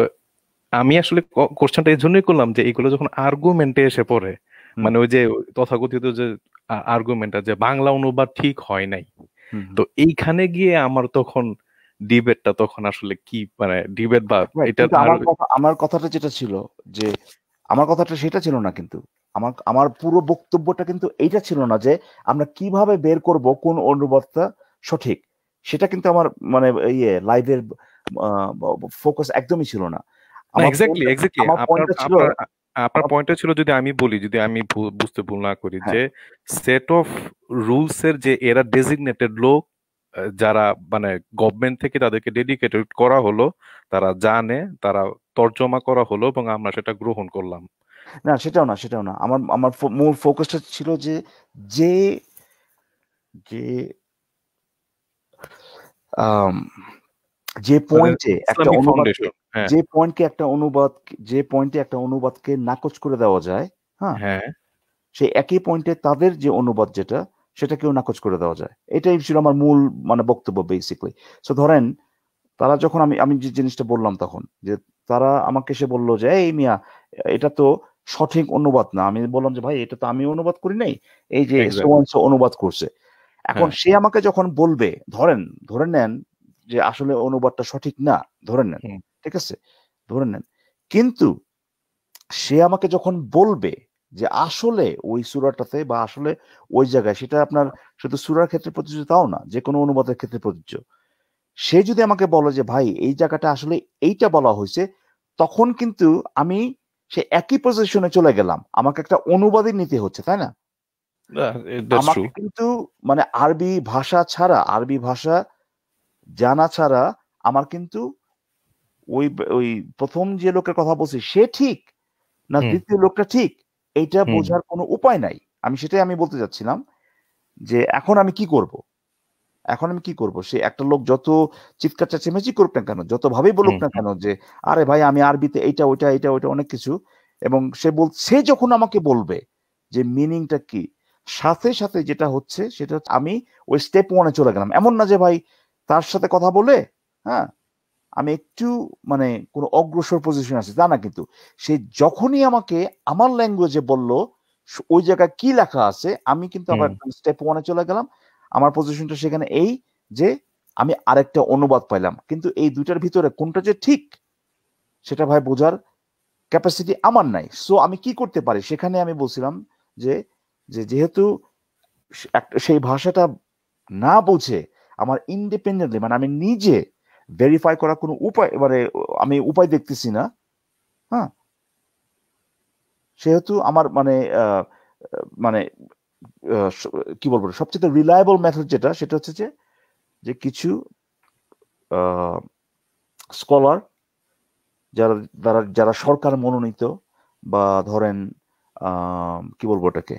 আমি আসলে কোশ্চেনটা এই জন্যই করলাম যে এগুলো যখন আর্গুমেন্টে এসে পড়ে, হুম, মানে ওই যে তথাকথিত যে আর্গুমেন্টটা যে বাংলা অনুবাদ ঠিক হয় নাই, হুম, তো এইখানে গিয়ে আমার তখন ডিবেটটা তখন আসলে কি মানে ডিবেট বা রাইট। এটার কিন্তু আর আমার কথাটা যেটা ছিল যে, আমার কথাটা সেটা ছিল না কিন্তু। আমার আমার পুরো বক্তব্যটা কিন্তু এইটা ছিল না যে আমরা কিভাবে বের করব কোন অনুবাদটা সঠিক। সেটা কিন্তু আমার মানে লাইভের ফোকাস একদমই ছিল না। না, আমার এক্স্যাক্টলি পয়েন্ট এক্স্যাক্টলি আমার আপনার পয়েন্টটা ছিল আপনার আপনার আমার পয়েন্টটা ছিল, যদি আমি বলি, যদি আমি বুঝতে ভুল না করি, হ্যাঁ, যে সেট অফ রুলস এর যে এরা ডেজিগনেটেড লোক, যারা মানে গভর্নমেন্ট থেকে তাদেরকে ডেডিকেটেড করা হলো, তারা জানে, তারা তর্জমা করা হলো এবং আমরা সেটা গ্রহণ করলাম। না সেটাও না, সেটাও না। আমার আমার মূল ফোকাসটা ছিল যে যে যে আম, যে তাদের পয়েন্টে একটা ইসলামিক অনুবাদকে, ফাউন্ডেশন। হ্যাঁ যে পয়েন্টকে একটা অনুবাদ, যে পয়েন্টে একটা অনুবাদকে নাকচ করে দেওয়া যায়, হ্যাঁ, হ্যাঁ সেই একই পয়েন্টে তাদের যে অনুবাদ যেটা, সেটাকেও নাকচ করে দেওয়া যায়। এটাই ছিল আমার মূল মানে বক্তব্য বেসিকলি। সো ধরেন তারা যখন আমি আমি যে জিনিসটা বললাম তখন যে তারা আমাকে এসে বলল যে এই মিয়া, এটা তো সঠিক অনুবাদ না। আমি বললাম যে ভাই এটা তো আমি অনুবাদ করি নাই, এই যে সো এক্স্যাক্টলি। অ্যান্ড সো অনুবাদ করছে। এখন হ্যাঁ সে আমাকে যখন বলবে, ধরে নেন যে আসলে অনুবাদটা সঠিক না, ধরে নেন, হুম ঠিক আছে, ধরে নেন, কিন্তু সে আমাকে যখন বলবে যে আসলে ওই সূরাটাতে বা আসলে ওই জায়গায়, সেটা আপনার শুধু সূরার ক্ষেত্রে প্রযোজ্য তাও না, যে কোনো অনুবাদের ক্ষেত্রে প্রযোজ্য। সে যদি আমাকে বলে যে ভাই এই জায়গাটা আসলে এইটা বলা হয়েছে, তখন কিন্তু আমি সে একই পজিশনে চলে গেলাম, আমাকে একটা অনুবাদই নিতে হচ্ছে, তাই না? That's true. আমাকে কিন্তু মানে আরবি ভাষা জানা ছাড়া আমার কিন্তু ওই ওই প্রথম যে লোকের কথা বলছি সে ঠিক না হুম দ্বিতীয় লোকটা ঠিক, এইটা হুম বোঝার কোনো উপায় নাই। সেটাই বলতে চাচ্ছিলাম যে এখন আমি কি করব, এখন আমি কি করব? সে একটা লোক যত চিৎকার চেঁচামেচি করুক না কেন, যতভাবেই বলুক হুম না হুম কেন যে আরে ভাই আমি আরবিতে এইটা ওইটা এটা ওইটা অনেক কিছু, এবং সে যখন আমাকে বলবে যে মিনিংটা কি, সাথে সাথে যেটা হচ্ছে সেটা হচ্ছে আমি ওই স্টেপ ওয়ানে চলে গেলাম। এমন না যে ভাই তার সাথে কথা বলে, হ্যাঁ, আমি একটু মানে কোনো অগ্রসর পজিশন আছে তা না, কিন্তু সে যখনই আমাকে আমার ল্যাঙ্গুয়েজে বলল ওই জায়গায় কি লেখা আছে, আমি কিন্তু আবার হুম স্টেপ ওয়ানে চলে গেলাম। আমার পজিশনটা সেখানে এই যে আমি আরেকটা অনুবাদ পাইলাম, কিন্তু এই দুইটার ভিতরে কোনটা যে ঠিক সেটা ভাই বোঝার ক্যাপাসিটি আমার নাই। সো আমি কি করতে পারি, সেখানে আমি বলছিলাম যে যেহেতু সেই ভাষাটা না বুঝে আমার ইন্ডিপেন্ডেন্টলি মানে আমি নিজে ভেরিফাই করার কোনো উপায় মানে আমি উপায় দেখতেছি না, হ্যাঁ, সেহেতু আমার মানে মানে কি বলবো, সবচেয়ে রিলায়েবল মেথড যেটা সেটা হচ্ছে যে যে কিছু স্কলার যারা যারা সরকার মনোনীত, বা ধরেন কি বলবো ওটাকে,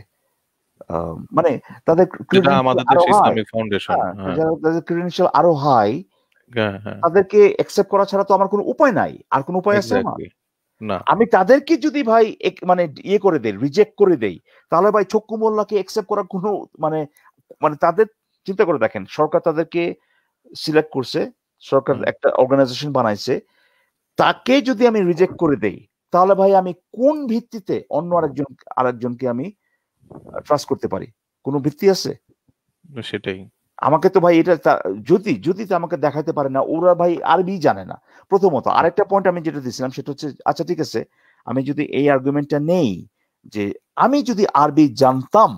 মানে তাদের যেটা ক্রেডেনশিয়াল আমাদের আরো দেশে হাই, ইসলামিক ফাউন্ডেশন। হ্যাঁ, হ্যাঁ যাদের ক্রেডেনশিয়াল আরো হাই, হ্যাঁ হ্যাঁ তাদেরকে একসেপ্ট করা ছাড়া তো আমার কোনো উপায় নাই। আর কোনো উপায় আছে আমার? এক্স্যাক্টলি। না আমি তাদেরকে যদি ভাই মানে ইয়ে করে দেই, রিজেক্ট করে দেই, তাহলে ভাই ছক্কু মোল্লাকে একসেপ্ট করার কোনো মানে মানে তাদের চিন্তা করে দেখেন, সরকার তাদেরকে সিলেক্ট করছে, সরকার একটা অর্গানাইজেশন বানাইছে, তাকে যদি আমি রিজেক্ট করে দেই তাহলে ভাই আমি কোন ভিত্তিতে অন্য আরেকজনকে আমি ট্রাস্ট করতে পারি? কোনো ভিত্তি আছে? সেটাই। আমাকে তো ভাই এটা যদি আমাকে দেখাতে পারে না, ওরা ভাই আরবি জানে না প্রথমত। আরেকটা পয়েন্ট আমি যেটা দিছিলাম সেটা হচ্ছে, আচ্ছা ঠিক আছে, আমি যদি এই আর্গুমেন্টটা নেই যে আমি যদি আরবি জানতাম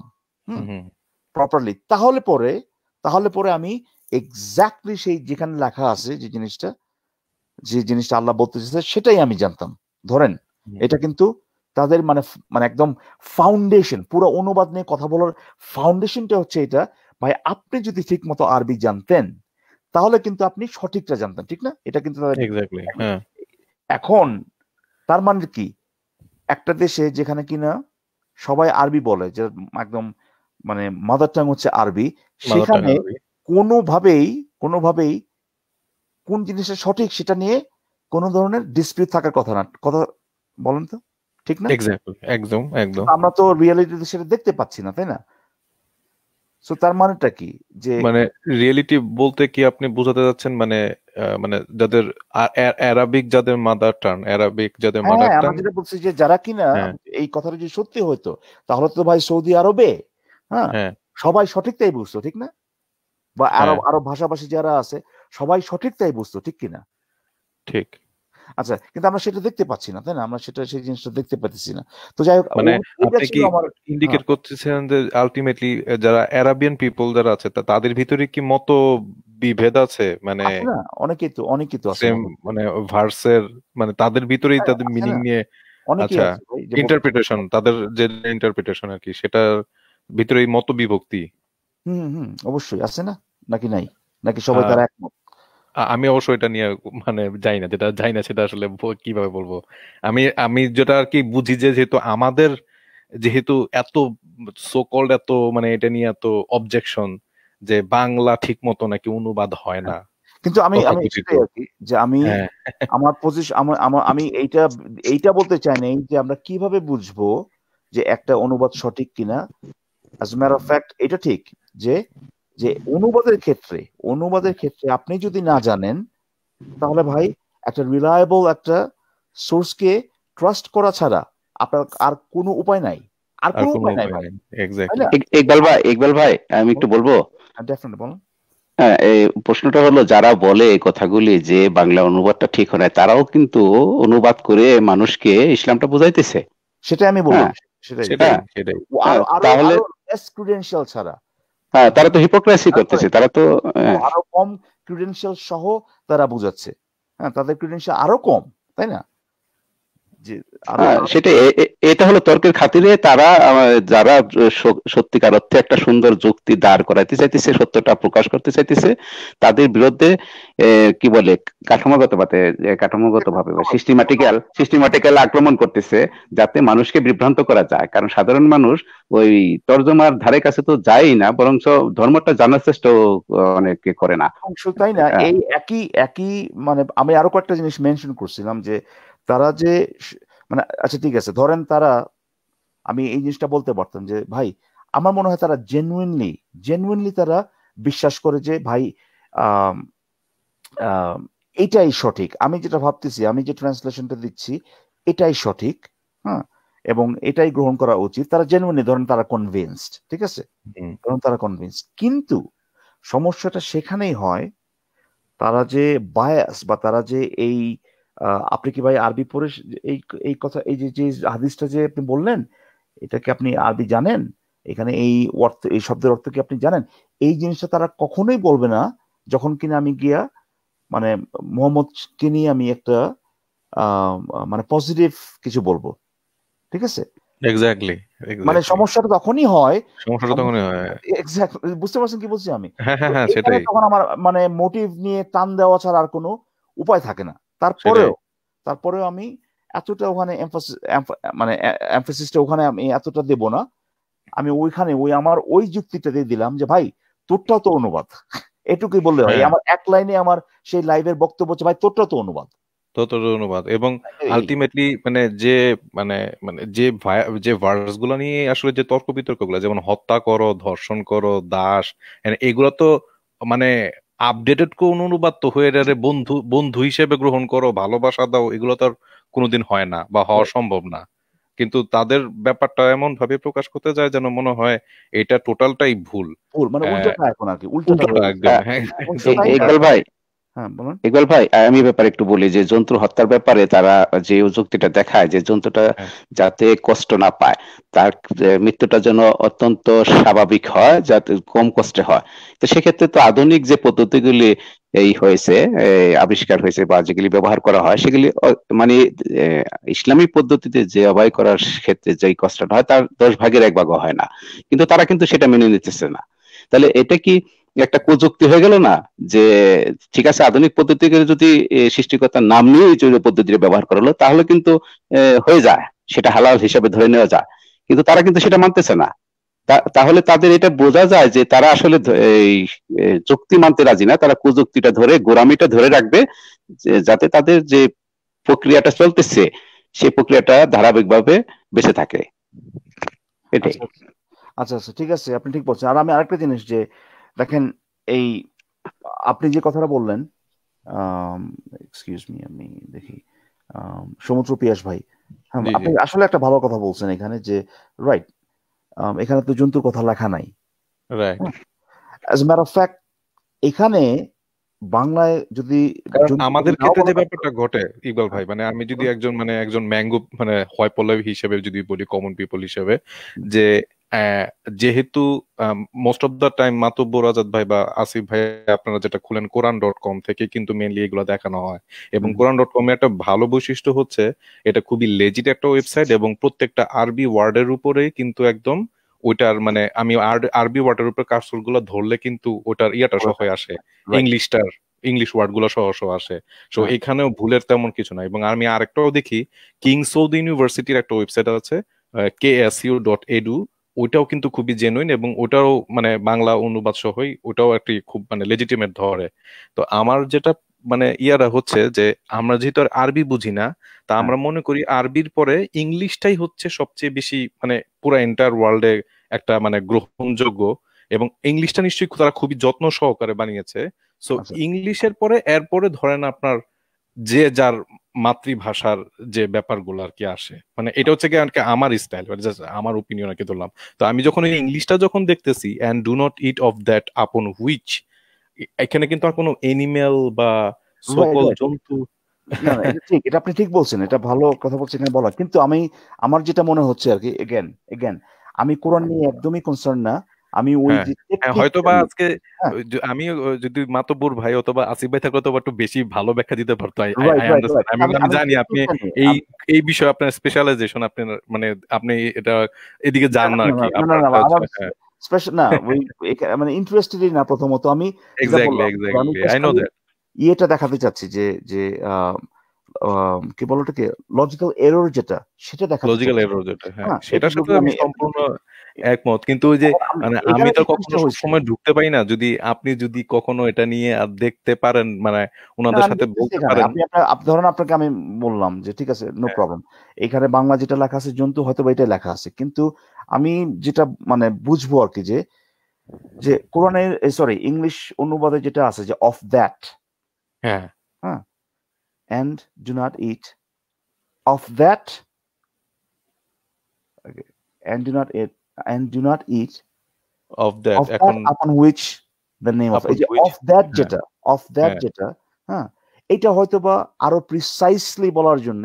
প্রপারলি, তাহলে পরে আমি এক্স্যাক্টলি সেই যেখানে লেখা আছে যে জিনিসটা আল্লাহ বলতে চাইছে সেটাই আমি জানতাম। ধরেন এটা কিন্তু তাদের মানে একদম ফাউন্ডেশন, পুরো অনুবাদ নিয়ে কথা বলার ফাউন্ডেশনটা হচ্ছে এটা। ভাই আপনি যদি ঠিক মতো আরবি জানতেন তাহলে কিন্তু আপনি সঠিকটা জানতেন, ঠিক না? এটা কিন্তু এখন তার মানে কি, একটা দেশে যেখানে কিনা সবাই আরবি বলে, যে একদম মানে মাদার টাং হচ্ছে আরবি, সেখানে কোনোভাবেই কোন জিনিসটা সঠিক সেটা নিয়ে কোনো ধরনের ডিসপিউট থাকার কথা না। কথা বলেন তো, ঠিক না? একদম। আমরা তো রিয়েলিটিতে সেটা দেখতে পাচ্ছি না, তাই না? সো তার মানেটা কি, যে মানে রিয়েলিটি বলতে কি আপনি বোঝাতে যাচ্ছেন মানে যাদের অ্যারাবিক, যাদের মাদার টাং অ্যারাবিক, যাদের মাদার টাং, আমরা যেটা বলছি যে যারা কিনা এই কথাটা যদি সত্যি হইতো তাহলে তো ভাই সৌদি আরবে সবাই সঠিকটাই বুঝতো, ঠিক না? বা আরব ভাষাভাষী যারা আছে সবাই সঠিকটাই বুঝতো, ঠিক কিনা? ঠিক। আচ্ছা, কিন্তু আমরা সেটা দেখতে পাচ্ছি না, তাই না? আমরা সেই জিনিসটা দেখতে পাচ্ছি না। তো যাই হোক, মানে আপনি কি ইন্ডিকেট করতেছেন যে আলটিমেটলি যারা আরাবিয়ান পিপল যারা আছে তাদের ভিতরে কি মত বিভেদ আছে? মানে অনেকেই তো আছে, মানে ভার্সের মানে তাদের ভিতরেই তাদের মিনিং নিয়ে আচ্ছা ইন্টারপ্রিটেশন, তাদের যে ইন্টারপ্রিটেশন আর কি, সেটার ভিতরেই মত বিভক্তি অবশ্যই আছে না? নাকি নাই? নাকি সবাই তারা একমত? আমি অবশ্য এটা নিয়ে মানে যাই না সেটা আসলে কিভাবে বলবো। আমি যেটা আর কি বুঝি যে যেহেতু এত সো কল্ড এত মানে এটা নিয়ে এত অবজেকশন যে বাংলা ঠিক মতো নাকি অনুবাদ হয় না, কিন্তু আমি সেটাই আর কি, যে আমার পজিশন, আমি এইটা বলতে চাই না যে আমরা কিভাবে বুঝবো যে একটা অনুবাদ সঠিক কিনা। As a matter of fact এটা ঠিক যে অনুবাদের ক্ষেত্রে আপনি যদি না জানেন তাহলে ভাই একটা রিলায়েবল একটা সোর্সকে ট্রাস্ট করা ছাড়া আপনার আর কোনো উপায় নাই। ভাই। ইকবাল ভাই আমি একটু বলবো। ডেফিনেটলি বলুন। হ্যাঁ, এই প্রশ্নটা হলো, যারা বলে এই কথাগুলি যে বাংলা অনুবাদটা ঠিক হয় না, তারাও কিন্তু অনুবাদ করে মানুষকে ইসলামটা বুঝাইতেছে। সেটাই আমি বললাম, সেটাই। তাহলে ক্রিডেনশিয়াল ছাড়া তারা তো হিপোক্রেসি করতেছে, তারা তো আরো কম ক্রিডেনশিয়াল সহ তারা বুঝাচ্ছে। তাদের ক্রিডেনশিয়াল আরো কম, তাই না? সেটাই, এটা হলো তর্কের খাতিরে তারা যারা সত্যিকার অর্থে একটা সুন্দর যুক্তি দাঁড় করাইতে চাইতেছে, সত্যটা প্রকাশ করতে চাইতেছে, তাদের বিরুদ্ধে কি বলে কাঠামোগত ভাবে সিস্টেম্যাটিক্যাল আক্রমণ করতেছে, যাতে মানুষকে বিভ্রান্ত করা যায়। কারণ সাধারণ মানুষ ওই তর্জমার ধারে কাছে তো যায়ই না, বরঞ্চ ধর্মটা জানার চেষ্টা অনেকে করে না, তাই না? এই একই মানে আমি আরো কয়েকটা জিনিস মেনশন করছিলাম যে তারা যে মানে আচ্ছা ঠিক আছে, ধরেন আমি এই জিনিসটা বলতে পারতাম যে ভাই আমার মনে হয় তারা জেনুইনলি তারা বিশ্বাস করে যে ভাই এটাই সঠিক। আমি যেটা ভাবতেছি, আমি যে ট্রান্সলেশনটা দিচ্ছি এটাই সঠিক, এবং এটাই গ্রহণ করা উচিত। তারা জেনুইনলি ধরেন তারা কনভিন্সড, ঠিক আছে, ধরেন তারা কনভিন্সড। কিন্তু সমস্যাটা সেখানেই হয়, তারা যে বায়াস বা তারা যে এই আপনি কি ভাই আরবি পড়ে এই কথা, এই যে হাদিসটা যে আপনি বললেন, এটাকে আপনি আরবি জানেন? এখানে এই অর্থ, এই শব্দের অর্থ কি আপনি জানেন? এই জিনিসটা তারা কখনোই বলবে না যখন কিনা আমি গিয়া মানে মোহাম্মদকে নিয়ে আমি একটা মানে পজিটিভ কিছু বলবো, ঠিক আছে? এক্স্যাক্টলি। মানে সমস্যাটা তখনই হয়, এক্স্যাক্টলি। বুঝতে পারছেন কি বলছি আমি? হ্যাঁ, সেটাই। তখন আমার মানে মোটিভ নিয়ে টান দেওয়া ছাড়া আর কোনো উপায় থাকে না। তারপরেও আমি এতটা ওখানে মানে এমফাসিসটা ওখানে আমি এতটা দেব না। আমি ওইখানে আমার ওই যুক্তিটা দিয়ে দিলাম যে ভাই তোরটাও তো অনুবাদ, এটুকুই বললে হয়। আমার এক লাইনে আমার সেই লাইভের বক্তব্য হচ্ছে ভাই তোরটাও তো অনুবাদ। এবং আলটিমেটলি মানে যে ভার্স গুলো নিয়ে আসলে যে তর্ক বিতর্ক গুলো, যেমন হত্যা করো, ধর্ষণ করো, দাস, এগুলো তো মানে আপডেটেড কোন অনুবাদ তো হয়ে রে বন্ধু বন্ধু হিসেবে গ্রহণ করো, ভালোবাসা দাও, এগুলো তো আর কোনোদিন হয় না বা হওয়া সম্ভব না। কিন্তু তাদের ব্যাপারটা এমন ভাবে প্রকাশ করতে যায় যেন মনে হয় এটা টোটালটাই ভুল। ভুল মানে আহ, উল্টোটা এখন আর কি, উল্টোটা উল্টোটা হয়ে একদম, গেছে। হ্যাঁ এখন একদম সেটাই উল্টা। ইকবাল ভাই, হ্যাঁ বলুন। ইকবাল ভাই, আমি ব্যাপারে একটু বলি যে জন্তু হত্যার ব্যাপারে তারা যে যুক্তিটা দেখায় যে জন্তুটা হ্যাঁ, যাতে কষ্ট না পায়, তার মৃত্যুটা যেন অত্যন্ত স্বাভাবিক হয়, যাতে কম কষ্টে হয়। তো সেক্ষেত্রে তো আধুনিক যে পদ্ধতিগুলি এই হয়েছে, আবিষ্কার হয়েছে বা যেগুলি ব্যবহার করা হয় সেগুলি মানে ইসলামী পদ্ধতিতে যে জবাই করার ক্ষেত্রে যে কষ্টটা হয় তার 10 ভাগের 1 ভাগও হয় না, কিন্তু তারা কিন্তু সেটা মেনে নিতেছে না। তাহলে এটা কি একটা কুযুক্তি হয়ে গেল না? যে ঠিক আছে, আধুনিক পদ্ধতিকে যদি সৃষ্টিকর্তার নাম নিয়ে এই জৈব পদ্ধতির ব্যবহার করা হলো তাহলে কিন্তু হয়ে যায়, সেটা হালাল হিসাবে ধরে নেওয়া যায়। কিন্তু তারা কিন্তু সেটা মানতেছে না। তাহলে তাদের এটা বোঝা যায় যে তারা আসলে এই যুক্তি মানতে রাজি না, তারা কুযুক্তিটা ধরে, গোঁড়ামিটা ধরে রাখবে, যাতে তাদের যে প্রক্রিয়াটা চলতেছে সেই প্রক্রিয়াটা ধারাবাহিকভাবে বেঁচে থাকে। এটাই। আচ্ছা আচ্ছা আচ্ছা, ঠিক আছে, আপনি ঠিক বলছেন। আর আমি আরেকটা জিনিস যে দেখেন, এই আপনি যে কথাটা বললেন, এক্সকিউজ মি, আমি দেখি, সমুদ্র পিয়াস ভাই, হ্যাঁ জি জি আপনি আসলে একটা ভালো কথা বলছেন এখানে যে রাইট, এখানে তো জন্তুর কথা লেখা নাই। Right. As a matter of fact, এখানে বাংলায় যদি কারণ জন্তু আমাদের নাও ক্ষেত্রে বলা যে থাকতো, ব্যাপারটা ঘটে ইকবাল ভাই, মানে আমি যদি একজন ম্যাঙ্গো মানে হয় পল্লবী হিসেবে যদি বলি, কমন পিপল হিসেবে, যে যেহেতু মোস্ট অফ দা টাইম মাতব্বর আজাদ ভাই বা আসিফ ভাই আপনারা যেটা খুলেন কোরআন.কম থেকে কিন্তু মেনলি এগুলো দেখানো হয়। এবং কোরআন.কম এর একটা ভালো বৈশিষ্ট্য হচ্ছে এটা খুবই লেজিট একটা ওয়েবসাইট, এবং প্রত্যেকটা আরবি ওয়ার্ডের উপরে কিন্তু একদম ওইটার মানে আমি আরবি ওয়ার্ডের উপরে কার্সর গুলো ধরলে কিন্তু ওটার ইয়াটা সহ আসে, রাইট, ইংলিশ ওয়ার্ড গুলো সহ সহ আসে। সো হ্যাঁ এখানেও ভুলের তেমন কিছু নাই। এবং আমি আরেকটাও দেখি, কিং সৌদি ইউনিভার্সিটির একটা ওয়েবসাইট আছে ksu.edu, ওইটাও কিন্তু খুবই জেনুইন, এবং ওটাও মানে বাংলা অনুবাদ সহই, ওটাও একটি খুব মানে লেজিটিমেট ধরে। তো আমার যেটা মানে ইয়ারা হচ্ছে যে আমরা যেহেতু আর আরবি বুঝি না, তা হ্যাঁ আমরা মনে করি আরবির পরে ইংলিশটাই হচ্ছে সবচেয়ে বেশি মানে পুরো এন্টায়ার ওয়ার্ল্ডে একটা মানে গ্রহণযোগ্য, এবং ইংলিশটা নিশ্চয়ই তারা খুবই যত্ন সহকারে বানিয়েছে। সো আচ্ছা ইংলিশের পরে এরপরে ধরেন আপনার যে যার মাতৃভাষার যে ব্যাপারগুলো আর কি আসে, মানে এটা হচ্ছে কি আর কি আমার স্টাইল, আমার ওপিনিয়ন আর কি ধরলাম। তো আমি যখন এই ইংলিশটা যখন দেখতেছি, and do not eat of that upon which, এখানে কিন্তু আর কোনো এনিমেল বা রাইট সকল রাইট, জন্তু। না না এটা ঠিক, এটা আপনি ঠিক বলছেন, এটা ভালো কথা বলছেন এখানে বলা। কিন্তু আমার যেটা মনে হচ্ছে আর কি, এগেন এগেন, আমি কোরআন নিয়ে একদমই কনসার্ন না। আমি ওই হ্যাঁ যে হ্যাঁ, হয়তো বা টেকনিক্যালি, আজকে হ্যাঁ আমি যদি মাতব্বর ভাই অথবা আসিফ ভাই থাকলে তো একটু বেশি ভালো ব্যাখ্যা দিতে পারতো। I right I right right, understand, আমি আমি আমি আমি জানি আপনি টেকনিকটা নিয়ে এই এই বিষয়ে আপনার স্পেশালাইজেশন, আপনার মানে আপনি এটা এদিকে না যান না না আর না কি, না না আপনার না, না, আমার হ্যাঁ। স্পেশাল না, ওই মানে ইন্টারেস্টেডই না। প্রথমত আমি যেটা এক্স্যাক্টলি বললাম যে আমি এক্স্যাক্টলি, জাস্ট আই নো খালি দ্যাট। ইয়েটা দেখাতে চাচ্ছি যে যে আহ, কি বলো ওটাকে, লজিক্যাল এরর যেটা, সেটা দেখাতে লজিক্যাল চাচ্ছি। এরর যেটা, হ্যাঁ হ্যাঁ এটা সেটার সাথে যদি আমি আমি সম্পূর্ণ একমত। কিন্তু ওই যে এখন মানে আমি এখানে তো যে কখনো জিনিসটা হয়েছে, সবসময় ঢুকতে পারি না, যদি আপনি যদি কখনো এটা নিয়ে আর দেখতে পারেন মানে না ওনাদের আমি সাথে দেখতেছি বলতে এখানে, পারেন। আপনি ধরেন আপনাকে আমি বললাম যে ঠিক আছে, নো হ্যাঁ প্রবলেম, এখানে বাংলা যেটা লেখা আছে জন্তু, হয়তো বা এটা লেখা আছে, কিন্তু আমি যেটা মানে বুঝবো আর কি, যে যে কোরআনের, সরি, ইংলিশ অনুবাদে যেটা আছে যে অফ দ্যাট, হ্যাঁ, হ্যাঁ, and do not eat of that, okay, and do not eat, and do not eat of that of that এখন upon which the name of, আপন এই যে হুইচ। of that হ্যাঁ যেটা, of that হ্যাঁ যেটা, হ্যাঁ, এটা হয়তোবা আরো প্রিসাইসলি বলার জন্য,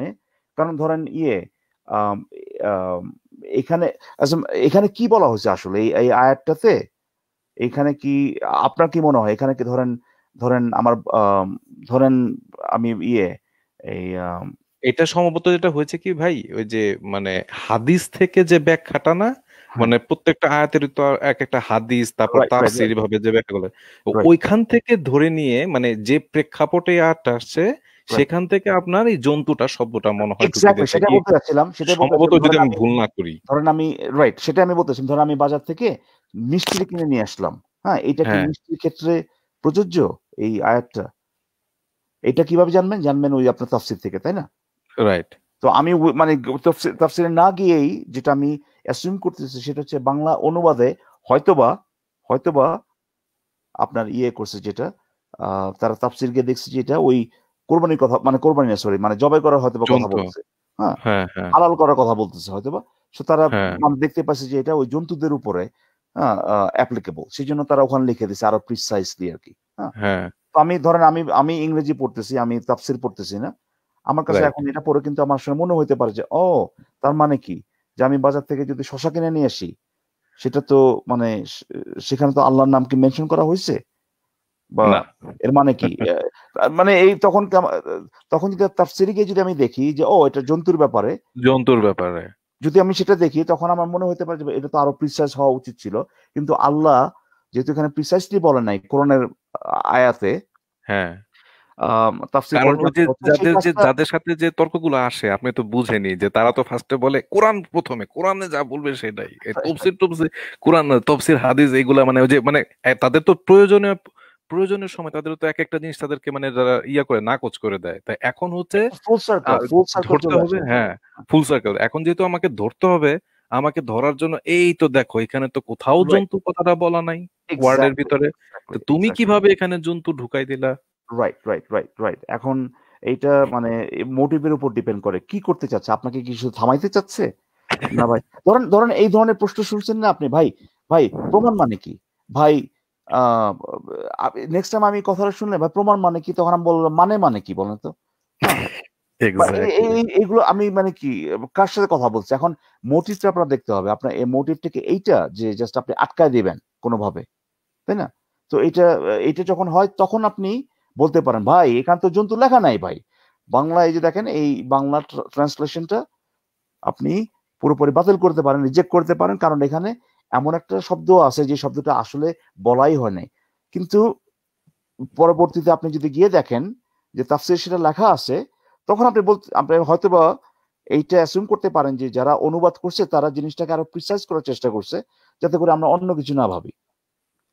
কারণ ধরেন আম, আম, এখানে এখানে কি বলা হয়েছে আসলে এই এই আয়াতটাতে, এখানে কি, আপনার কি মনে হয় এখানে কি, ধরেন ধরেন আমার ধরেন আমি এই এটা সম্ভবত যেটা হয়েছে কি ভাই, ওই যে মানে হাদিস থেকে যে ব্যাখ্যাটা না, হ্যাঁ, মানে প্রত্যেকটা আয়াতের তো এক একটা হাদিস, তারপর রাইট রাইট তাফসীর রাইট ভাবে যে ব্যাখ্যাগুলো, রাইট ওইখান থেকে ধরে নিয়ে মানে যে প্রেক্ষাপটে আয়াতটা আসছে রাইট, সেখান থেকে আপনার এই জন্তুটা শব্দটা মনে হয় ঢুকে এক্স্যাক্টলি গেছে সেটাই কি, বলতে চাচ্ছিলাম, সেটাই বলতে সম্ভবত চাচ্ছিলাম। যদি আমি ভুল না করি। ধরেন আমি রাইট, সেটাই আমি বলতেছি, ধরেন আমি বাজার থেকে মিষ্টি কিনে নিয়ে আসলাম, হ্যাঁ, এটা কি হ্যাঁ মিষ্টির ক্ষেত্রে প্রযোজ্য এই আয়াতটা? এটা কিভাবে জানবেন? জানবেন ওই আপনার তাফসীর থেকে, তাই না? রাইট। তো আমি মানে তাফসীরে না গিয়েই যেটা আমি অ্যাসিউম করতেছি সেটা হচ্ছে বাংলা অনুবাদে হয়তোবা হয়তোবা আপনার করছে যেটা, তারা তাফসির গিয়ে দেখছে যে এটা ওই কোরবানির কথা, মানে কোরবানি না, সরি, মানে জবাই করার হয়তো বা কথা জন্তু। বলছে, হ্যাঁ, হ্যাঁ হ্যাঁ হালাল করার কথা বলতেছে হয়তো বা। সো তারা হ্যাঁ মানে দেখতে পাচ্ছে যে এটা ওই জন্তুদের উপরে অ্যাপ্লিকেবল, সেই জন্য তারা ওখানে লিখে দিছে আরো প্রিসাইসলি আর কি। হ্যাঁ, হ্যাঁ তো আমি ধরেন আমি ইংরেজি পড়তেছি, আমি তাফসির পড়তেছি না, আমার কাছে রাইট। এখন এটা পড়ে কিন্তু আমার আসলে মনে হতে পারে যে ও, তার মানে কি, যে আমি বাজার থেকে যদি শশা কিনে নিয়ে আসি, সেটা তো মানে সেখানে তো আল্লাহর নাম কি মেনশন করা হয়েছে, বা না এর মানে কি, মানে এই তখন তখন যদি তাফসিরে গিয়ে যদি আমি দেখি যে ও এটা জন্তুর ব্যাপারে, জন্তুর ব্যাপারে। যদি আমি সেটা দেখি, তখন আমার মনে হতে পারে যে এটা তো আরো প্রিসাইজ হওয়া উচিত ছিল। কিন্তু আল্লাহ যেহেতু এখানে প্রিসাইজলি বলে নাই কোরআনের আয়াতে, হ্যাঁ, তাফসীর কারণ করে ওই যে সেই কাজটা। যাদের সাথে যে তর্কগুলো আসে আপনি তো বুঝেনি যে তারা তো ফার্স্টে বলে কোরআন, প্রথমে কোরআনে যা বলবে সেটাই, এই তফসির টফসির, কোরআন তফসির হাদিস এইগুলা মানে ওই যে মানে তাদের তো প্রয়োজনের সময় তাদের তো এক একটা জিনিস তাদেরকে মানে যারা ইয়া করে নাকচ করে দেয়। তাই এখন হচ্ছে ফুল সার্কেল, ফুল সার্কেল ধরতে চলে হবে। আসে। হ্যাঁ, ফুল সার্কেল। এখন যেহেতু আমাকে ধরতে হবে, আমাকে ধরার জন্য এই তো দেখো এখানে তো কোথাও রাইট, জন্তু কথাটা বলা নাই ওয়ার্ডের এক্স্যাক্টলি, ভিতরে, তো তুমি কিভাবে এখানে জন্তু ঢুকাই দিলা? Right right right right. এখন এইটা মানে মোটিভের উপর ডিপেন্ড করে কি করতে চাচ্ছে, আপনাকে কি শুধু থামাইতে চাচ্ছে না ভাই? ধরেন ধরেন এই ধরনের প্রশ্ন শুনছেন না আপনি, ভাই ভাই প্রমাণ মানে কি ভাই, নেক্সট টাইম আমি কথাটা শুনলে ভাই প্রমাণ মানে কি, তখন আমি বললাম মানে কি বলেন তো, হ্যাঁ, বা এক্স্যাক্টলি। এইগুলো আমি মানে কি কার সাথে কথা বলছি এখন, মোটিভটা আপনার দেখতে হবে, আপনার এই মোটিভটাকে এইটা যে জাস্ট আপনি আটকায় দিবেন কোনোভাবে, তাই না? তো এইটা যখন হয় তখন আপনি বলতে পারেন ভাই এখানে তো জন্তু লেখা নাই ভাই, বাংলা এই যে দেখেন এই বাংলা ট্রান্সলেশনটা আপনি পুরোপুরি বাতিল করতে পারেন, রিজেক্ট করতে পারেন, কারণ এখানে এমন একটা শব্দ আছে যে শব্দটা আসলে বলাই হয় নাই। কিন্তু পরবর্তীতে আপনি যদি গিয়ে দেখেন যে তাফসীরে সেটা লেখা আছে, তখন আপনি হয়তোবা এইটা অ্যাসিউম করতে পারেন যে যারা অনুবাদ করছে তারা জিনিসটাকে আরো প্রিসাইজ করার চেষ্টা করছে, যাতে করে আমরা অন্য কিছু না ভাবি।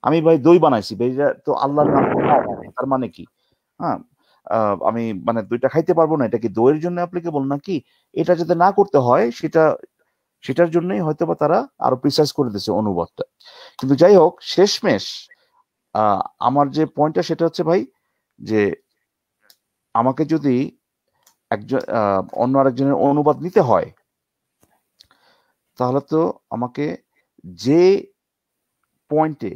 আমি ভাই দই বানাইছি ভাই, এটা তো আল্লাহর নাম কোথাও হয় নাই, তার মানে কি? হ্যাঁ, আমি মানে দইটা খাইতে পারবো না, এটা কি দইয়ের জন্য অ্যাপ্লিকেবল নাকি? এটা যাতে না করতে হয় সেটার জন্যই হয়তোবা তারা আরো প্রিসাইজ করে দিয়েছে অনুবাদটা। কিন্তু যাই হোক, শেষমেশ আমার যে পয়েন্টটা সেটা হচ্ছে ভাই, যে আমাকে যদি একজন অন্য আরেকজনের অনুবাদ নিতে হয়, তাহলে তো আমাকে যে পয়েন্টে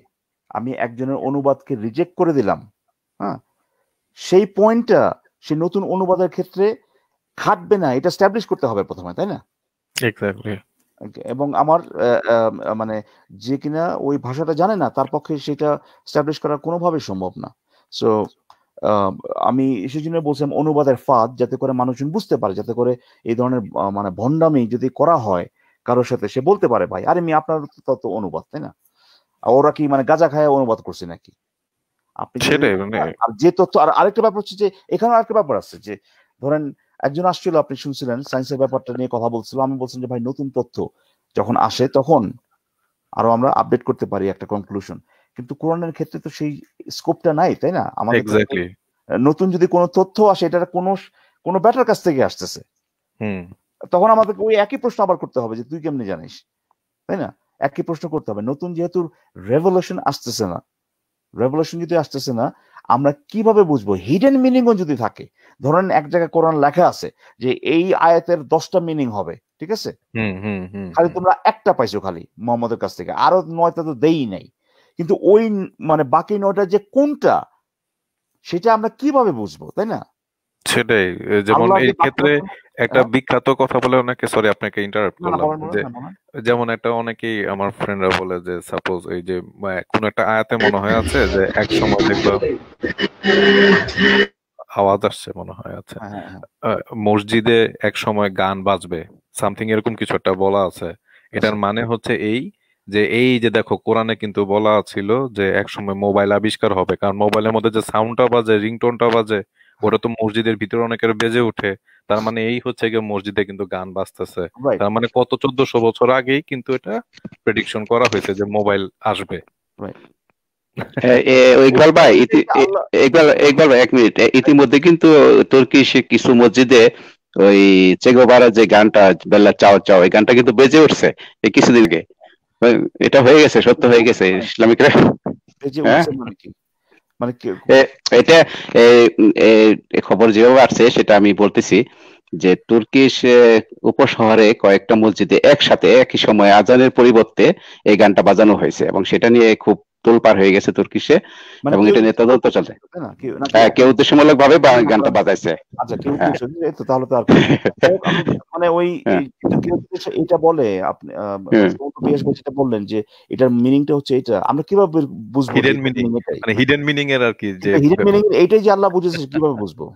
আমি একজনের অনুবাদকে রিজেক্ট করে দিলাম, হ্যাঁ, সেই পয়েন্টটা সে নতুন অনুবাদের ক্ষেত্রে খাটবে না, এটা স্ট্যাবলিশ করতে হবে প্রথমে, তাই না? এক্স্যাক্টলি। এবং আমার মানে যে কিনা ওই ভাষাটা জানে না, তার পক্ষে সেটা স্ট্যাবলিশ করা কোনোভাবে সম্ভব না। সো আমি সেই জন্য বলছিলাম অনুবাদের ফাঁদ, যাতে করে মানুষজন বুঝতে পারে, যাতে করে এই ধরনের মানে ভণ্ডামি যদি করা হয় কারোর সাথে, সে বলতে পারে ভাই আরে আপনার তো অনুবাদ, তাই না? আর ওরা কি মানে গাঁজা খায় অনুবাদ করছে নাকি? আপনি যদি সেটাই মানে আর যে তথ্য, আর আরেকটা ব্যাপার হচ্ছে যে এখানে আরেকটা ব্যাপার আছে যে ধরেন একজন আসছিল, আপনি শুনছিলেন সায়েন্সের ব্যাপারটা নিয়ে কথা বলছিল, আমি বলছিলাম যে ভাই নতুন তথ্য যখন আসে তখন আরো আমরা আপডেট করতে পারি একটা কনক্লুশন, কিন্তু কোরআনের ক্ষেত্রে তো সেই স্কোপটা নাই, তাই না? আমাদের কাছে এক্স্যাক্টলি। নতুন যদি কোনো তথ্য আসে, এটা কোনো ব্যাটার কাছ থেকে আসতেছে, হুম। তখন আমাদেরকে ওই একই প্রশ্ন আবার করতে হবে যে তুই কেমনে জানিস, তাই না? একই প্রশ্ন করতে হবে। নতুন যেহেতু রেভলিউশন আসতেছে না, আমরা কিভাবে বুঝবো? হিডেন মিনিংও যদি থাকে, ধরেন এক জায়গায় কোরআন লেখা আছে যে এই আয়াতের 10টা মিনিং হবে, ঠিক আছে, হুম হুম হুম খালি হুম। তোমরা একটা পাইছো খালি মোহাম্মদের কাছ থেকে, আরো 9টা তো দেই নাই, কিন্তু ওই মানে বাকি 9টা যে কোনটা সেটা আমরা কিভাবে বুঝবো, তাই না? সেটাই। যেমন আল্লাহ এই যে বাকি ক্ষেত্রে একটা হ্যাঁ? বিখ্যাত কথা বলে অনেকে, সরি আপনাকে ইন্টারাপ্ট না না, করলাম, বলেন বলেন, যে হ্যাঁ বলেন। যেমন একটা অনেকেই আমার ফ্রেন্ডরা বলে যে সাপোজ এই যে কোন একটা আয়াতে মনে হয় আছে যে এক সময় দেখলো, আওয়াজ আসছে মনে হয়, আছে হ্যাঁ হ্যাঁ হ্যাঁ, মসজিদে এক সময় গান বাজবে, সামথিং এরকম কিছু একটা বলা আছে। এটার আচ্ছা মানে হচ্ছে এই যে দেখো কোরআনে কিন্তু বলা ছিল যে এক সময় মোবাইল আবিষ্কার হবে, কারণ মোবাইলের মধ্যে যে সাউন্ডটা বাজে, রিংটোনটা বাজে, হ্যাঁ, ওটা তো মসজিদের ভিতরে অনেকের বেজে ওঠে। তার মানে এই হচ্ছে গিয়ে মসজিদে কিন্তু গান বাজতেছে। রাইট তার মানে কত 1400 বছর আগেই কিন্তু এটা প্রেডিকশন করা হয়েছে যে মোবাইল আসবে। রাইট। ইকবাল ভাই আল্লাহ ইকবাল ভাই 1 মিনিট, ইতিমধ্যে কিন্তু তুর্কি কিছু মসজিদে ওই চেগোবারা যে গানটা বেল্লা চাও চাও, এই গানটা কিন্তু বেজে উঠছে এই কিছুদিন আগে। এটা হয়ে গেছে, সত্য হয়ে গেছে ইসলামিকরা। বেজে হ্যাঁ উঠছে মানে কি? মানে এটা খবর যেভাবে আসছে সেটা আমি বলতেছি যে তুর্কিশ উপশহরে কয়েকটা মসজিদে একসাথে একই সময় আজানের পরিবর্তে এই গানটা বাজানো হয়েছে এবং সেটা নিয়ে খুব তোলপাড় হয়ে গেছে তুর্কিশে, মানে এবং কেউ এটা নিয়ে তদন্ত চলছে। তাই না কেউ নাকি কেউ উদ্দেশ্যমূলক ভাবে গানটা বাজাইছে। আচ্ছা কেউ হ্যাঁ। তো তাহলে তো আর আমি মানে ওই কিন্তু কেউ যদি এটা বলে আপনি পিয়াস ভাই যেটা বললেন যে এটার মিনিংটা হচ্ছে এটা, আমরা কিভাবে বুঝবো হিডেন মিনিং, এটাই মানে হিডেন মিনিং এর আর কি, যে হিডেন মিনিং এইটাই যে আল্লাহ বুঝেছে কিভাবে বুঝবো,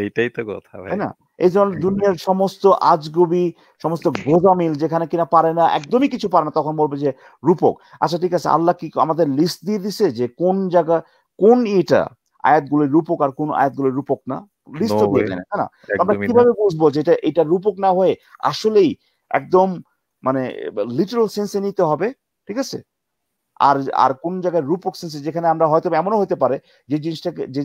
এইটাই তো কথা ভাই। তাই না? এই জন্য দুনিয়ার সমস্ত আজগুবি সমস্ত গোজামিল যেখানে কিনা পারে না, একদমই কিছু পারে না, তখন বলবে যে রূপক। আচ্ছা ঠিক আছে, আল্লাহ কি আমাদের লিস্ট দিয়ে দিছে যে কোন জায়গা কোন এটা আয়াতগুলো রূপক আর কোন আয়াতগুলো রূপক না? লিস্ট তো দিয়ে দেয় না, তাই না? আমরা কিভাবে বুঝবো যে এটা রূপক না হয়ে আসলেই একদম মানে লিটারাল সেন্সে নিতে হবে, ঠিক আছে? আর আর কোন জায়গায় রূপক সেন্সে যেখানে আমরা হয়তো এমনও হতে পারে যে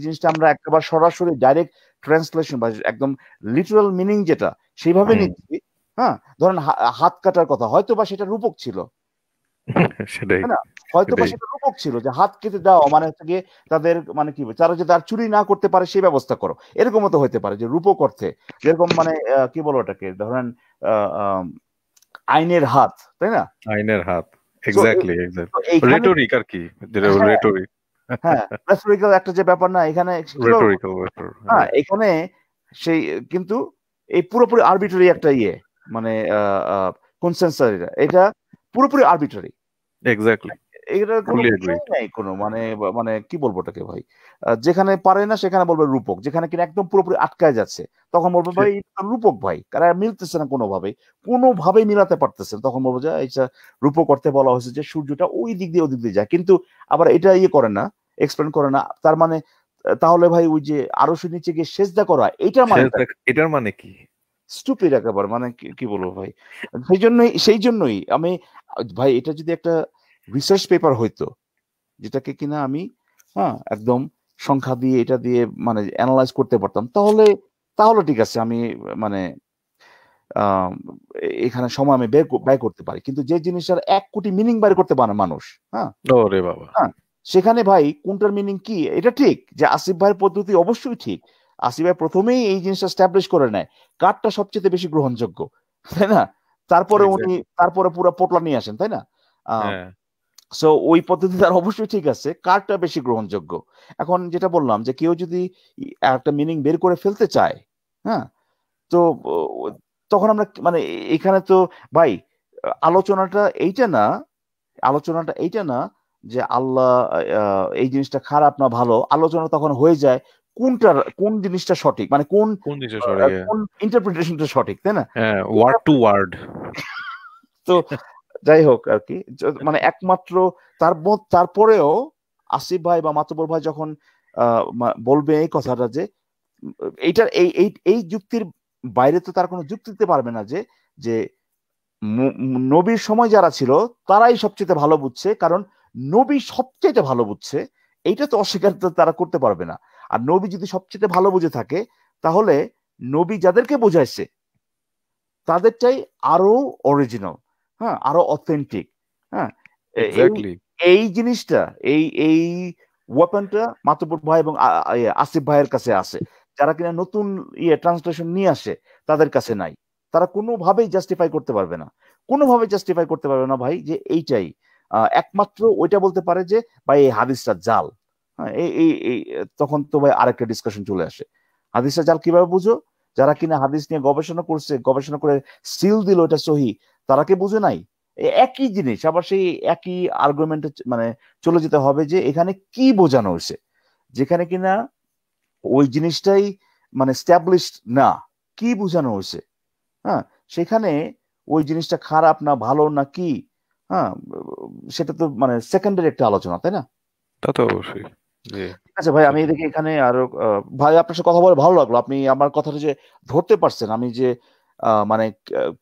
জিনিসটা আমরা একেবারে সরাসরি ডাইরেক্ট ট্রান্সলেশন বা একদম লিটারাল মিনিং যেটা সেইভাবে নিচ্ছি। হ্যাঁ, ধরেন হাত কাটার কথা, হয়তো বা সেটা রূপক ছিল, সেটাই তাই না? হয়তো বা সেটা রূপক ছিল যে হাত কেটে দাও মানে হচ্ছে গিয়ে তাদের মানে কি তারা যদি আর চুরি না করতে পারে সেই ব্যবস্থা করো, এরকম তো হতে পারে যে রূপক অর্থে, যেরকম মানে কি বলো ওটাকে, ধরেন আইনের হাত, তাই না? আইনের হাত, এক্স্যাক্টলি রেটরিক আর কি, যেটা রেটরিক। হ্যাঁ, রেটরিক্যাল একটা যে ব্যাপার না এখানে, রেটরিক্যাল ব্যাপার। হ্যাঁ, এখানে সেই কিন্তু এই পুরোপুরি আরবিট্রারি একটা মানে কনসেনসাস, এটা পুরোপুরি আরবিট্রারি। এক্স্যাক্টলি, এটা কোনো নাই কোনো মানে মানে কি বলবো ওটাকে ভাই, যেখানে পারে না সেখানে বলবে রূপক, যেখানে কিনা একদম পুরোপুরি আটকায় যাচ্ছে তখন বলবে ভাই রূপক ভাই, কারণ মিলতেছে না কোনোভাবেই মিলাতে পারতেছে না, তখন বলবো যে এটা রূপক করতে বলা হয়েছে যে সূর্যটা ওই দিক দিয়ে ওদিক দিয়ে যায়, কিন্তু আবার এটা করে না, এক্সপ্লেন করে না, তার মানে তাহলে ভাই ওই যে আরশের নিচে গিয়ে সেজদা করা এটার মানে কি? স্টুপিড একেবারে, মানে কি বলবো ভাই। সেই জন্যই আমি ভাই, এটা যদি একটা রিসার্চ পেপার হইতো যেটাকে কিনা আমি একদম সংখ্যা দিয়ে এটা দিয়ে মানে অ্যানালাইজ করতে পারতাম, তাহলে ঠিক আছে, আমি মানে এখানে সময় আমি ব্যয় করতে পারি, কিন্তু যে জিনিসটার 1 কোটি মিনিং বাইর করতে পারে মানুষ, ওরে বাবা, সেখানে ভাই কোনটার মিনিং কি? এটা ঠিক যে আসিফ ভাইয়ের পদ্ধতি অবশ্যই ঠিক, আসিফ ভাই প্রথমেই এই জিনিসটা স্ট্যাবলিশ করে নেয় কারটা সবচেয়ে বেশি গ্রহণযোগ্য, তাই না? তারপরে পুরো পোটলা নিয়ে আসেন, তাই না? সো ওই পদ্ধতি তার অবশ্যই ঠিক আছে, কারটা বেশি গ্রহণযোগ্য। এখন যেটা বললাম যে কেউ যদি একটা মিনিং বের করে ফেলতে চায়, তো তখন আমরা মানে এখানে তো ভাই আলোচনাটা এইটা না যে আল্লাহ এই জিনিসটা খারাপ না ভালো, আলোচনা তখন হয়ে যায় কোন জিনিসটা সঠিক, মানে কোন ইন্টারপ্রিটেশনটা সঠিক, তাই না? Word to word. তো যাই হোক আর কি, মানে একমাত্র তারপরেও আসিফ ভাই বা মাতবর ভাই যখন বলবে এই কথাটা যে এইটার এই যুক্তির বাইরে তো তার কোনো যুক্তি দিতে পারবে না যে নবীর সময় যারা ছিল তারাই সবচেয়ে ভালো বুঝছে, কারণ নবী সবচেয়ে ভালো বুঝছে, এইটা তো অস্বীকার তারা করতে পারবে না। আর নবী যদি সবচেয়ে ভালো বুঝে থাকে তাহলে নবী যাদেরকে বোঝাইছে তাদেরটাই আরো অরিজিনাল, আরো অথেন্টিক। এই জিনিসটা এই ওয়েপনটা মাতবর ভাই এবং আসিফ ভাইয়ের কাছে আছে, যারা কিনা নতুন ট্রান্সলেশন নিয়ে আসে তাদের কাছে নাই, তারা কোনোভাবেই জাস্টিফাই করতে পারবে না ভাই যে এইটাই একমাত্র ওইটা বলতে পারে যে ভাই এই হাদিসটা জাল। এই তখন তো ভাই আরেকটা ডিসকাশন চলে আসে, হাদিসটা জাল কিভাবে বুঝো? যারা কিনা হাদিস নিয়ে গবেষণা করে সিল দিল এটা সহি, তারা কি বুঝে নাই? একই জিনিস আবার সেই একই আর্গুমেন্টে মানে চলে যেতে হবে যে এখানে কি বোঝানো হয়েছে, যেখানে কিনা ওই জিনিসটাই মানে স্ট্যাবলিশড না, কি বোঝানো হয়েছে, সেখানে ওই জিনিসটা খারাপ না ভালো না কি, সেটা তো মানে সেকেন্ডারি একটা আলোচনা, তাই না? তা তো অবশ্যই। ঠিক আছে ভাই, আমি দেখি এখানে আরো ভাই আপনার সাথে কথা বলে ভালো লাগলো, আপনি আমার কথাটা যে ধরতে পারছেন, আমি যে মানে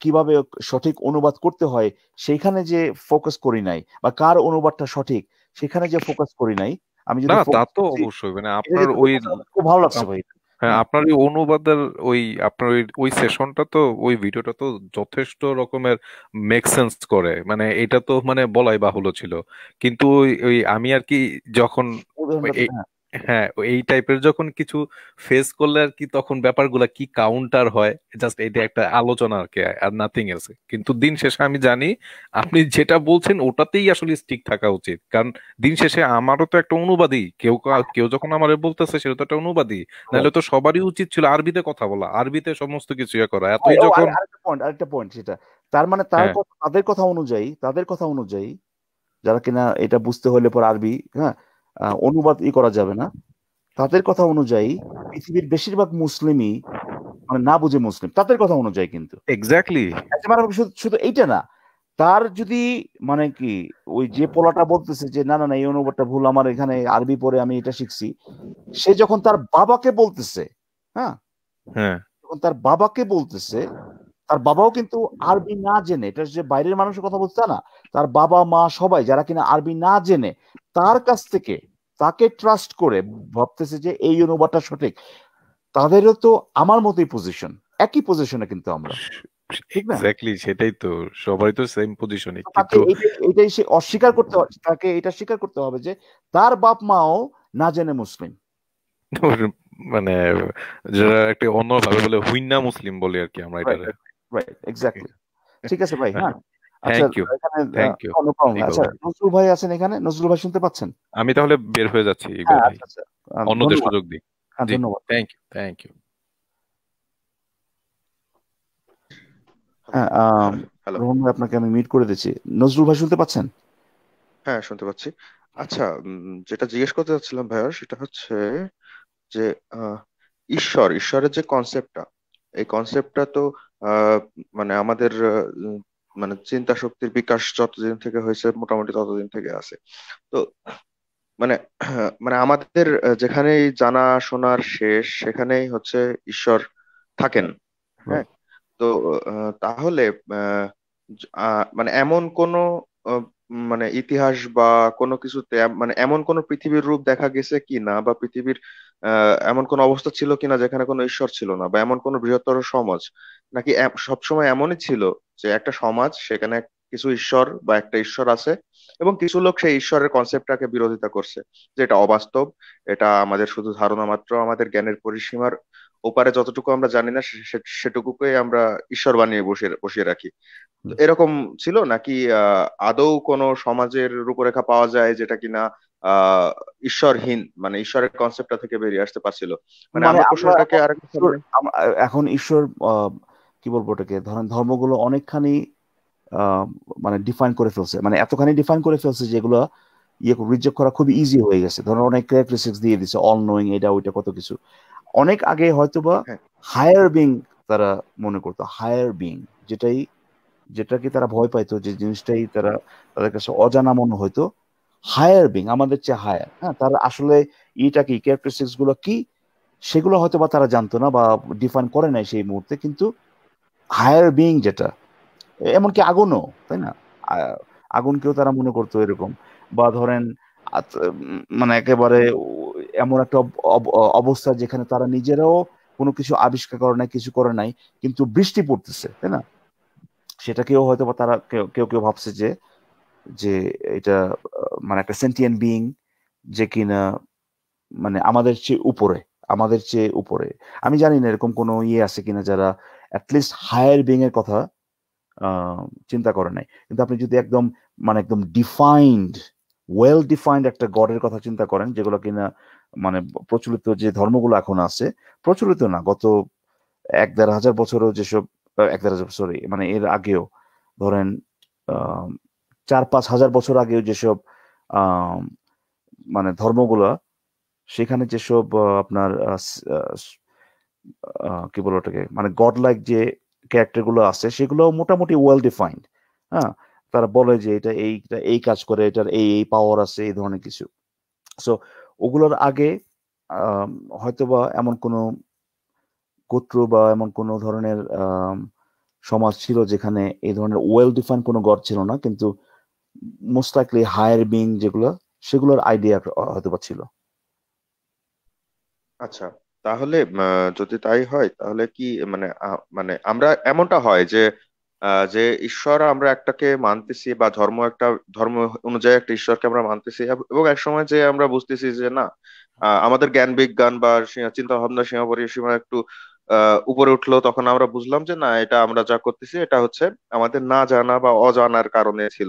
কিভাবে সঠিক অনুবাদ করতে হয় সেইখানে যে ফোকাস করি নাই, বা কার অনুবাদটা সঠিক সেখানে যে ফোকাস করি নাই, আমি যদি তা তো অবশ্যই, মানে আপনার ওই খুব ভালো লাগছে ভাই। হ্যাঁ, আপনার ওই অনুবাদের আপনার ওই সেশনটা তো, ওই ভিডিওটা তো যথেষ্ট রকমের মেক সেন্স করে, মানে এটা তো মানে বলাই বাহুল্য ছিল, কিন্তু ওই আমি আর কি যখন হ্যাঁ, এই টাইপের যখন কিছু ফেস করলে আর কি তখন ব্যাপারগুলা কি কাউন্টার হয়, জাস্ট এটা একটা আলোচনা আর কি, আর নাথিং এলস। কিন্তু দিন শেষে আমি জানি আপনি যেটা বলছেন ওটাতেই আসলে স্টিক থাকা উচিত, কারণ দিন শেষে আমারও তো একটা অনুবাদী, কেউ যখন আমার বলতেছে সেটা তো একটা অনুবাদী, নাহলে রাইট। তো সবারই উচিত ছিল আরবিতে কথা বলা, আরবিতে সমস্ত কিছু ইয়ে করা, ও এতই যখন। আরেকটা পয়েন্ট সেটা, তার মানে হ্যাঁ, তাদের কথা অনুযায়ী যারা কিনা এটা বুঝতে হলে পর আরবি, হ্যাঁ, অনুবাদ করা যাবে না, তাদের কথা অনুযায়ী পৃথিবীর বেশিরভাগ মুসলিমই মানে না বুঝে মুসলিম, তাদের কথা অনুযায়ী কিন্তু এক্স্যাক্টলি। একেবারে শুধু শুধু এইটা না, তার যদি মানে কি ওই যে পোলাটা বলতেছে যে না না না এই অনুবাদটা ভুল, আমার এখানে আরবি পড়ে আমি এটা শিখছি, সে যখন তার বাবাকে বলতেছে, হ্যাঁ, হ্যাঁ, যখন তার বাবাকে বলতেছে, তার বাবাও কিন্তু আরবি না জেনে, এটা যে বাইরের মানুষের কথা বলছে তা না, তার বাবা মা সবাই যারা কিনা আরবি না জেনে তার কাছ থেকে তাকে ট্রাস্ট করে ভাবতেছে যে এই অনুবাদটা সঠিক, তাদেরও তো আমার মতোই পজিশন, একই পজিশনে কিন্তু আমরা, ঠিক না? এক্স্যাক্টলি, সেটাই তো, সবাই তো সেম পজিশনে, তো তাকে কিন্তু এইটাই সে অস্বীকার করতে হবে, তাকে এটা স্বীকার করতে হবে যে তার বাপ মাও না জেনে মুসলিম। ওর মানে যারা একটা অন্যভাবে বলে হুইন্না মুসলিম বলে আর কি আমরা রাইট, এটারে। Right, exactly. ঠিক আছে ভাই, হ্যাঁ। আচ্ছা, থ্যাংক ইউ, এখানে থ্যাংক ইউ কোনো প্রবলেম। ইকবাল আচ্ছা, ভাই। নজরুল ভাই আছেন এখানে, নজরুল ভাই শুনতে পাচ্ছেন? আমি তাহলে বের হয়ে যাচ্ছি ইকবাল হ্যাঁ, ভাই, আচ্ছা আচ্ছা, অন্যদের ধন্যবাদ। সুযোগ দিই। হ্যাঁ, জি, ধন্যবাদ। Thank you, thank you. হ্যাঁ, হ্যালো। রোহন ভাই আপনাকে আমি মিট করে দিচ্ছি। নজরুল ভাই শুনতে পাচ্ছেন? হ্যাঁ, শুনতে পাচ্ছি। আচ্ছা, যেটা জিজ্ঞেস করতে চাচ্ছিলাম ভাইয়া, সেটা হচ্ছে যে আহ, ঈশ্বরের যে কনসেপ্টটা, এই কনসেপ্টটা তো আহ, মানে আমাদের মানে চিন্তা শক্তির বিকাশ যতদিন থেকে হয়েছে মোটামুটি ততদিন থেকে আছে। তো মানে মানে আমাদের যেখানেই জানা শোনার শেষ সেখানেই হচ্ছে ঈশ্বর থাকেন। হ্যাঁ। রাইট। তো তাহলে মানে এমন কোন আহ, মানে ইতিহাস বা কোনো কিছুতে মানে এমন কোন পৃথিবীর রূপ দেখা গেছে কি না, বা পৃথিবীর এমন কোন অবস্থা ছিল কিনা যেখানে কোনো ঈশ্বর ছিল না, বা এমন কোন বৃহত্তর সমাজ, নাকি সবসময় এমনই ছিল যে একটা সমাজ সেখানে কিছু ঈশ্বর বা একটা ঈশ্বর আছে, এবং কিছু লোক সেই ঈশ্বরের কনসেপ্টটাকে বিরোধিতা করছে, যে এটা অবাস্তব, এটা আমাদের শুধু ধারণা মাত্র, আমাদের জ্ঞানের পরিসীমার ওপারে যতটুকু আমরা জানি না সেটুকুকে আমরা ঈশ্বর বানিয়ে বসিয়ে বসিয়ে রাখি। তো এরকম ছিল নাকি আদৌ কোনো সমাজের রূপরেখা পাওয়া যায় যেটা কিনা আহ ঈশ্বরহীন, মানে ঈশ্বরের কনসেপ্টটা থেকে বেরিয়ে আসতে পারছিল? মানে মানে আমরা আমরা প্রশ্নটাকে এখন আরেকটু ঈশ্বর, এখন ঈশ্বর, কি বলবো ওটাকে, ধরেন ধর্মগুলো অনেকখানি আহ, মানে ডিফাইন করে ফেলছে, মানে এতখানি ডিফাইন করে ফেলছে যেগুলো রিজেক্ট করা খুব ইজি হয়ে গেছে। ধরুন অনেক ক্যারেক্টারিস্টিক্স দিয়ে দিচ্ছে, অল নোয়িং, এটা ওইটা কত কিছু। অনেক আগে হয়তোবা হ্যাঁ, হায়ার বিং তারা মনে করতো, হায়ার বিং যেটাই, যেটাকে তারা ভয় পাইতো, যে জিনিসটাই তারা তাদের কাছে অজানা মনে হয়তো, হায়ার বিং, আমাদের চেয়ে হায়ার, হ্যাঁ, তারা আসলে এটা কি, ক্যারেক্টারিস্টিক্স গুলো কি, সেগুলো হয়তো বা তারা জানতো না বা ডিফাইন করে নাই সেই মুহূর্তে, কিন্তু হায়ার বিং যেটা, এমনকি আগুনও, তাই না? আগুনকেও তারা মনে করতো এরকম। বা ধরেন মানে একেবারে এমন একটা অবস্থা যেখানে তারা নিজেরাও কোনো কিছু আবিষ্কার করে নাই, কিছু করে নাই, কিন্তু বৃষ্টি পড়তেছে, তাই না? সেটাকেও হয়তো বা তারা কেউ কেউ কেউ ভাবছে যে যে এটা মানে একটা সেন্টিয়েন্ট বিইং, যে কিনা মানে আমাদের চেয়ে উপরে। আমি জানি না এরকম কোনো ইয়ে আছে কিনা যারা অ্যাটলিস্ট হায়ার বিং এর কথা আহ, চিন্তা করে নাই। কিন্তু আপনি যদি একদম মানে একদম ডিফাইন্ড, ওয়েল ডিফাইন্ড একটা গডের কথা চিন্তা করেন, যেগুলো কিনা মানে প্রচলিত যে ধর্মগুলো এখন আছে, প্রচলিত না, গত 1-1.5 হাজার বছরও যেসব, 1-1.5 হাজার, সরি, মানে এর আগেও ধরেন 4-5 হাজার বছর আগেও যেসব আহ, মানে ধর্মগুলা, সেখানে যেসব আপনার কি বলে ওটাকে, মানে গড লাইক যে ক্যারেক্টার গুলো আছে, সেগুলো মোটামুটি ওয়েল ডিফাইন্ড। হ্যাঁ, তারা বলে যে এটা এইটা এই কাজ করে, এটার এই এই পাওয়ার আছে, এই ধরনের কিছু। সো ওগুলোর আগে আম, হয়তোবা এমন কোনো গোত্র বা এমন কোনো ধরনের সমাজ ছিল যেখানে এই ধরনের ওয়েল ডিফাইন্ড কোনো গড ছিল না, কিন্তু মোস্ট লাইকলি হায়ার বিং যেগুলো, সেগুলোর আইডিয়া হয়তোবা ছিল। আচ্ছা। তাহলে যদি তাই হয় তাহলে কি মানে মানে আমরা এমনটা হয় যে যে ঈশ্বর আমরা একটাকে মানতেছি, বা ধর্ম অনুযায়ী একটা ঈশ্বরকে আমরা মানতেছি, এবং এক সময় যে আমরা বুঝতেছি যে না, আমাদের জ্ঞান বিজ্ঞান বা চিন্তা ভাবনা সীমা পরিসীমা একটু উপরে উঠলো, তখন আমরা বুঝলাম যে না, এটা আমরা যা করতেছি এটা হচ্ছে আমাদের না জানা বা অজানার কারণে ছিল।